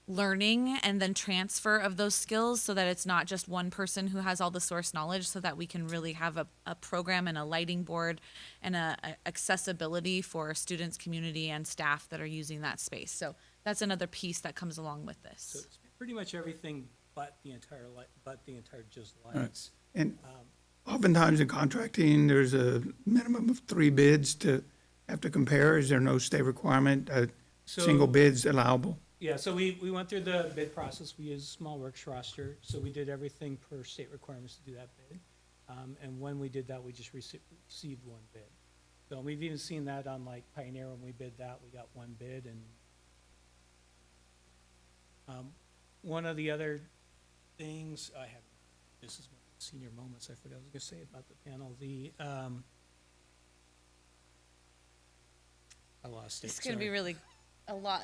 S18: learning and then transfer of those skills, so that it's not just one person who has all the source knowledge, so that we can really have a program and a lighting board and a accessibility for students, community, and staff that are using that space. So that's another piece that comes along with this.
S11: So it's pretty much everything but the entire just lights.
S5: And oftentimes in contracting, there's a minimum of 3 bids to have to compare. Is there no state requirement? Single bids allowable?
S11: Yeah, so we went through the bid process. We used Small Works roster, so we did everything per state requirements to do that bid. And when we did that, we just received 1 bid. So we've even seen that on like Pioneer. When we bid that, we got 1 bid. And one of the other things I have, this is one of the senior moments I forgot I was going to say about the panel. I lost it.
S18: It's going to be really a lot.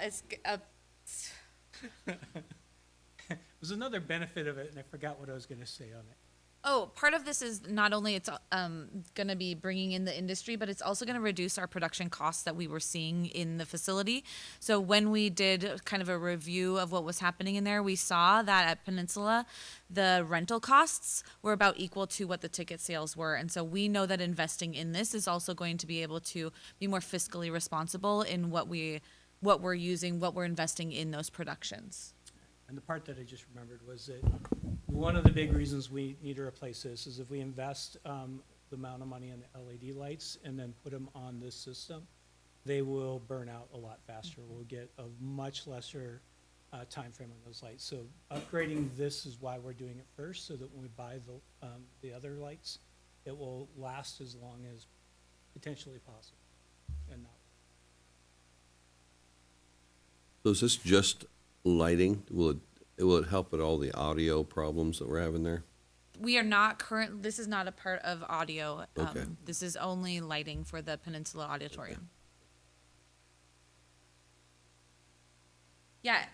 S11: There's another benefit of it, and I forgot what I was going to say on it.
S18: Oh, part of this is not only it's going to be bringing in the industry, but it's also going to reduce our production costs that we were seeing in the facility. So when we did kind of a review of what was happening in there, we saw that at Peninsula, the rental costs were about equal to what the ticket sales were. And so we know that investing in this is also going to be able to be more fiscally responsible in what we're using, what we're investing in those productions.
S11: And the part that I just remembered was that one of the big reasons we need to replace this is if we invest the amount of money in the LED lights and then put them on this system, they will burn out a lot faster. We'll get a much lesser time frame on those lights. So upgrading this is why we're doing it first, so that when we buy the other lights, it will last as long as potentially possible. And not.
S19: So is this just lighting? Will it help at all the audio problems that we're having there?
S18: We are not this is not a part of audio.
S19: Okay.
S18: This is only lighting for the Peninsula Auditorium. Yeah.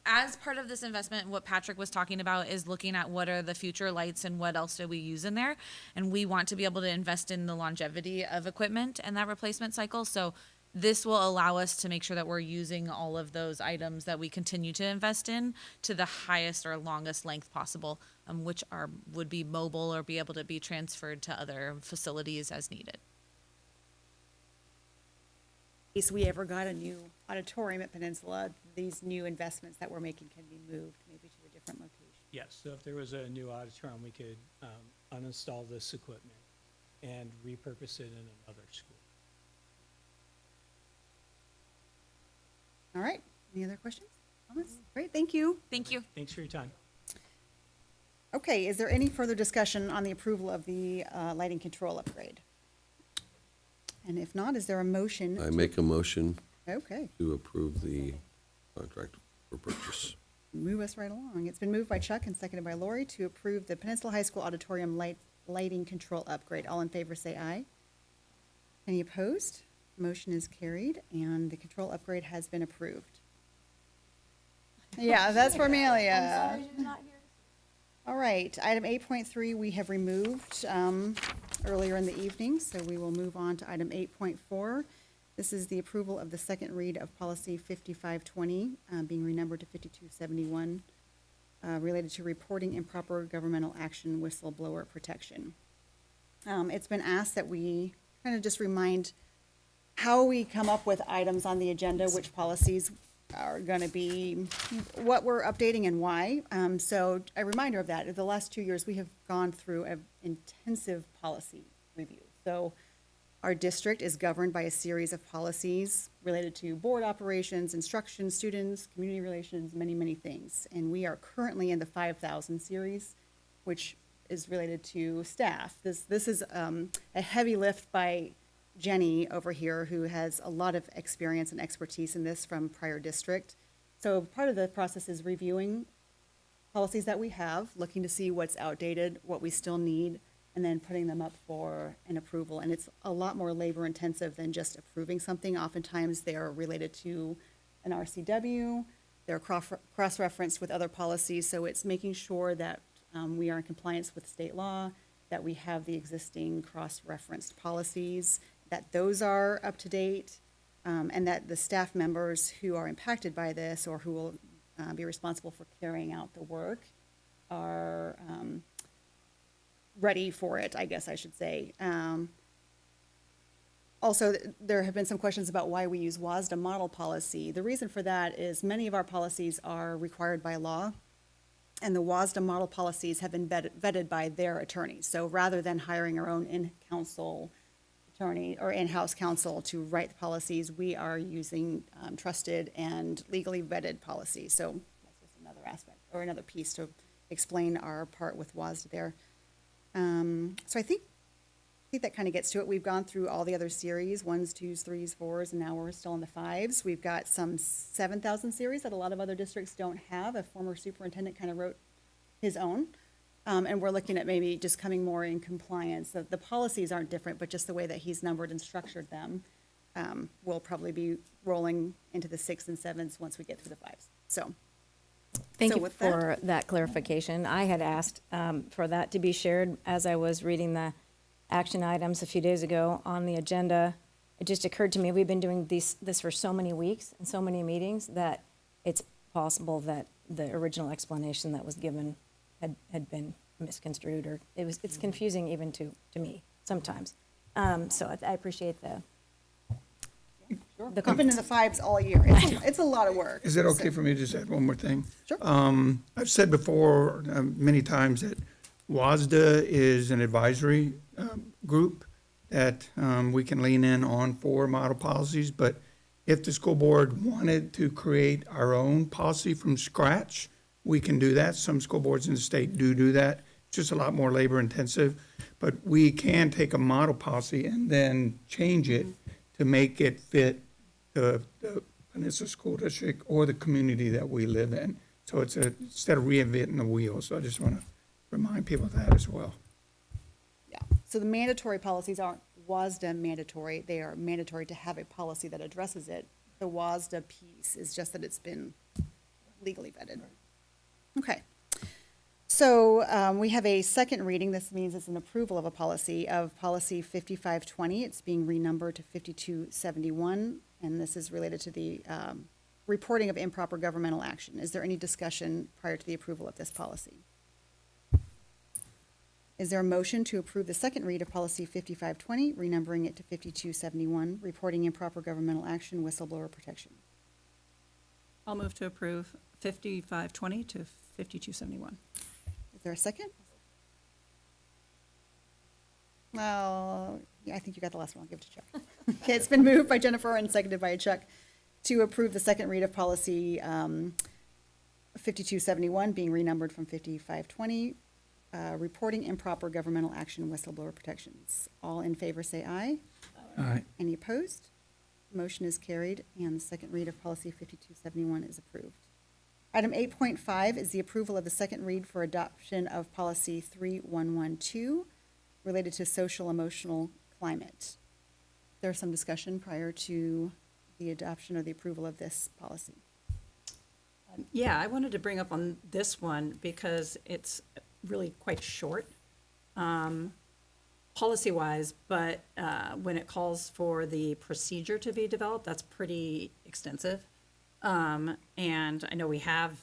S18: As part of this investment, what Patrick was talking about is looking at what are the future lights and what else do we use in there. And we want to be able to invest in the longevity of equipment and that replacement cycle. So this will allow us to make sure that we're using all of those items that we continue to invest in to the highest or longest length possible, which would be mobile or be able to be transferred to other facilities as needed.
S1: case we ever got a new auditorium at Peninsula, these new investments that we're making can be moved maybe to a different location.
S11: Yes, so if there was a new auditorium, we could uninstall this equipment and repurpose it in another school.
S1: All right, any other questions, comments? Great, thank you.
S18: Thank you.
S11: Thanks for your time.
S1: Okay, is there any further discussion on the approval of the lighting control upgrade? And if not, is there a motion?
S19: I make a motion
S1: Okay,
S19: to approve the contract for purchase.
S1: move us right along. It's been moved by Chuck and seconded by Lori to approve the Peninsula High School Auditorium lighting control upgrade. All in favor, say aye. Any opposed? Motion is carried, and the control upgrade has been approved. Yeah, that's for Amelia. All right, item 8.3 we have removed earlier in the evening, so we will move on to item 8.4. This is the approval of the second read of policy 5520, being renumbered to 5271, related to reporting improper governmental action whistleblower protection. It's been asked that we kind of just remind how we come up with items on the agenda, which policies are going to be, what we're updating and why. So a reminder of that, the last 2 years, we have gone through an intensive policy review. So our district is governed by a series of policies related to board operations, instruction, students, community relations, many, many things. And we are currently in the 5,000 series, which is related to staff. This is a heavy lift by Jenny over here, who has a lot of experience and expertise in this from prior district. So part of the process is reviewing policies that we have, looking to see what's outdated, what we still need, and then putting them up for an approval. And it's a lot more labor intensive than just approving something. Oftentimes they are related to an RCW, they're cross-referenced with other policies, so it's making sure that we are in compliance with state law, that we have the existing cross-referenced policies, that those are up to date, and that the staff members who are impacted by this or who will be responsible for carrying out the work are ready for it, I guess I should say. Also, there have been some questions about why we use WASDA model policy. The reason for that is many of our policies are required by law, and the WASDA model policies have been vetted by their attorneys. So rather than hiring our own in-counsel attorney or in-house counsel to write the policies, we are using trusted and legally vetted policies. So that's just another aspect or another piece to explain our part with WASDA there. So I think that kind of gets to it. We've gone through all the other series, 1s, 2s, 3s, 4s, and now we're still in the 5s. We've got some 7,000 series that a lot of other districts don't have. A former superintendent kind of wrote his own. And we're looking at maybe just coming more in compliance. The policies aren't different, but just the way that he's numbered and structured them will probably be rolling into the 6s and 7s once we get through the 5s. So.
S4: Thank
S1: So
S4: you
S1: with
S4: for that clarification. I had asked for that to be shared as I was reading the action items a few days ago on the agenda. It just occurred to me, we've been doing this for so many weeks and so many meetings that it's possible that the original explanation that was given had been misconstrued, or it's confusing even to me sometimes. So I appreciate the
S1: I've been in the 5s all year. It's a lot of work.
S5: Is it okay
S1: So-
S5: for me to just add one more thing?
S1: Sure.
S5: I've said before many times that WASDA is an advisory group that we can lean in on for model policies, but if the school board wanted to create our own policy from scratch, we can do that. Some school boards in the state do that. It's just a lot more labor intensive, but we can take a model policy and then change it to make it fit the Peninsula School District or the community that we live in. So it's instead of reinventing the wheel. So I just want to remind people of that as well.
S1: Yeah, so the mandatory policies aren't WASDA mandatory. They are mandatory to have a policy that addresses it. The WASDA piece is just that it's been legally vetted. Okay. So we have a second reading. This means it's an approval of a policy of policy 5520. It's being renumbered to 5271, and this is related to the reporting of improper governmental action. Is there any discussion prior to the approval of this policy? Is there a motion to approve the second read of policy 5520, renumbering it to 5271, reporting improper governmental action, whistleblower protection?
S6: I'll move to approve 5520 to 5271.
S1: Is there a second? Well, yeah, I think you got the last one. I'll give it to Chuck. Okay, it's been moved by Jennifer and seconded by Chuck to approve the second read of policy 5271, being renumbered from 5520, reporting improper governmental action, whistleblower protections. All in favor say aye.
S5: Aye.
S1: Any opposed? Motion is carried, and the second read of policy 5271 is approved. Item 8.5 is the approval of the second read for adoption of policy 3112 related to social emotional climate. There's some discussion prior to the adoption or the approval of this policy.
S6: Yeah, I wanted to bring up on this one because it's really quite short, policy-wise, but when it calls for the procedure to be developed, that's pretty extensive. And I know we have,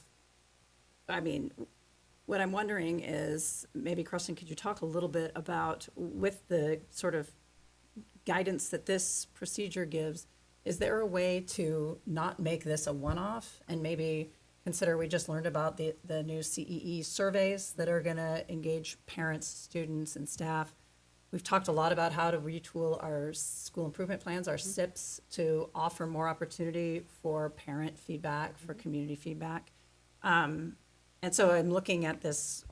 S6: what I'm wondering is, maybe Kristen, could you talk a little bit about, with the sort of guidance that this procedure gives, is there a way to not make this a one-off and maybe consider, we just learned about the new CEE surveys that are gonna engage parents, students, and staff. We've talked a lot about how to retool our school improvement plans, our SIPs, to offer more opportunity for parent feedback, for community feedback. And so I'm looking at this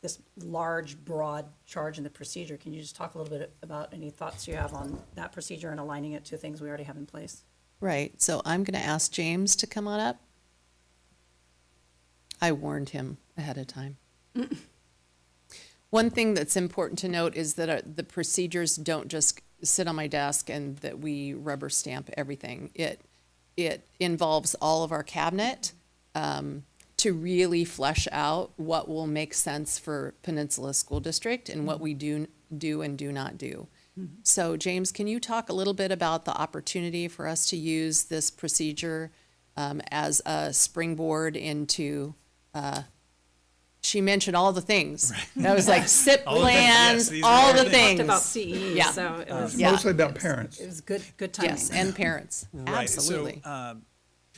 S6: this large, broad charge in the procedure. Can you just talk a little bit about any thoughts you have on that procedure and aligning it to things we already have in place?
S7: Right, so I'm going to ask James to come on up. I warned him ahead of time. One thing that's important to note is that the procedures don't just sit on my desk and that we rubber stamp everything. It involves all of our cabinet to really flesh out what will make sense for Peninsula School District and what we do and do not do. So James, can you talk a little bit about the opportunity for us to use this procedure as a springboard into, she mentioned all the things. Right. That was like SIP plans, all the things.
S6: We talked about CE,
S7: Yeah.
S6: so it was
S5: Mostly about parents.
S6: It was good timing.
S7: Yes, and parents,
S10: Right.
S7: absolutely.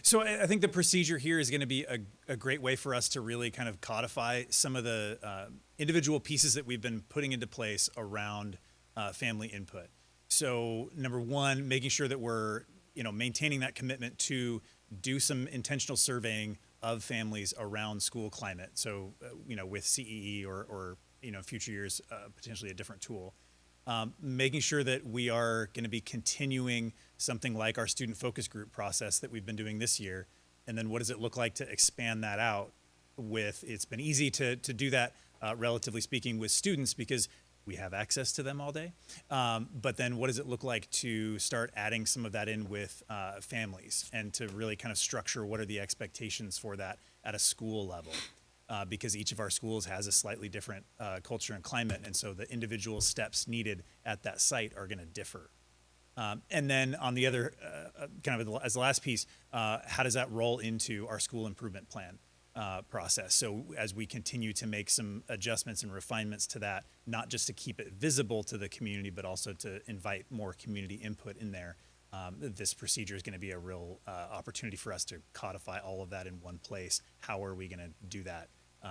S10: So I think the procedure here is going to be a great way for us to really kind of codify some of the individual pieces that we've been putting into place around family input. So number one, making sure that we're maintaining that commitment to do some intentional surveying of families around school climate. So with CEE or future years potentially a different tool. Making sure that we are going to be continuing something like our student focus group process that we've been doing this year. And then what does it look like to expand that out with, it's been easy to do that, relatively speaking, with students because we have access to them all day. But then what does it look like to start adding some of that in with families and to really kind of structure what are the expectations for that at a school level? Because each of our schools has a slightly different culture and climate, and so the individual steps needed at that site are going to differ. And then on the other, as the last piece, how does that roll into our school improvement plan process? So as we continue to make some adjustments and refinements to that, not just to keep it visible to the community, but also to invite more community input in there, this procedure is going to be a real opportunity for us to codify all of that in one place. How are we going to do that,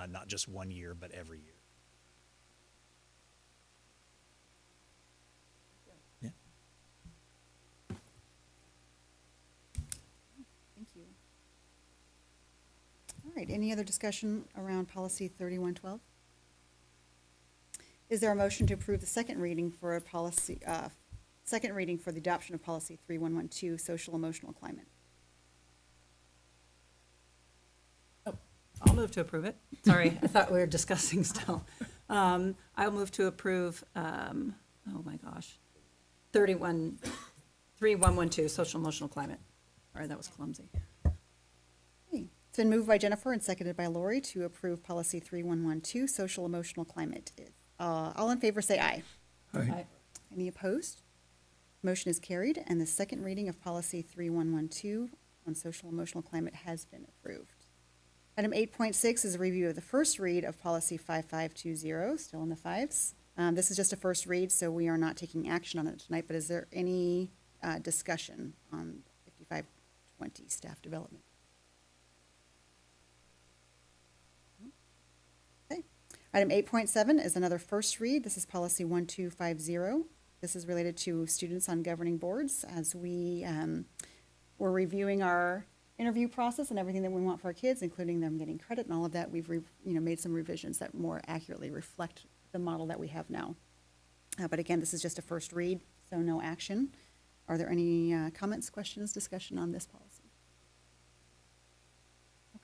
S10: not just one year, but every year? Yeah.
S1: Thank you. All right, any other discussion around policy 3112? Is there a motion to approve the second reading for a policy, second reading for the adoption of policy 3112, social emotional climate?
S6: I'll move to approve it. Sorry, I thought we were discussing still. I'll move to approve, 3112, social emotional climate. Sorry, that was clumsy.
S1: Okay. It's been moved by Jennifer and seconded by Lori to approve policy 3112, social emotional climate. All in favor say aye.
S5: Aye.
S1: Any opposed? Motion is carried, and the second reading of policy 3112 on social emotional climate has been approved. Item 8.6 is a review of the first read of policy 5520, still in the fives. This is just a first read, so we are not taking action on it tonight, but is there any discussion on 5520 staff development? Okay. Item 8.7 is another first read. This is policy 1250. This is related to students on governing boards. As we were reviewing our interview process and everything that we want for our kids, including them getting credit and all of that, we've made some revisions that more accurately reflect the model that we have now. But again, this is just a first read, so no action. Are there any comments, questions, discussion on this policy? Okay.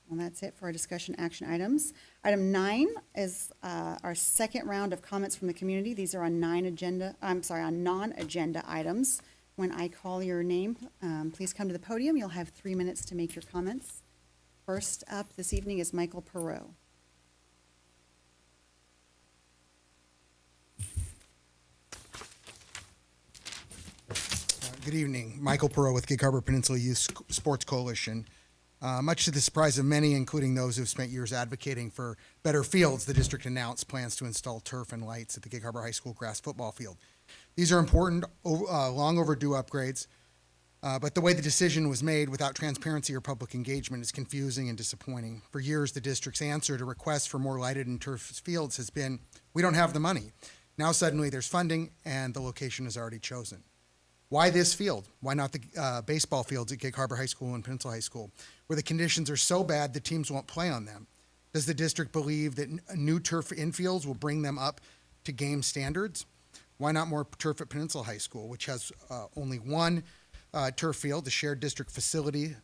S1: Well, that's it for our discussion action items. Item 9 is our second round of comments from the community. These are on non-agenda items. When I call your name, please come to the podium. You'll have 3 minutes to make your comments. First up this evening is Michael Perot.
S2: Good evening. Michael Perot with Gig Harbor Peninsula Youth Sports Coalition. Much to the surprise of many, including those who have spent years advocating for better fields, the district announced plans to install turf and lights at the Gig Harbor High School grass football field. These are important, long overdue upgrades, but the way the decision was made without transparency or public engagement is confusing and disappointing. For years, the district's answer to requests for more lighted and turf fields has been, we don't have the money. Now suddenly there's funding and the location is already chosen. Why this field? Why not the baseball fields at Gig Harbor High School and Peninsula High School, where the conditions are so bad the teams won't play on them? Does the district believe that new turf infields will bring them up to game standards? Why not more turf at Peninsula High School, which has only one turf field, the shared district facility,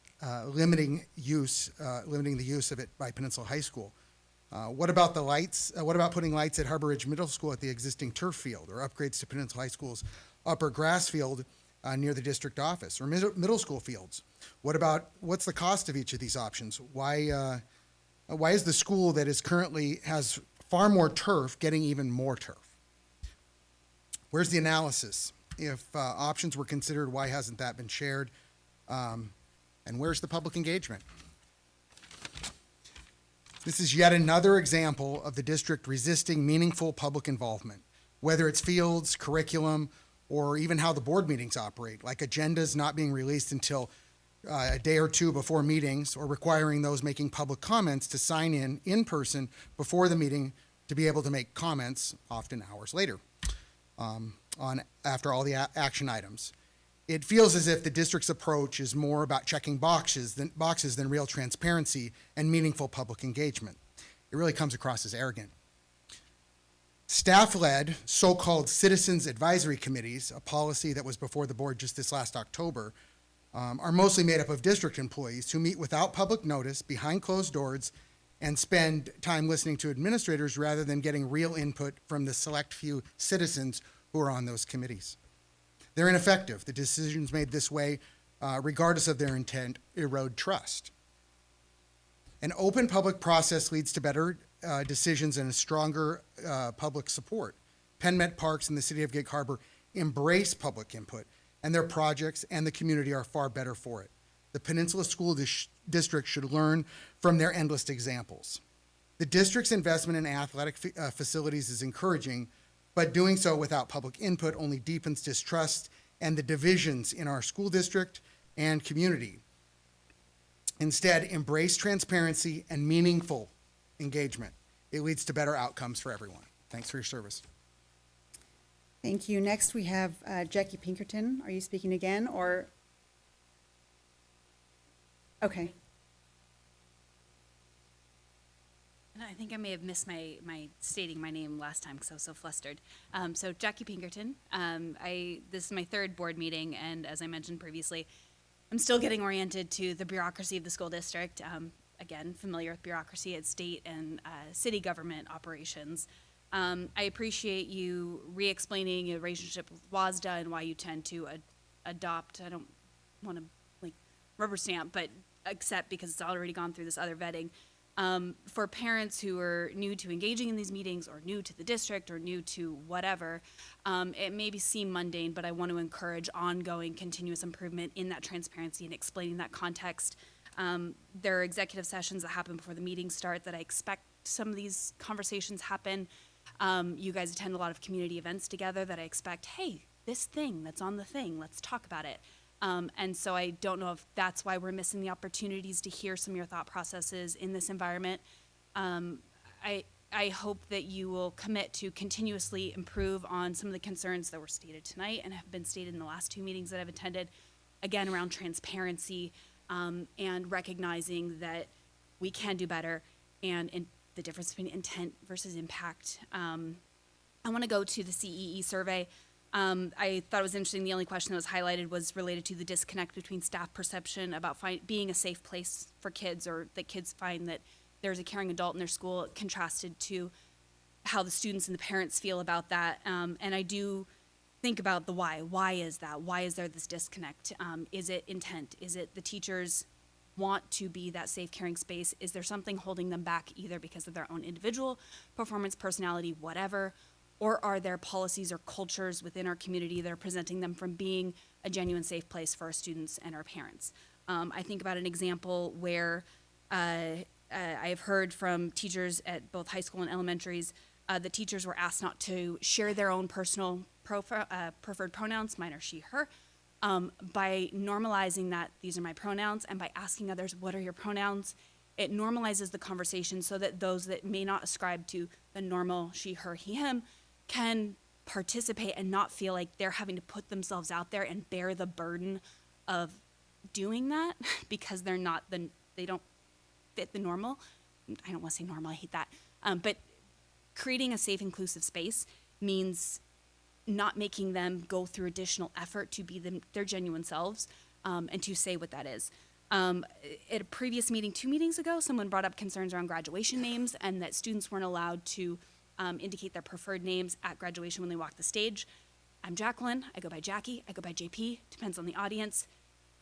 S2: limiting the use of it by Peninsula High School? What about the lights? What about putting lights at Harbor Ridge Middle School at the existing turf field, or upgrades to Peninsula High School's upper grass field near the district office, or middle school fields? What's the cost of each of these options? Why is the school that has far more turf getting even more turf? Where's the analysis? If options were considered, why hasn't that been shared? And where's the public engagement? This is yet another example of the district resisting meaningful public involvement, whether it's fields, curriculum, or even how the board meetings operate, like agendas not being released until a day or two before meetings, or requiring those making public comments to sign in person before the meeting to be able to make comments, often hours later. After all the action items. It feels as if the district's approach is more about checking boxes than real transparency and meaningful public engagement. It really comes across as arrogant. Staff-led so-called citizens advisory committees, a policy that was before the board just this last October, are mostly made up of district employees who meet without public notice, behind closed doors, and spend time listening to administrators rather than getting real input from the select few citizens who are on those committees. They're ineffective. The decisions made this way, regardless of their intent, erode trust. An open public process leads to better decisions and a stronger public support. PenMet Parks and the City of Gig Harbor embrace public input, and their projects and the community are far better for it. The Peninsula School District should learn from their endless examples. The district's investment in athletic facilities is encouraging, but doing so without public input only deepens distrust and the divisions in our school district and community. Instead, embrace transparency and meaningful engagement. It leads to better outcomes for everyone. Thanks for your service.
S1: Thank you. Next, we have Jackie Pinkerton. Are you speaking again, or? Okay.
S12: I think I may have missed my stating my name last time because I was so flustered. So Jackie Pinkerton. This is my third board meeting, and as I mentioned previously, I'm still getting oriented to the bureaucracy of the school district. Again, familiar with bureaucracy at state and city government operations. I appreciate you re-explaining your relationship with WASDA and why you tend to adopt, I don't want to like rubber stamp, but accept because it's already gone through this other vetting. For parents who are new to engaging in these meetings or new to the district or new to whatever, it may seem mundane, but I want to encourage ongoing continuous improvement in that transparency and explaining that context. There are executive sessions that happen before the meetings start that I expect some of these conversations happen. You guys attend a lot of community events together that I expect, hey, this thing that's on the thing, let's talk about it. And so I don't know if that's why we're missing the opportunities to hear some of your thought processes in this environment. I hope that you will commit to continuously improve on some of the concerns that were stated tonight and have been stated in the last 2 meetings that I've attended, again, around transparency, and recognizing that we can do better, and in the difference between intent versus impact. I want to go to the CEE survey. I thought it was interesting. The only question that was highlighted was related to the disconnect between staff perception about being a safe place for kids, or that kids find that there's a caring adult in their school, contrasted to how the students and the parents feel about that. And I do think about the why. Why is that? Why is there this disconnect? Is it intent? Is it the teachers want to be that safe, caring space? Is there something holding them back, either because of their own individual performance, personality, whatever? Or are there policies or cultures within our community that are preventing them from being a genuine safe place for our students and our parents? I think about an example where I've heard from teachers at both high school and elementaries that teachers were asked not to share their own personal preferred pronouns, mine are she, her. By normalizing that these are my pronouns, and by asking others, what are your pronouns, it normalizes the conversation so that those that may not ascribe to the normal she, her, he, him can participate and not feel like they're having to put themselves out there and bear the burden of doing that because they don't fit the normal. I don't want to say normal, I hate that. But creating a safe, inclusive space means not making them go through additional effort to be their genuine selves, and to say what that is. At a previous meeting, 2 meetings ago, someone brought up concerns around graduation names and that students weren't allowed to indicate their preferred names at graduation when they walk the stage. I'm Jacqueline, I go by Jackie, I go by JP, depends on the audience.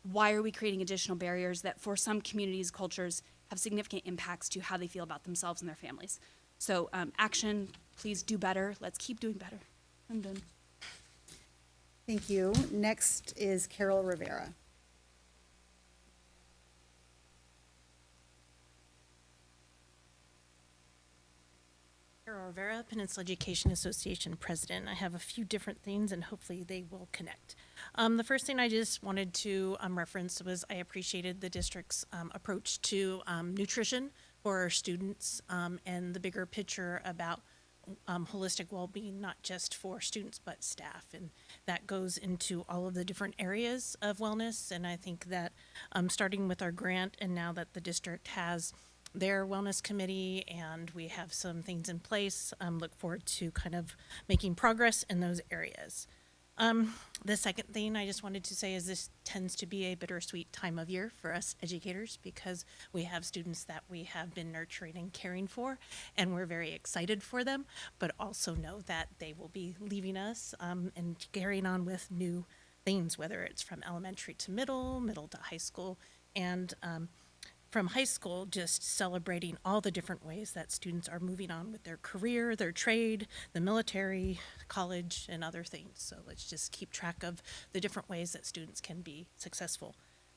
S12: Why are we creating additional barriers that for some communities, cultures, have significant impacts to how they feel about themselves and their families? So action, please do better. Let's keep doing better. I'm done.
S1: Thank you. Next is Carol Rivera.
S15: Carol Rivera, Peninsula Education Association President. I have a few different things and hopefully they will connect. The first thing I just wanted to reference was I appreciated the district's approach to nutrition for our students, and the bigger picture about holistic well-being, not just for students but staff, and that goes into all of the different areas of wellness. And I think that starting with our grant, and now that the district has their wellness committee and we have some things in place, look forward to kind of making progress in those areas. The second thing I just wanted to say is this tends to be a bittersweet time of year for us educators, because we have students that we have been nurturing and caring for, and we're very excited for them, but also know that they will be leaving us and carrying on with new things, whether it's from elementary to middle to high school, and from high school, just celebrating all the different ways that students are moving on with their career, their trade, the military, college, and other things. So let's just keep track of the different ways that students can be successful.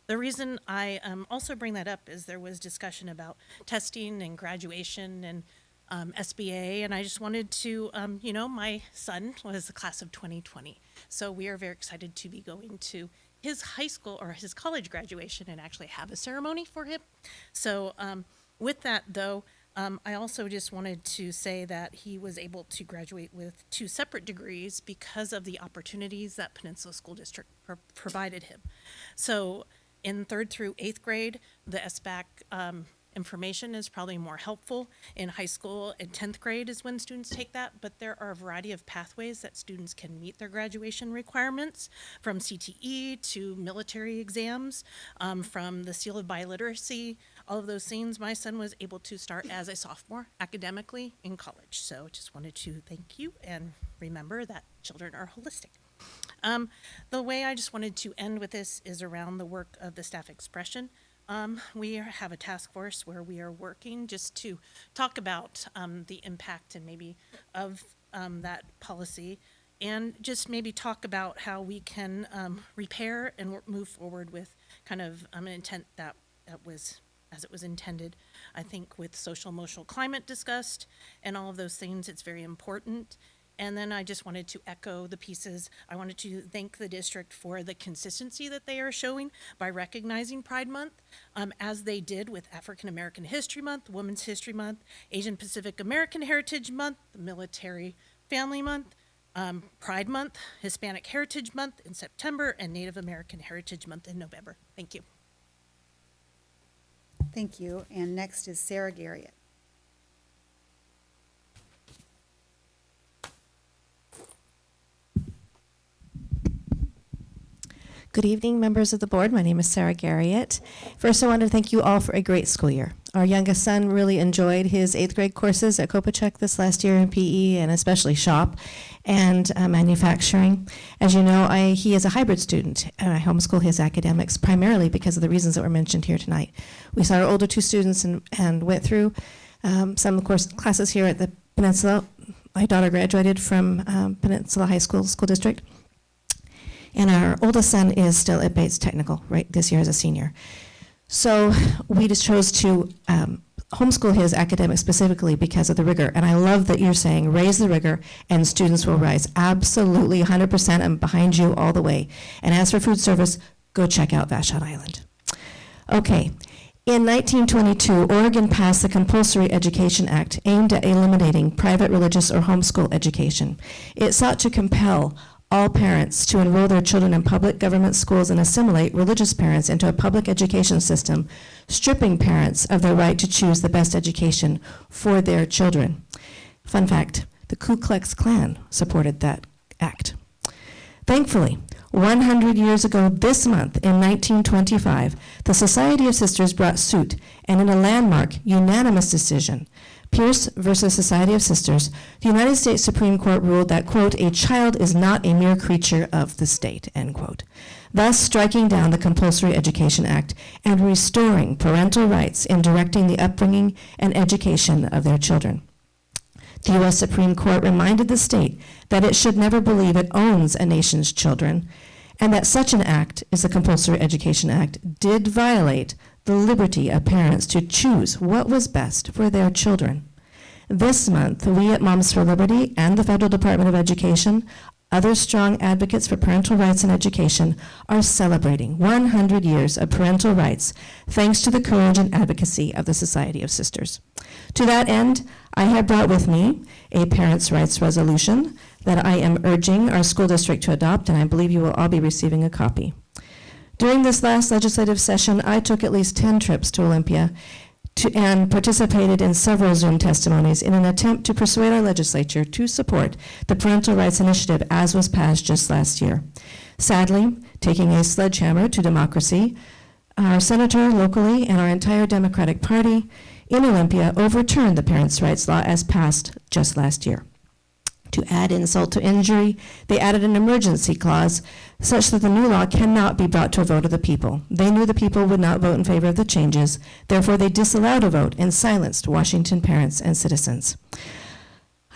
S15: The reason I also bring that up is there was discussion about testing and graduation and SBA, and I just wanted to, my son was the class of 2020. So we are very excited to be going to his high school or his college graduation and actually have a ceremony for him. So with that though, I also just wanted to say that he was able to graduate with 2 separate degrees because of the opportunities that Peninsula School District provided him. So in 3rd through 8th grade, the SBAC information is probably more helpful. In high school and 10th grade is when students take that, but there are a variety of pathways that students can meet their graduation requirements, from CTE to military exams, from the Seal of Biliteracy, all of those things. My son was able to start as a sophomore academically in college. So just wanted to thank you and remember that children are holistic. The way I just wanted to end with this is around the work of the staff expression. We have a task force where we are working just to talk about the impact and maybe of that policy, and just maybe talk about how we can repair and move forward with kind of an intent that was as it was intended. I think with social emotional climate discussed and all of those things, it's very important. And then I just wanted to echo the pieces. I wanted to thank the district for the consistency that they are showing by recognizing Pride Month, as they did with African American History Month, Women's History Month, Asian Pacific American Heritage Month, the Military Family Month, Pride Month, Hispanic Heritage Month in September, and Native American Heritage Month in November. Thank you.
S1: Thank you. And next is Sarah Garriott.
S16: Good evening, members of the board. My name is Sarah Garriott. First, I want to thank you all for a great school year. Our youngest son really enjoyed his 8th grade courses at Kopachek this last year in PE, and especially shop and manufacturing. As you know, he is a hybrid student, and I homeschool his academics primarily because of the reasons that were mentioned here tonight. We saw our older 2 students and went through some classes here at the Peninsula. My daughter graduated from Peninsula High School District. And our oldest son is still at Bates Technical, right, this year as a senior. So we just chose to homeschool his academics specifically because of the rigor. And I love that you're saying raise the rigor and students will rise. Absolutely, 100%, I'm behind you all the way. And as for food service, go check out Vashon Island. Okay. In 1922, Oregon passed the Compulsory Education Act aimed at eliminating private religious or homeschool education. It sought to compel all parents to enroll their children in public government schools and assimilate religious parents into a public education system, stripping parents of their right to choose the best education for their children. Fun fact, the Ku Klux Klan supported that act. Thankfully, 100 years ago this month, in 1925, the Society of Sisters brought suit, and in a landmark, unanimous decision, Pierce versus Society of Sisters, the United States Supreme Court ruled that, quote, a child is not a mere creature of the state, end quote, thus striking down the Compulsory Education Act and restoring parental rights in directing the upbringing and education of their children. The U.S. Supreme Court reminded the state that it should never believe it owns a nation's children, and that such an act, as the Compulsory Education Act, did violate the liberty of parents to choose what was best for their children. This month, we at Moms for Liberty and the Federal Department of Education, other strong advocates for parental rights in education, are celebrating 100 years of parental rights thanks to the courage and advocacy of the Society of Sisters. To that end, I have brought with me a parents' rights resolution that I am urging our school district to adopt, and I believe you will all be receiving a copy. During this last legislative session, I took at least 10 trips to Olympia and participated in several Zoom testimonies in an attempt to persuade our legislature to support the Parental Rights Initiative as was passed just last year. Sadly, taking a sledgehammer to democracy, our senator locally and our entire Democratic Party in Olympia overturned the Parents' Rights Law as passed just last year. To add insult to injury, they added an emergency clause such that the new law cannot be brought to a vote of the people. They knew the people would not vote in favor of the changes, therefore they disallowed a vote and silenced Washington parents and citizens.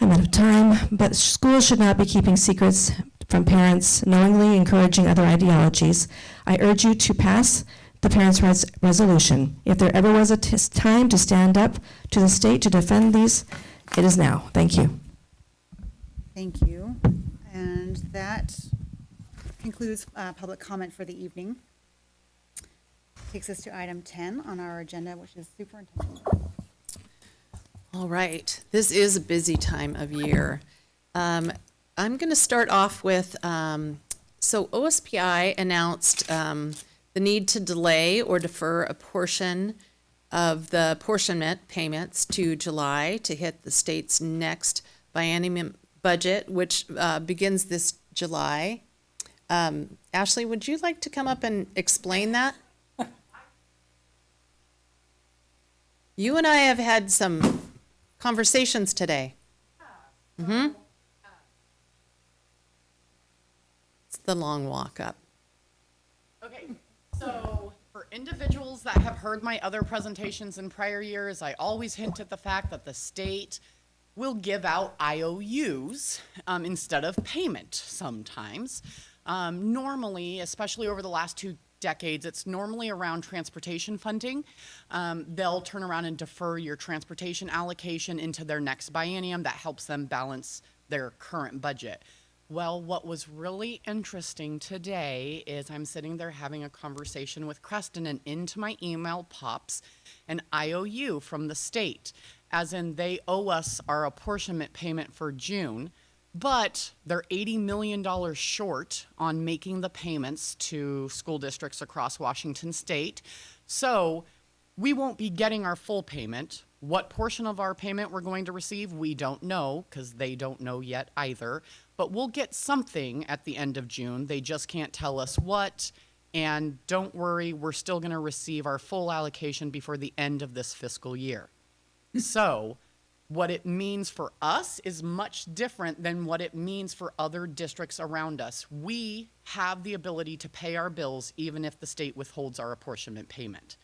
S16: I'm out of time, but schools should not be keeping secrets from parents, knowingly encouraging other ideologies. I urge you to pass the Parents' Rights Resolution. If there ever was a time to stand up to the state to defend these, it is now. Thank you.
S1: Thank you. And that concludes public comment for the evening. Takes us to item 10 on our agenda, which is Superintendent.
S7: All right, this is a busy time of year. I'm going to start off with, so OSPI announced the need to delay or defer a portion of the apportionment payments to July to hit the state's next biennium budget, which begins this July. Ashley, would you like to come up and explain that? You and I have had some conversations today. Mm-hmm. It's the long walk up.
S13: Okay, so for individuals that have heard my other presentations in prior years, I always hint at the fact that the state will give out IOUs instead of payment sometimes. Normally, especially over the last 2 decades, it's normally around transportation funding. They'll turn around and defer your transportation allocation into their next biennium. That helps them balance their current budget. Well, what was really interesting today is I'm sitting there having a conversation with Creston, and into my email pops an IOU from the state, as in they owe us our apportionment payment for June, but they're $80 million short on making the payments to school districts across Washington state. So we won't be getting our full payment. What portion of our payment we're going to receive, we don't know, because they don't know yet either. But we'll get something at the end of June. They just can't tell us what. And don't worry, we're still going to receive our full allocation before the end of this fiscal year. So what it means for us is much different than what it means for other districts around us. We have the ability to pay our bills even if the state withholds our apportionment payment.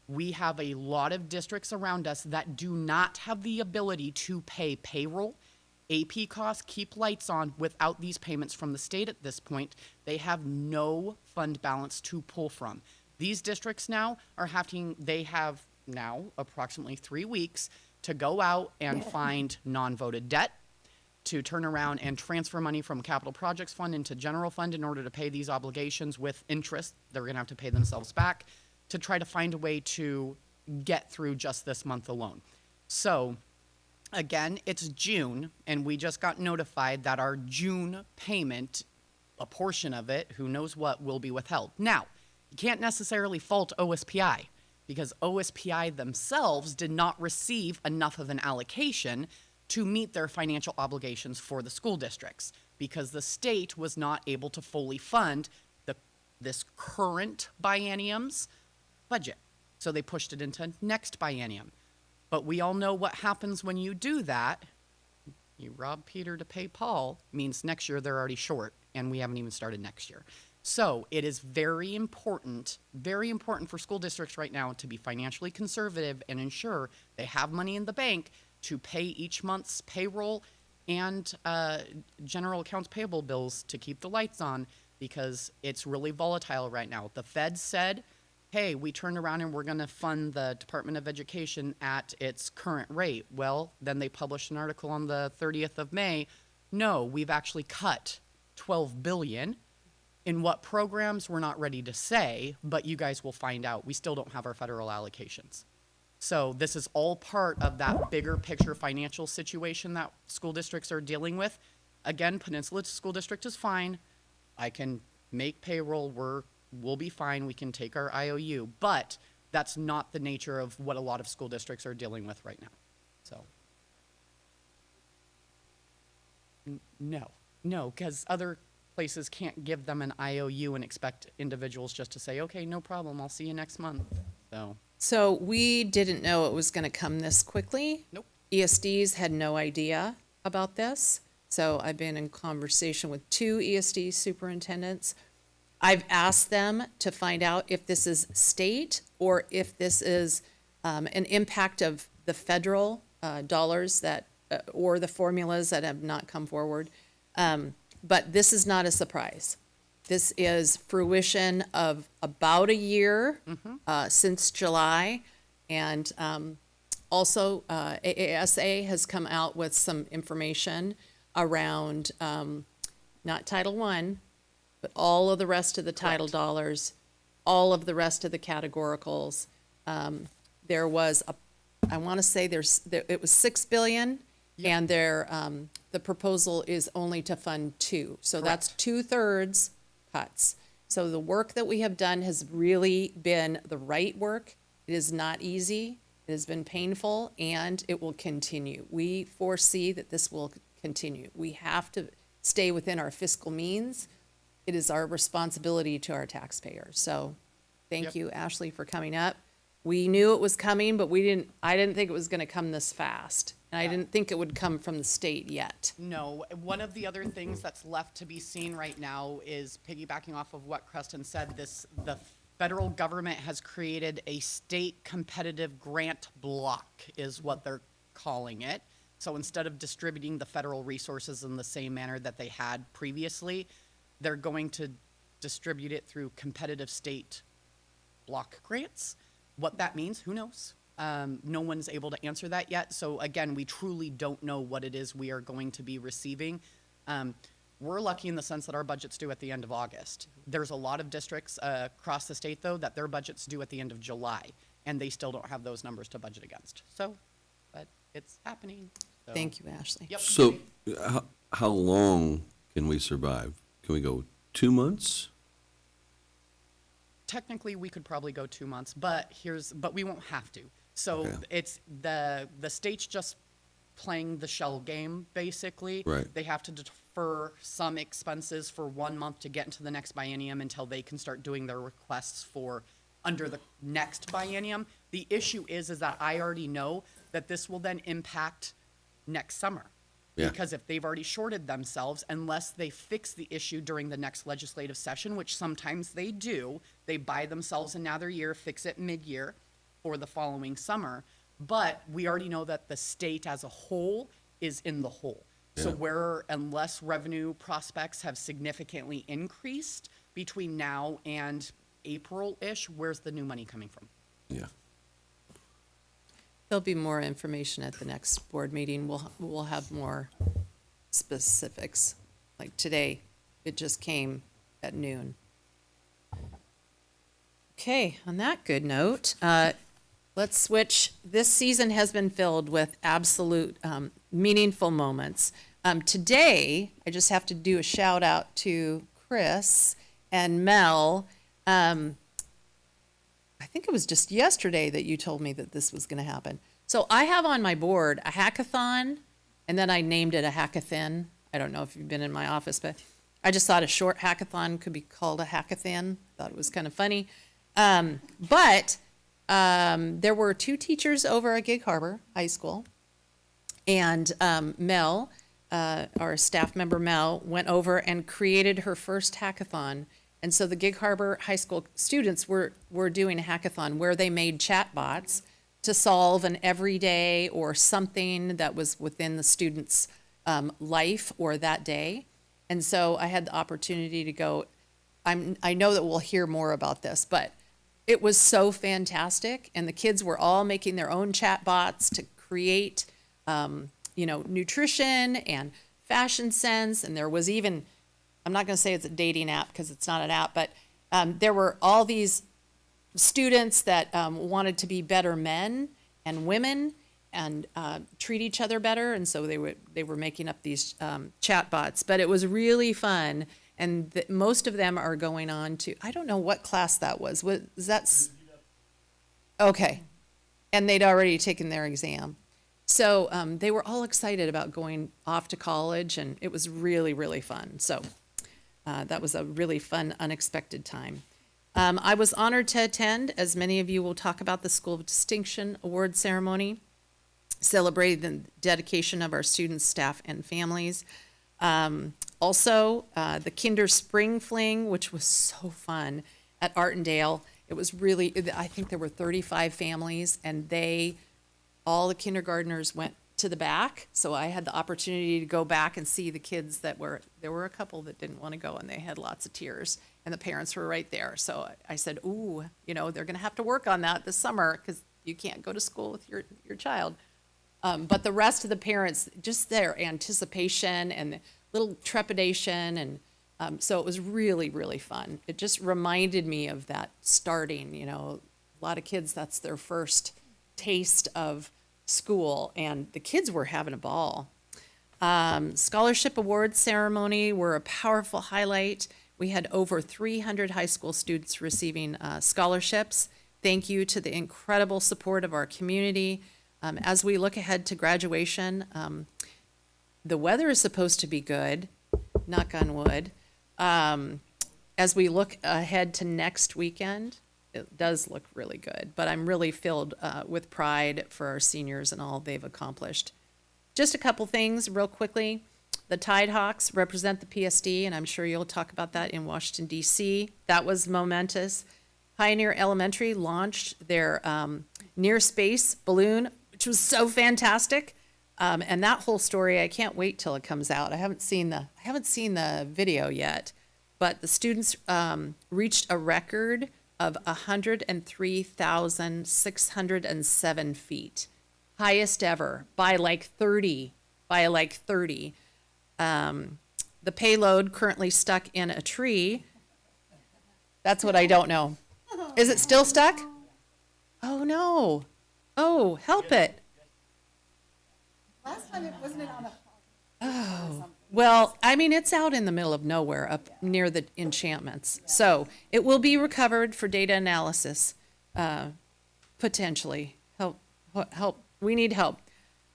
S13: We have a lot of districts around us that do not have the ability to pay payroll, AP costs, keep lights on without these payments from the state at this point. They have no fund balance to pull from. These districts now they have now approximately 3 weeks to go out and find non-voted debt, to turn around and transfer money from capital projects fund into general fund in order to pay these obligations with interest. They're gonna have to pay themselves back, to try to find a way to get through just this month alone. So again, it's June, and we just got notified that our June payment, a portion of it, who knows what, will be withheld. Now, you can't necessarily fault OSPI, because OSPI themselves did not receive enough of an allocation to meet their financial obligations for the school districts, because the state was not able to fully fund this current biennium's budget. So they pushed it into next biennium. But we all know what happens when you do that. You rob Peter to pay Paul, means next year they're already short, and we haven't even started next year. So it is very important for school districts right now to be financially conservative and ensure they have money in the bank to pay each month's payroll and general accounts payable bills to keep the lights on, because it's really volatile right now. The Fed said, hey, we turned around and we're going to fund the Department of Education at its current rate. Well, then they published an article on the 30th of May. No, we've actually cut $12 billion. In what programs, we're not ready to say, but you guys will find out. We still don't have our federal allocations. So this is all part of that bigger picture financial situation that school districts are dealing with. Again, Peninsula School District is fine. I can make payroll, we'll be fine, we can take our IOU, but that's not the nature of what a lot of school districts are dealing with right now. So, no, because other places can't give them an IOU and expect individuals just to say, okay, no problem, I'll see you next month.
S7: So we didn't know it was going to come this quickly.
S13: Nope.
S7: ESDs had no idea about this. So I've been in conversation with 2 ESD superintendents. I've asked them to find out if this is state or if this is an impact of the federal dollars that, or the formulas that have not come forward. But this is not a surprise. This is fruition of about a year since July. And also AASA has come out with some information around not Title I, but all of the rest of the title dollars, all of the rest of the categoricals. There was I want to say it was $6 billion, and the proposal is only to fund 2. So that's 2/3 cuts. So the work that we have done has really been the right work. It is not easy. It has been painful, and it will continue. We foresee that this will continue. We have to stay within our fiscal means. It is our responsibility to our taxpayers. So thank you, Ashley, for coming up. We knew it was coming, but I didn't think it was going to come this fast. And I didn't think it would come from the state yet.
S13: No, one of the other things that's left to be seen right now is, piggybacking off of what Creston said, the federal government has created a state competitive grant block, is what they're calling it. So instead of distributing the federal resources in the same manner that they had previously, they're going to distribute it through competitive state block grants. What that means, who knows? No one's able to answer that yet. So again, we truly don't know what it is we are going to be receiving. We're lucky in the sense that our budget's due at the end of August. There's a lot of districts across the state, though, that their budget's due at the end of July, and they still don't have those numbers to budget against. So, but it's happening. So.
S7: Thank you, Ashley.
S13: Yep.
S19: So how long can we survive? Can we go 2 months?
S13: Technically, we could probably go 2 months, but we won't have to. So it's the state's just playing the shell game, basically.
S19: Right.
S13: They have to defer some expenses for 1 month to get into the next biennium until they can start doing their requests for under the next biennium. The issue is that I already know that this will then impact next summer.
S19: Yeah.
S13: Because if they've already shorted themselves, unless they fix the issue during the next legislative session, which sometimes they do, they buy themselves another year, fix it mid-year for the following summer. But we already know that the state as a whole is in the hole. So unless revenue prospects have significantly increased between now and April-ish, where's the new money coming from?
S19: Yeah.
S7: There'll be more information at the next board meeting. We'll have more specifics. Like today, it just came at noon. Okay, on that good note, let's switch. This season has been filled with absolute meaningful moments. Today, I just have to do a shout out to Chris and Mel. I think it was just yesterday that you told me that this was going to happen. So I have on my board a hackathon, and then I named it a hackathon. I don't know if you've been in my office, but I just thought a short hackathon could be called a hackathon. Thought it was kind of funny. But there were 2 teachers over at Gig Harbor High School, and Mel, our staff member Mel, went over and created her first hackathon. And so the Gig Harbor High School students were doing a hackathon where they made chatbots to solve an everyday or something that was within the student's life or that day. And so I had the opportunity to go. I know that we'll hear more about this, but it was so fantastic. And the kids were all making their own chatbots to create, nutrition and fashion sense. And there was even, I'm not going to say it's a dating app because it's not an app, but there were all these students that wanted to be better men and women and treat each other better, and so they were making up these chatbots. But it was really fun, and most of them are going on to, I don't know what class that was. Was that? Okay, and they'd already taken their exam. So they were all excited about going off to college, and it was really, really fun. So that was a really fun, unexpected time. I was honored to attend, as many of you will talk about, the School of Distinction Award ceremony, celebrating the dedication of our students, staff, and families. Also, the Kinder Spring Fling, which was so fun at Artendale. It was really, I think there were 35 families, and all the kindergartners went to the back. So I had the opportunity to go back and see the kids there were a couple that didn't want to go, and they had lots of tears, and the parents were right there. So I said, ooh, they're going to have to work on that this summer because you can't go to school with your child. But the rest of the parents, just their anticipation and the little trepidation, and so it was really, really fun. It just reminded me of that starting, a lot of kids, that's their first taste of school, and the kids were having a ball. Scholarship awards ceremony were a powerful highlight. We had over 300 high school students receiving scholarships. Thank you to the incredible support of our community. As we look ahead to graduation, the weather is supposed to be good, knock on wood. As we look ahead to next weekend, it does look really good, but I'm really filled with pride for our seniors and all they've accomplished. Just a couple things real quickly. The Tidehawks represent the PSD, and I'm sure you'll talk about that in Washington, D.C. That was momentous. Pioneer Elementary launched their near space balloon, which was so fantastic. And that whole story, I can't wait till it comes out. I haven't seen the video yet. but the students reached a record of 103,607 feet, highest ever by like 30. The payload currently stuck in a tree. That's what I don't know. Is it still stuck? Oh, no. Oh, help it.
S1: Last time it wasn't on a.
S7: Oh, well, I mean, it's out in the middle of nowhere up near the enchantments. So it will be recovered for data analysis, potentially. Help. We need help.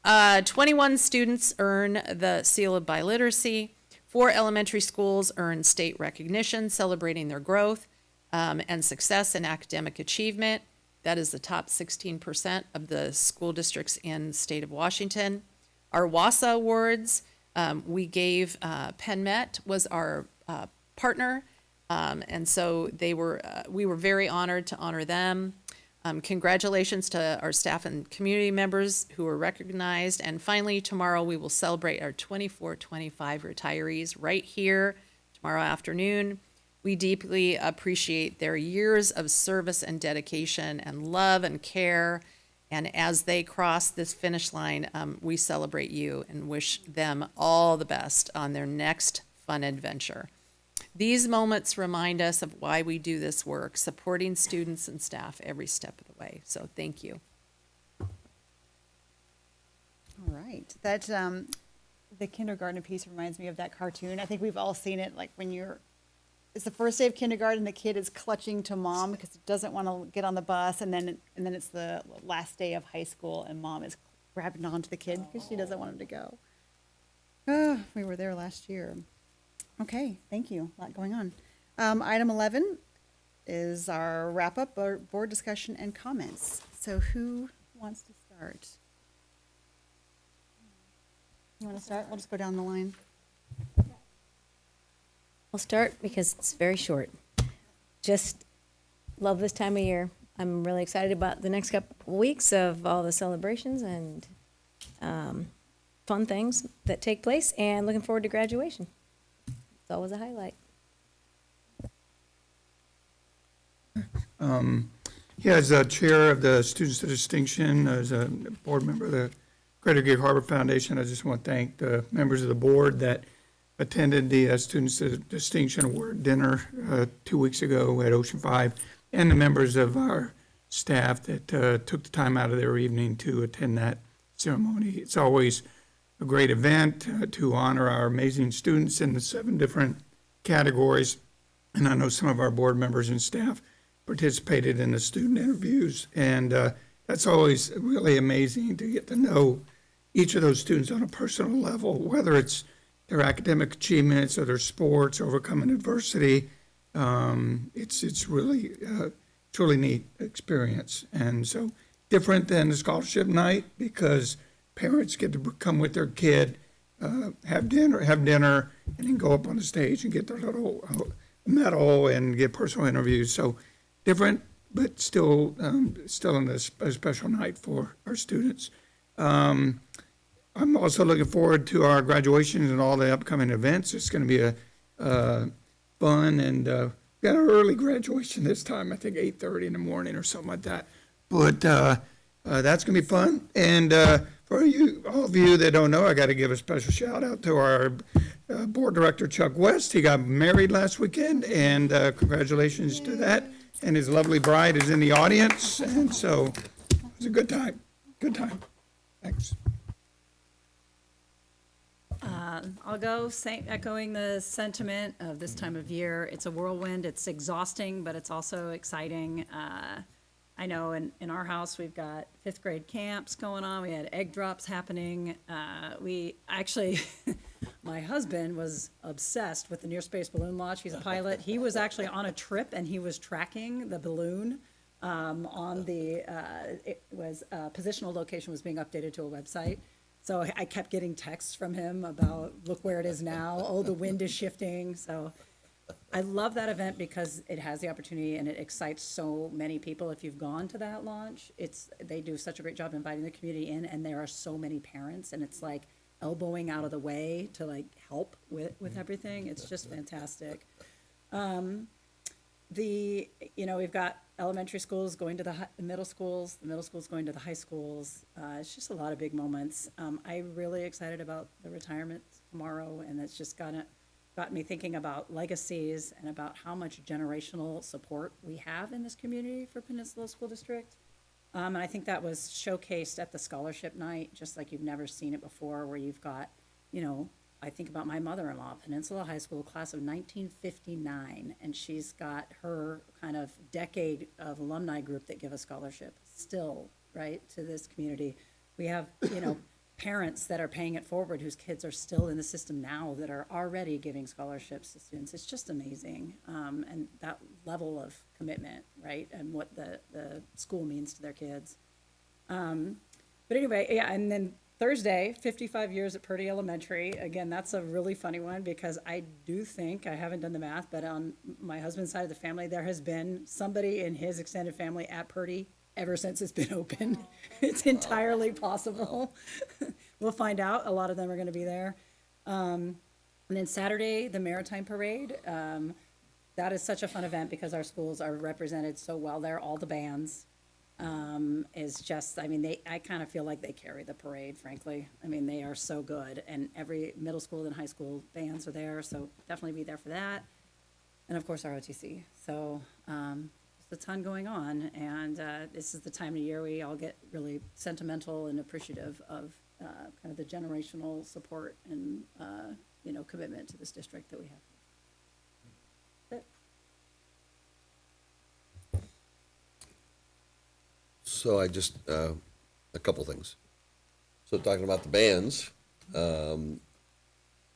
S7: 21 students earn the Seal of Biliteracy. 4 elementary schools earn state recognition, celebrating their growth and success in academic achievement. That is the top 16% of the school districts in the state of Washington. Our WASA awards, we gave PenMet was our partner, and so we were very honored to honor them. Congratulations to our staff and community members who were recognized. And finally, tomorrow we will celebrate our 24-25 retirees right here tomorrow afternoon. We deeply appreciate their years of service and dedication and love and care. And as they cross this finish line, we celebrate you and wish them all the best on their next fun adventure. These moments remind us of why we do this work, supporting students and staff every step of the way. So thank you.
S1: All right. That, the kindergarten piece reminds me of that cartoon. I think we've all seen it, like when it's the first day of kindergarten, the kid is clutching to mom because it doesn't want to get on the bus, and then it's the last day of high school, and mom is grabbing onto the kid because she doesn't want him to go. Oh, we were there last year. Okay, thank you. A lot going on. Item 11 is our wrap-up, or board discussion and comments. So who wants to start? You want to start? We'll just go down the line.
S4: I'll start because it's very short. Just love this time of year. I'm really excited about the next couple of weeks of all the celebrations and fun things that take place, and looking forward to graduation. It's always a highlight.
S5: As a chair of the Students of Distinction, as a board member of the Greater Gig Harbor Foundation, I just want to thank the members of the board that attended the Students of Distinction Award dinner 2 weeks ago at Ocean 5, and the members of our staff that took the time out of their evening to attend that ceremony. It's always a great event to honor our amazing students in the 7 different categories. And I know some of our board members and staff participated in the student interviews. And that's always really amazing to get to know each of those students on a personal level, whether it's their academic achievements or their sports, overcoming adversity. It's really truly neat experience. And so different than the scholarship night, because parents get to come with their kid, have dinner, and then go up on the stage and get their little medal and get personal interviews. So different, but still a special night for our students. I'm also looking forward to our graduations and all the upcoming events. It's going to be a fun, and we got an early graduation this time. I think 8:30 in the morning or something like that. But that's going to be fun. And for all of you that don't know, I got to give a special shout out to our board director, Chuck West. He got married last weekend, and congratulations to that. And his lovely bride is in the audience. And so it was a good time. Good time. Thanks.
S6: I'll go echoing the sentiment of this time of year. It's a whirlwind. It's exhausting, but it's also exciting. I know in our house, we've got 5th grade camps going on. We had egg drops happening. We actually, my husband was obsessed with the Near Space Balloon Launch. He's a pilot. He was actually on a trip, and he was tracking the balloon on the, positional location was being updated to a website. So I kept getting texts from him about, look where it is now. Oh, the wind is shifting. So I love that event because it has the opportunity and it excites so many people. If you've gone to that launch, they do such a great job inviting the community in, and there are so many parents, and it's like elbowing out of the way to like help with everything. It's just fantastic. We've got elementary schools going to the middle schools, the middle schools going to the high schools. It's just a lot of big moments. I'm really excited about the retirement tomorrow, and it's just got me thinking about legacies and about how much generational support we have in this community for Peninsula School District. And I think that was showcased at the scholarship night, just like you've never seen it before, where you've got, I think about my mother-in-law, Peninsula High School class of 1959, and she's got her kind of decade of alumni group that give a scholarship still, right, to this community. We have, parents that are paying it forward whose kids are still in the system now that are already giving scholarships to students. It's just amazing. And that level of commitment, right, and what the school means to their kids. But anyway, yeah, and then Thursday, 55 years at Purdy Elementary. Again, that's a really funny one because I do think, I haven't done the math, but on my husband's side of the family, there has been somebody in his extended family at Purdy ever since it's been open. It's entirely possible. We'll find out. A lot of them are going to be there. And then Saturday, the Maritime Parade. That is such a fun event because our schools are represented so well there. All the bands is just, I kind of feel like they carry the parade, frankly. They are so good. And every middle school and high school bands are there, so definitely be there for that. And of course, our OTC. So, a ton going on, and this is the time of year we all get really sentimental and appreciative of kind of the generational support and commitment to this district that we have.
S19: So I just, a couple things. So talking about the bands,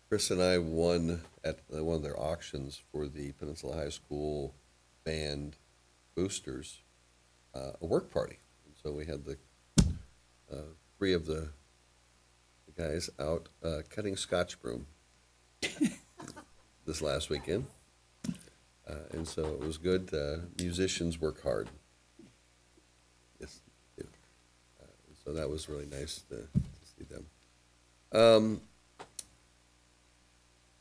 S19: Chris and I won at one of their auctions for the Peninsula High School band boosters, a work party. And so we had the three of the guys out cutting Scotch broom this last weekend. And so it was good. Musicians work hard. Yes, they do. So that was really nice to see them.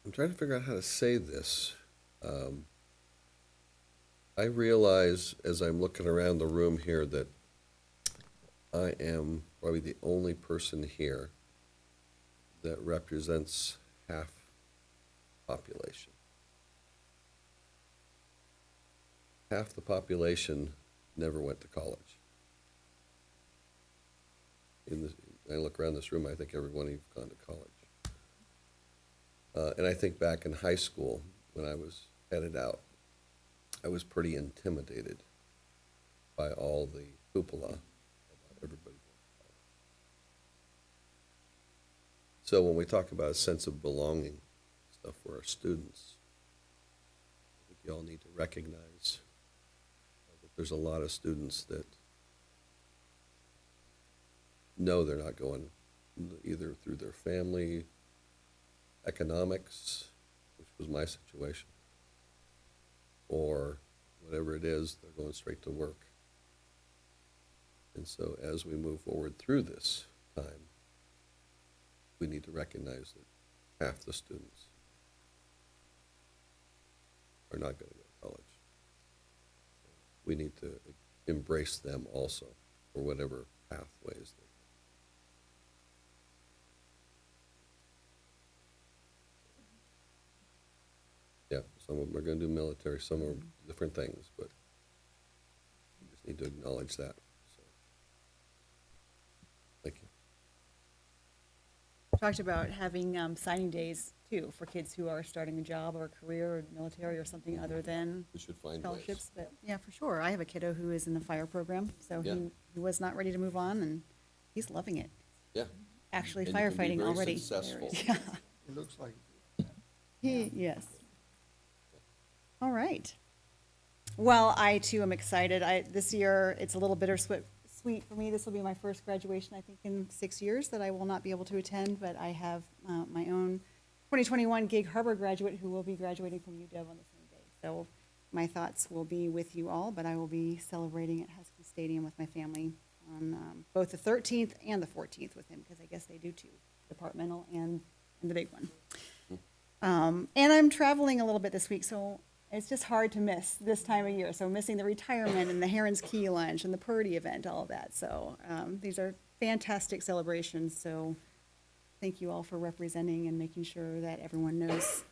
S19: I'm trying to figure out how to say this. I realize as I'm looking around the room here that I am probably the only person here that represents half population. Half the population never went to college. I look around this room, I think every one of you have gone to college. And I think back in high school when I was headed out, I was pretty intimidated by all the hoopla about everybody going to college. So when we talk about a sense of belonging stuff for our students, I think you all need to recognize that there's a lot of students that know they're not going either through their family, economics, which was my situation, or whatever it is, they're going straight to work. And so as we move forward through this time, we need to recognize that half the students are not going to go to college. We need to embrace them also for whatever pathways they Yeah, some of them are going to do military, some are different things, but we just need to acknowledge that. So, thank you.
S1: Talked about having signing days too for kids who are starting a job or a career or military or something other than
S19: We should find
S1: scholarships. But yeah, for sure. I have a kiddo who is in the fire program, so
S19: Yeah.
S1: he was not ready to move on, and he's loving it.
S19: Yeah.
S1: Actually,
S19: And you can be
S1: firefighting
S19: very
S1: already.
S19: successful.
S1: Yeah.
S5: It looks like.
S1: Yes. All right. Well, I too am excited. This year, it's a little bittersweet for me. This will be my first graduation, I think, in 6 years that I will not be able to attend, but I have my own 2021 Gig Harbor graduate who will be graduating from UW on the same day. So my thoughts will be with you all, but I will be celebrating at Husky Stadium with my family on both the 13th and the 14th with him, because I guess they do too, departmental and the big one. And I'm traveling a little bit this week, so It's just hard to miss this time of year. So missing the retirement and the Heron's Key lunch and the Purdy event, all of that. So these are fantastic celebrations. So thank you all for representing and making sure that everyone knows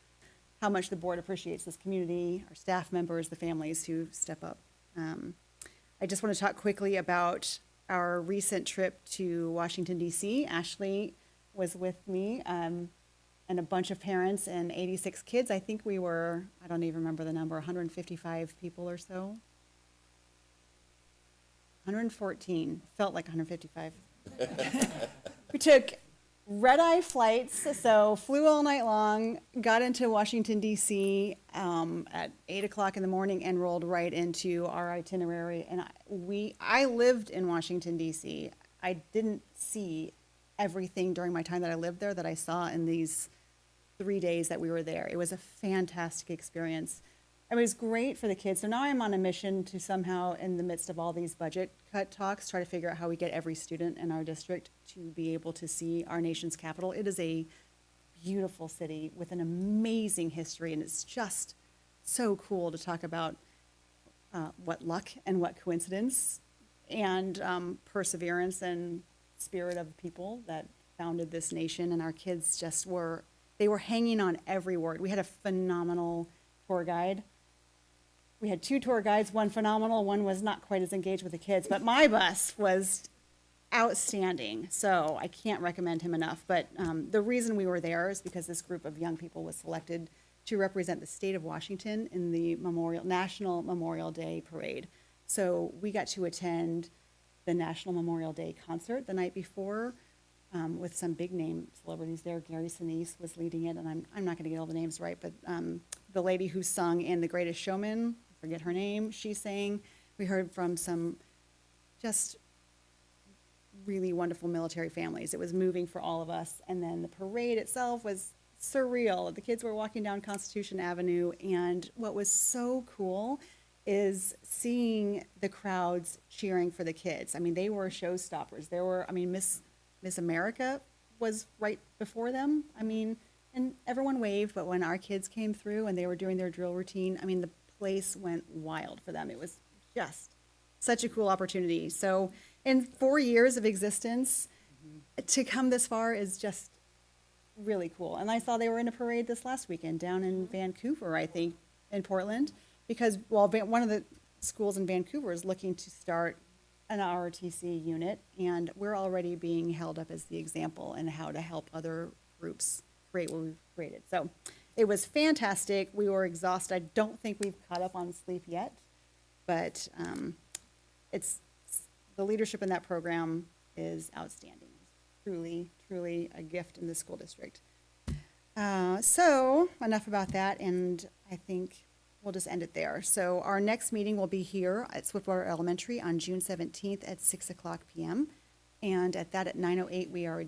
S1: how much the board appreciates this community, our staff members, the families who step up. I just want to talk quickly about our recent trip to Washington, D.C. Ashley was with me and a bunch of parents and 86 kids. I think we were, I don't even remember the number, 155 people or so. 114, felt like 155. We took red-eye flights, so flew all night long, got into Washington, D.C. At 8 o'clock in the morning and rolled right into our itinerary. And I lived in Washington, D.C. I didn't see everything during my time that I lived there that I saw in these 3 days that we were there. It was a fantastic experience. It was great for the kids. So now I'm on a mission to somehow, in the midst of all these budget cut talks, try to figure out how we get every student in our district to be able to see our nation's capital. It is a beautiful city with an amazing history, and it's just so cool to talk about what luck and what coincidence and perseverance and spirit of people that founded this nation. And our kids just were hanging on every word. We had a phenomenal tour guide. We had 2 tour guides, one phenomenal, one was not quite as engaged with the kids, but my bus was outstanding. So I can't recommend him enough. But the reason we were there is because this group of young people was selected to represent the state of Washington in the National Memorial Day Parade. So we got to attend the National Memorial Day concert the night before with some big name celebrities there. Gary Sinise was leading it, and I'm not going to get all the names right, but the lady who sung in The Greatest Showman, I forget her name, she sang. We heard from some just really wonderful military families. It was moving for all of us. And then the parade itself was surreal. The kids were walking down Constitution Avenue, and what was so cool is seeing the crowds cheering for the kids. I mean, they were showstoppers. There were, I mean, Miss America was right before them. I mean, and everyone waved, but when our kids came through and they were doing their drill routine, I mean, the place went wild for them. It was just such a cool opportunity. So in 4 years of existence, to come this far is just really cool. And I saw they were in a parade this last weekend down in Vancouver, I think, in Portland, because, well, one of the schools in Vancouver is looking to start an ROTC unit, and we're already being held up as the example in how to help other groups create what we've created. So it was fantastic. We were exhausted. I don't think we've caught up on sleep yet, but it's the leadership in that program is outstanding. Truly, truly a gift in the school district. So enough about that, and I think we'll just end it there. So our next meeting will be here at Swiftwater Elementary on June 17th at 6 o'clock p.m. And at 9:08, we are adjourned.